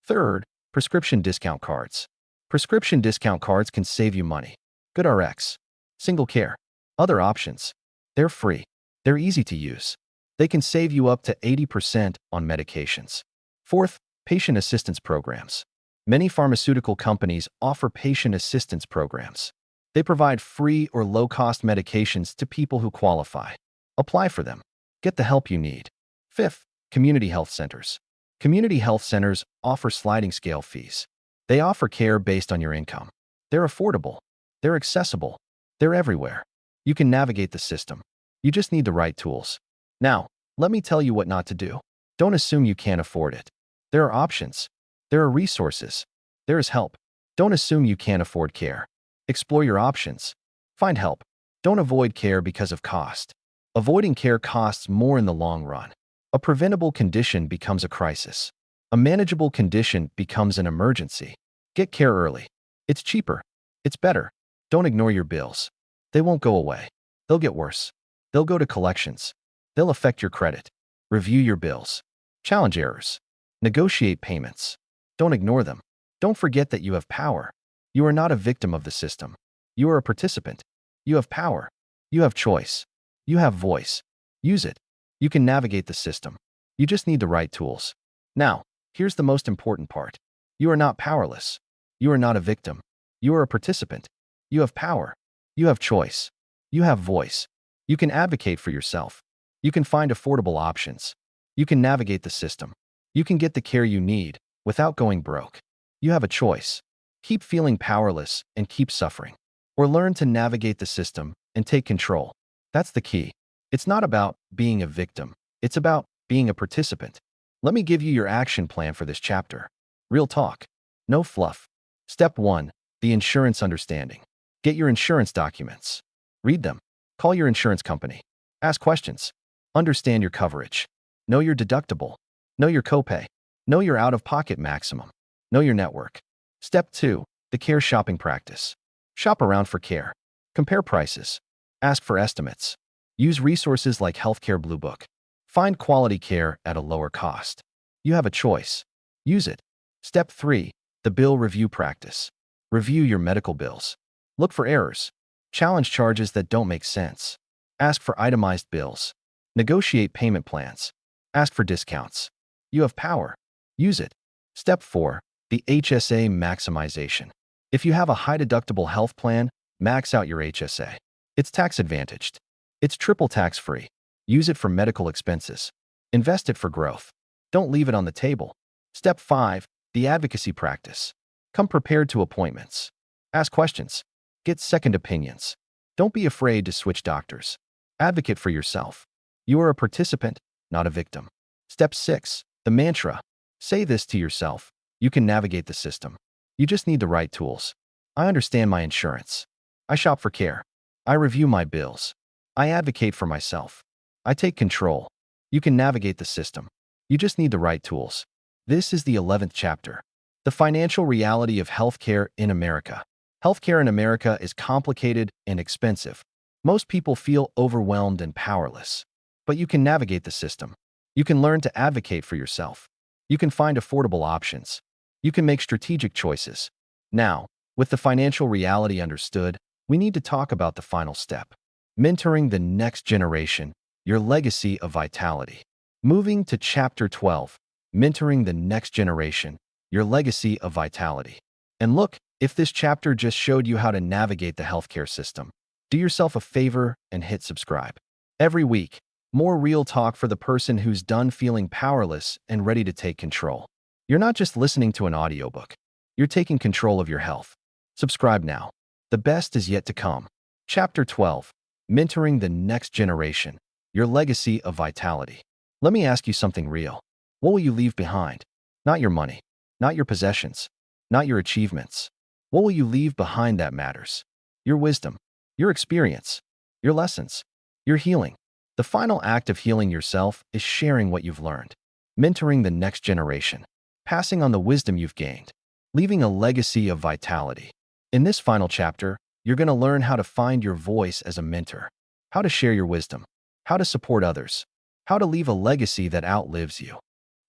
[SPEAKER 1] Third, prescription discount cards. Prescription discount cards can save you money. GoodRx. Single Care. Other options. They're free. They're easy to use. They can save you up to 80% on medications. Fourth, patient assistance programs. Many pharmaceutical companies offer patient assistance programs. They provide free or low-cost medications to people who qualify. Apply for them. Get the help you need. Fifth, community health centers. Community health centers offer sliding scale fees. They offer care based on your income. They're affordable. They're accessible. They're everywhere. You can navigate the system. You just need the right tools. Now, let me tell you what not to do. Don't assume you can't afford it. There are options. There are resources. There is help. Don't assume you can't afford care. Explore your options. Find help. Don't avoid care because of cost. Avoiding care costs more in the long run. A preventable condition becomes a crisis. A manageable condition becomes an emergency. Get care early. It's cheaper. It's better. Don't ignore your bills. They won't go away. They'll get worse. They'll go to collections. They'll affect your credit. Review your bills. Challenge errors. Negotiate payments. Don't ignore them. Don't forget that you have power. You are not a victim of the system. You are a participant. You have power. You have choice. You have voice. Use it. You can navigate the system. You just need the right tools. Now, here's the most important part. You are not powerless. You are not a victim. You are a participant. You have power. You have choice. You have voice. You can advocate for yourself. You can find affordable options. You can navigate the system. You can get the care you need without going broke. You have a choice. Keep feeling powerless and keep suffering. Or learn to navigate the system and take control. That's the key. It's not about being a victim. It's about being a participant. Let me give you your action plan for this chapter. Real talk. No fluff. Step 1. The insurance understanding. Get your insurance documents. Read them. Call your insurance company. Ask questions. Understand your coverage. Know your deductible. Know your copay. Know your out-of-pocket maximum. Know your network. Step 2. The care shopping practice. Shop around for care. Compare prices. Ask for estimates. Use resources like Healthcare Blue Book. Find quality care at a lower cost. You have a choice. Use it. Step 3. The bill review practice. Review your medical bills. Look for errors. Challenge charges that don't make sense. Ask for itemized bills. Negotiate payment plans. Ask for discounts. You have power. Use it. Step 4. The HSA maximization. If you have a high deductible health plan, max out your HSA. It's tax-advantaged. It's triple tax-free. Use it for medical expenses. Invest it for growth. Don't leave it on the table. Step 5. The advocacy practice. Come prepared to appointments. Ask questions. Get second opinions. Don't be afraid to switch doctors. Advocate for yourself. You are a participant, not a victim. Step 6. The mantra. Say this to yourself. You can navigate the system. You just need the right tools. I understand my insurance. I shop for care. I review my bills. I advocate for myself. I take control. You can navigate the system. You just need the right tools. This is the 11th chapter. The financial reality of healthcare in America. Healthcare in America is complicated and expensive. Most people feel overwhelmed and powerless. But you can navigate the system. You can learn to advocate for yourself. You can find affordable options. You can make strategic choices. Now, with the financial reality understood, we need to talk about the final step. Mentoring the next generation, your legacy of vitality. Moving to Chapter 12. Mentoring the next generation, your legacy of vitality. And look, if this chapter just showed you how to navigate the healthcare system, do yourself a favor and hit subscribe. Every week, more real talk for the person who's done feeling powerless and ready to take control. You're not just listening to an audiobook. You're taking control of your health. Subscribe now. The best is yet to come. Chapter 12. Mentoring the next generation, your legacy of vitality. Let me ask you something real. What will you leave behind? Not your money, not your possessions, not your achievements. What will you leave behind that matters? Your wisdom, your experience, your lessons, your healing. The final act of healing yourself is sharing what you've learned. Mentoring the next generation. Passing on the wisdom you've gained. Leaving a legacy of vitality. In this final chapter, you're going to learn how to find your voice as a mentor, how to share your wisdom, how to support others, how to leave a legacy that outlives you.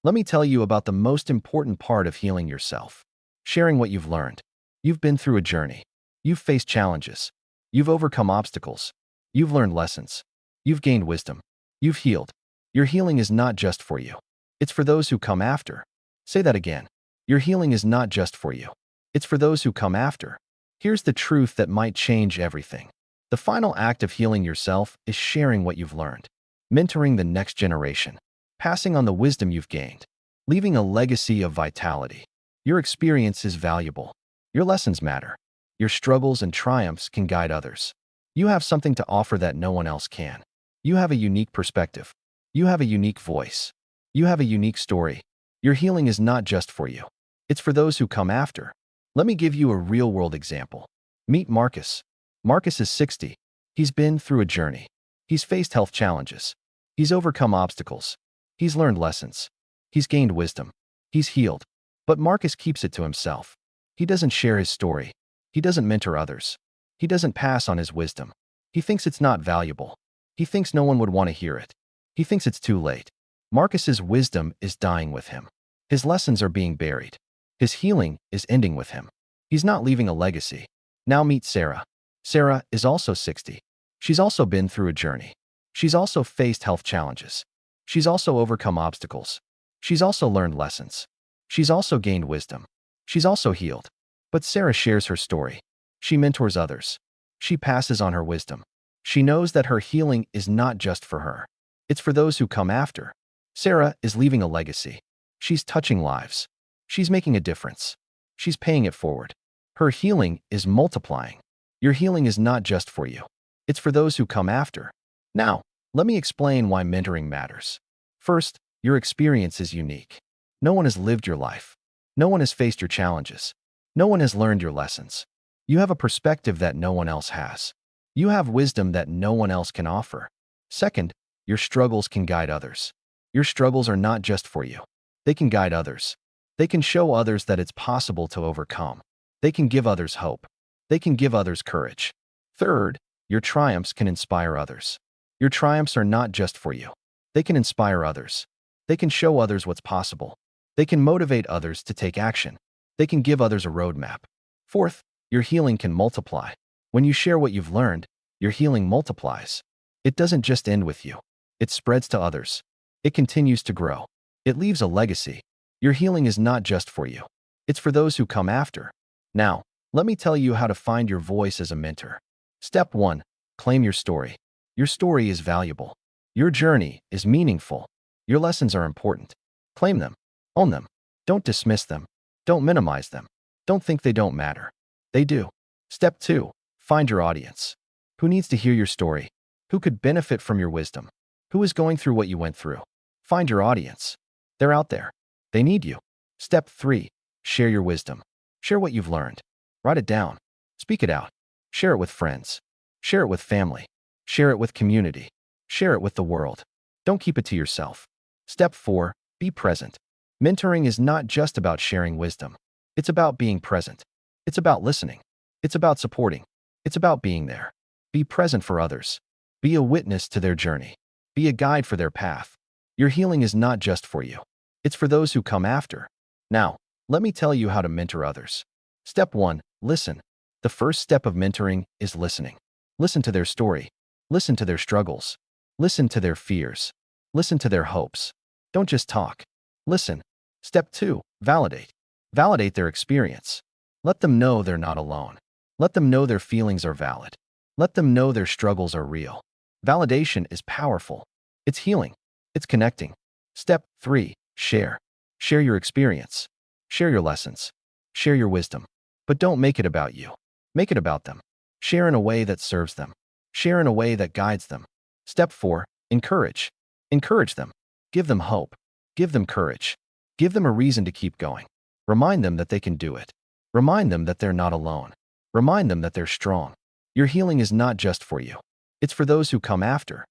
[SPEAKER 1] Let me tell you about the most important part of healing yourself. Sharing what you've learned. You've been through a journey. You've faced challenges. You've overcome obstacles. You've learned lessons. You've gained wisdom. You've healed. Your healing is not just for you. It's for those who come after. Say that again. Your healing is not just for you. It's for those who come after. Here's the truth that might change everything. The final act of healing yourself is sharing what you've learned. Mentoring the next generation. Passing on the wisdom you've gained. Leaving a legacy of vitality. Your experience is valuable. Your lessons matter. Your struggles and triumphs can guide others. You have something to offer that no one else can. You have a unique perspective. You have a unique voice. You have a unique story. Your healing is not just for you. It's for those who come after. Let me give you a real-world example. Meet Marcus. Marcus is 60. He's been through a journey. He's faced health challenges. He's overcome obstacles. He's learned lessons. He's gained wisdom. He's healed. But Marcus keeps it to himself. He doesn't share his story. He doesn't mentor others. He doesn't pass on his wisdom. He thinks it's not valuable. He thinks no one would want to hear it. He thinks it's too late. Marcus's wisdom is dying with him. His lessons are being buried. His healing is ending with him. He's not leaving a legacy. Now meet Sarah. Sarah is also 60. She's also been through a journey. She's also faced health challenges. She's also overcome obstacles. She's also learned lessons. She's also gained wisdom. She's also healed. But Sarah shares her story. She mentors others. She passes on her wisdom. She knows that her healing is not just for her. It's for those who come after. Sarah is leaving a legacy. She's touching lives. She's making a difference. She's paying it forward. Her healing is multiplying. Your healing is not just for you. It's for those who come after. Now, let me explain why mentoring matters. First, your experience is unique. No one has lived your life. No one has faced your challenges. No one has learned your lessons. You have a perspective that no one else has. You have wisdom that no one else can offer. Second, your struggles can guide others. Your struggles are not just for you. They can guide others. They can show others that it's possible to overcome. They can give others hope. They can give others courage. Third, your triumphs can inspire others. Your triumphs are not just for you. They can inspire others. They can show others what's possible. They can motivate others to take action. They can give others a roadmap. Fourth, your healing can multiply. When you share what you've learned, your healing multiplies. It doesn't just end with you. It spreads to others. It continues to grow. It leaves a legacy. Your healing is not just for you. It's for those who come after. Now, let me tell you how to find your voice as a mentor. Step 1. Claim your story. Your story is valuable. Your journey is meaningful. Your lessons are important. Claim them. Own them. Don't dismiss them. Don't minimize them. Don't think they don't matter. They do. Step 2. Find your audience. Who needs to hear your story? Who could benefit from your wisdom? Who is going through what you went through? Find your audience. They're out there. They need you. Step 3. Share your wisdom. Share what you've learned. Write it down. Speak it out. Share it with friends. Share it with family. Share it with community. Share it with the world. Don't keep it to yourself. Step 4. Be present. Mentoring is not just about sharing wisdom. It's about being present. It's about listening. It's about supporting. It's about being there. Be present for others. Be a witness to their journey. Be a guide for their path. Your healing is not just for you. It's for those who come after. Now, let me tell you how to mentor others. Step 1. Listen. The first step of mentoring is listening. Listen to their story. Listen to their struggles. Listen to their fears. Listen to their hopes. Don't just talk. Listen. Step 2. Validate. Validate their experience. Let them know they're not alone. Let them know their feelings are valid. Let them know their struggles are real. Validation is powerful. It's healing. It's connecting. Step 3. Share. Share your experience. Share your lessons. Share your wisdom. But don't make it about you. Make it about them. Share in a way that serves them. Share in a way that guides them. Step 4. Encourage. Encourage them. Give them hope. Give them courage. Give them a reason to keep going. Remind them that they can do it. Remind them that they're not alone. Remind them that they're strong. Your healing is not just for you. It's for those who come after.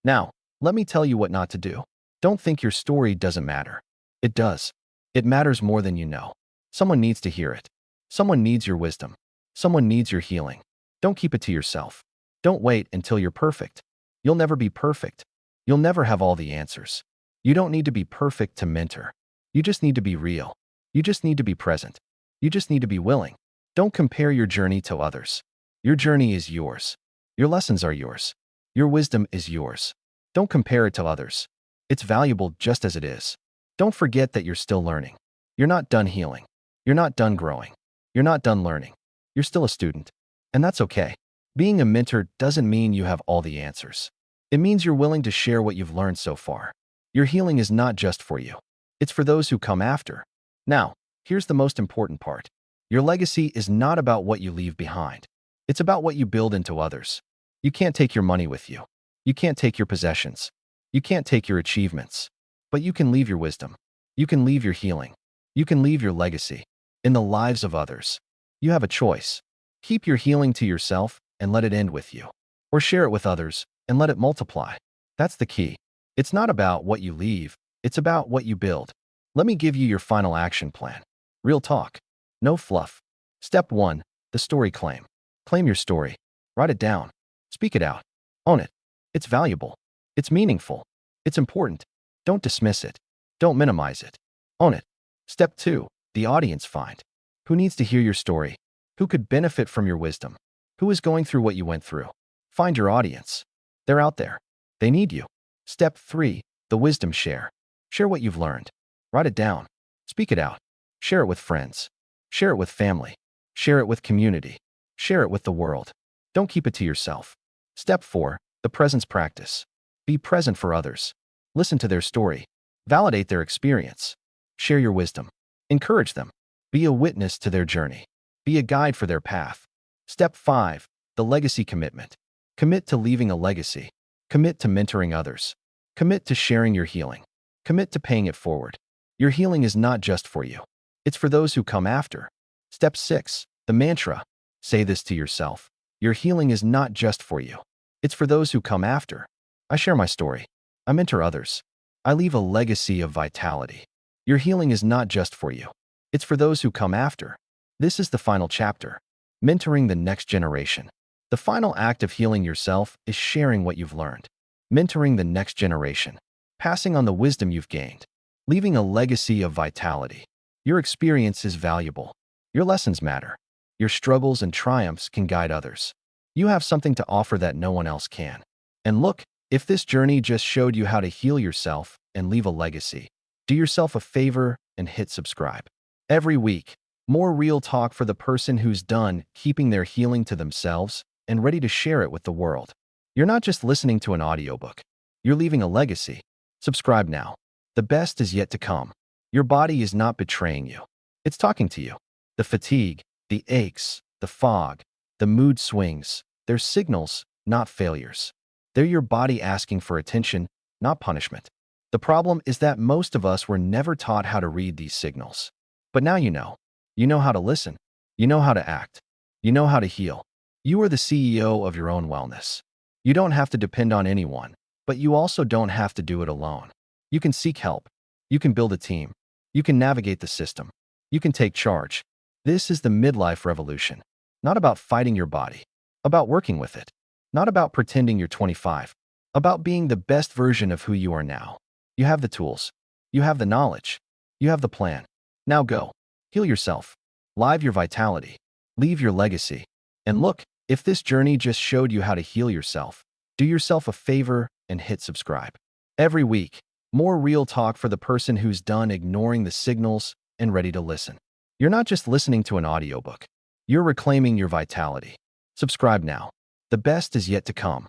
[SPEAKER 1] Now, let me tell you what not to do. Don't think your story doesn't matter. It does. It matters more than you know. Someone needs to hear it. Someone needs your wisdom. Someone needs your healing. Don't keep it to yourself. Don't wait until you're perfect. You'll never be perfect. You'll never have all the answers. You don't need to be perfect to mentor. You just need to be real. You just need to be present. You just need to be willing. Don't compare your journey to others. Your journey is yours. Your lessons are yours. Your wisdom is yours. Don't compare it to others. It's valuable just as it is. Don't forget that you're still learning. You're not done healing. You're not done growing. You're not done learning. You're still a student. And that's okay. Being a mentor doesn't mean you have all the answers. It means you're willing to share what you've learned so far. Your healing is not just for you. It's for those who come after. Now, here's the most important part. Your legacy is not about what you leave behind. It's about what you build into others. You can't take your money with you. You can't take your possessions. You can't take your achievements. But you can leave your wisdom. You can leave your healing. You can leave your legacy in the lives of others. You have a choice. Keep your healing to yourself and let it end with you. Or share it with others and let it multiply. That's the key. It's not about what you leave. It's about what you build. Let me give you your final action plan. Real talk. No fluff. Step 1. The story claim. Claim your story. Write it down. Speak it out. Own it. It's valuable. It's meaningful. It's important. Don't dismiss it. Don't minimize it. Own it. Step 2. The audience find. Who needs to hear your story? Who could benefit from your wisdom? Who is going through what you went through? Find your audience. They're out there. They need you. Step 3. The wisdom share. Share what you've learned. Write it down. Speak it out. Share it with friends. Share it with family. Share it with community. Share it with the world. Don't keep it to yourself. Step 4. The presence practice. Be present for others. Listen to their story. Validate their experience. Share your wisdom. Encourage them. Be a witness to their journey. Be a guide for their path. Step 5. The legacy commitment. Commit to leaving a legacy. Commit to mentoring others. Commit to sharing your healing. Commit to paying it forward. Your healing is not just for you. It's for those who come after. Step 6. The mantra. Say this to yourself. Your healing is not just for you. It's for those who come after. I share my story. I mentor others. I leave a legacy of vitality. Your healing is not just for you. It's for those who come after. This is the final chapter. Mentoring the next generation. The final act of healing yourself is sharing what you've learned. Mentoring the next generation. Passing on the wisdom you've gained. Leaving a legacy of vitality. Your experience is valuable. Your lessons matter. Your struggles and triumphs can guide others. You have something to offer that no one else can. And look, if this journey just showed you how to heal yourself and leave a legacy, do yourself a favor and hit subscribe. Every week, more real talk for the person who's done keeping their healing to themselves and ready to share it with the world. You're not just listening to an audiobook. You're leaving a legacy. Subscribe now. The best is yet to come. Your body is not betraying you. It's talking to you. The fatigue, the aches, the fog, the mood swings, they're signals, not failures. They're your body asking for attention, not punishment. The problem is that most of us were never taught how to read these signals. But now you know. You know how to listen. You know how to act. You know how to heal. You are the CEO of your own wellness. You don't have to depend on anyone, but you also don't have to do it alone. You can seek help. You can build a team. You can navigate the system. You can take charge. This is the midlife revolution. Not about fighting your body. About working with it. Not about pretending you're 25. About being the best version of who you are now. You have the tools. You have the knowledge. You have the plan. Now go. Heal yourself. Live your vitality. Leave your legacy. And look, if this journey just showed you how to heal yourself, do yourself a favor and hit subscribe. Every week, more real talk for the person who's done ignoring the signals and ready to listen. You're not just listening to an audiobook. You're reclaiming your vitality. Subscribe now. The best is yet to come.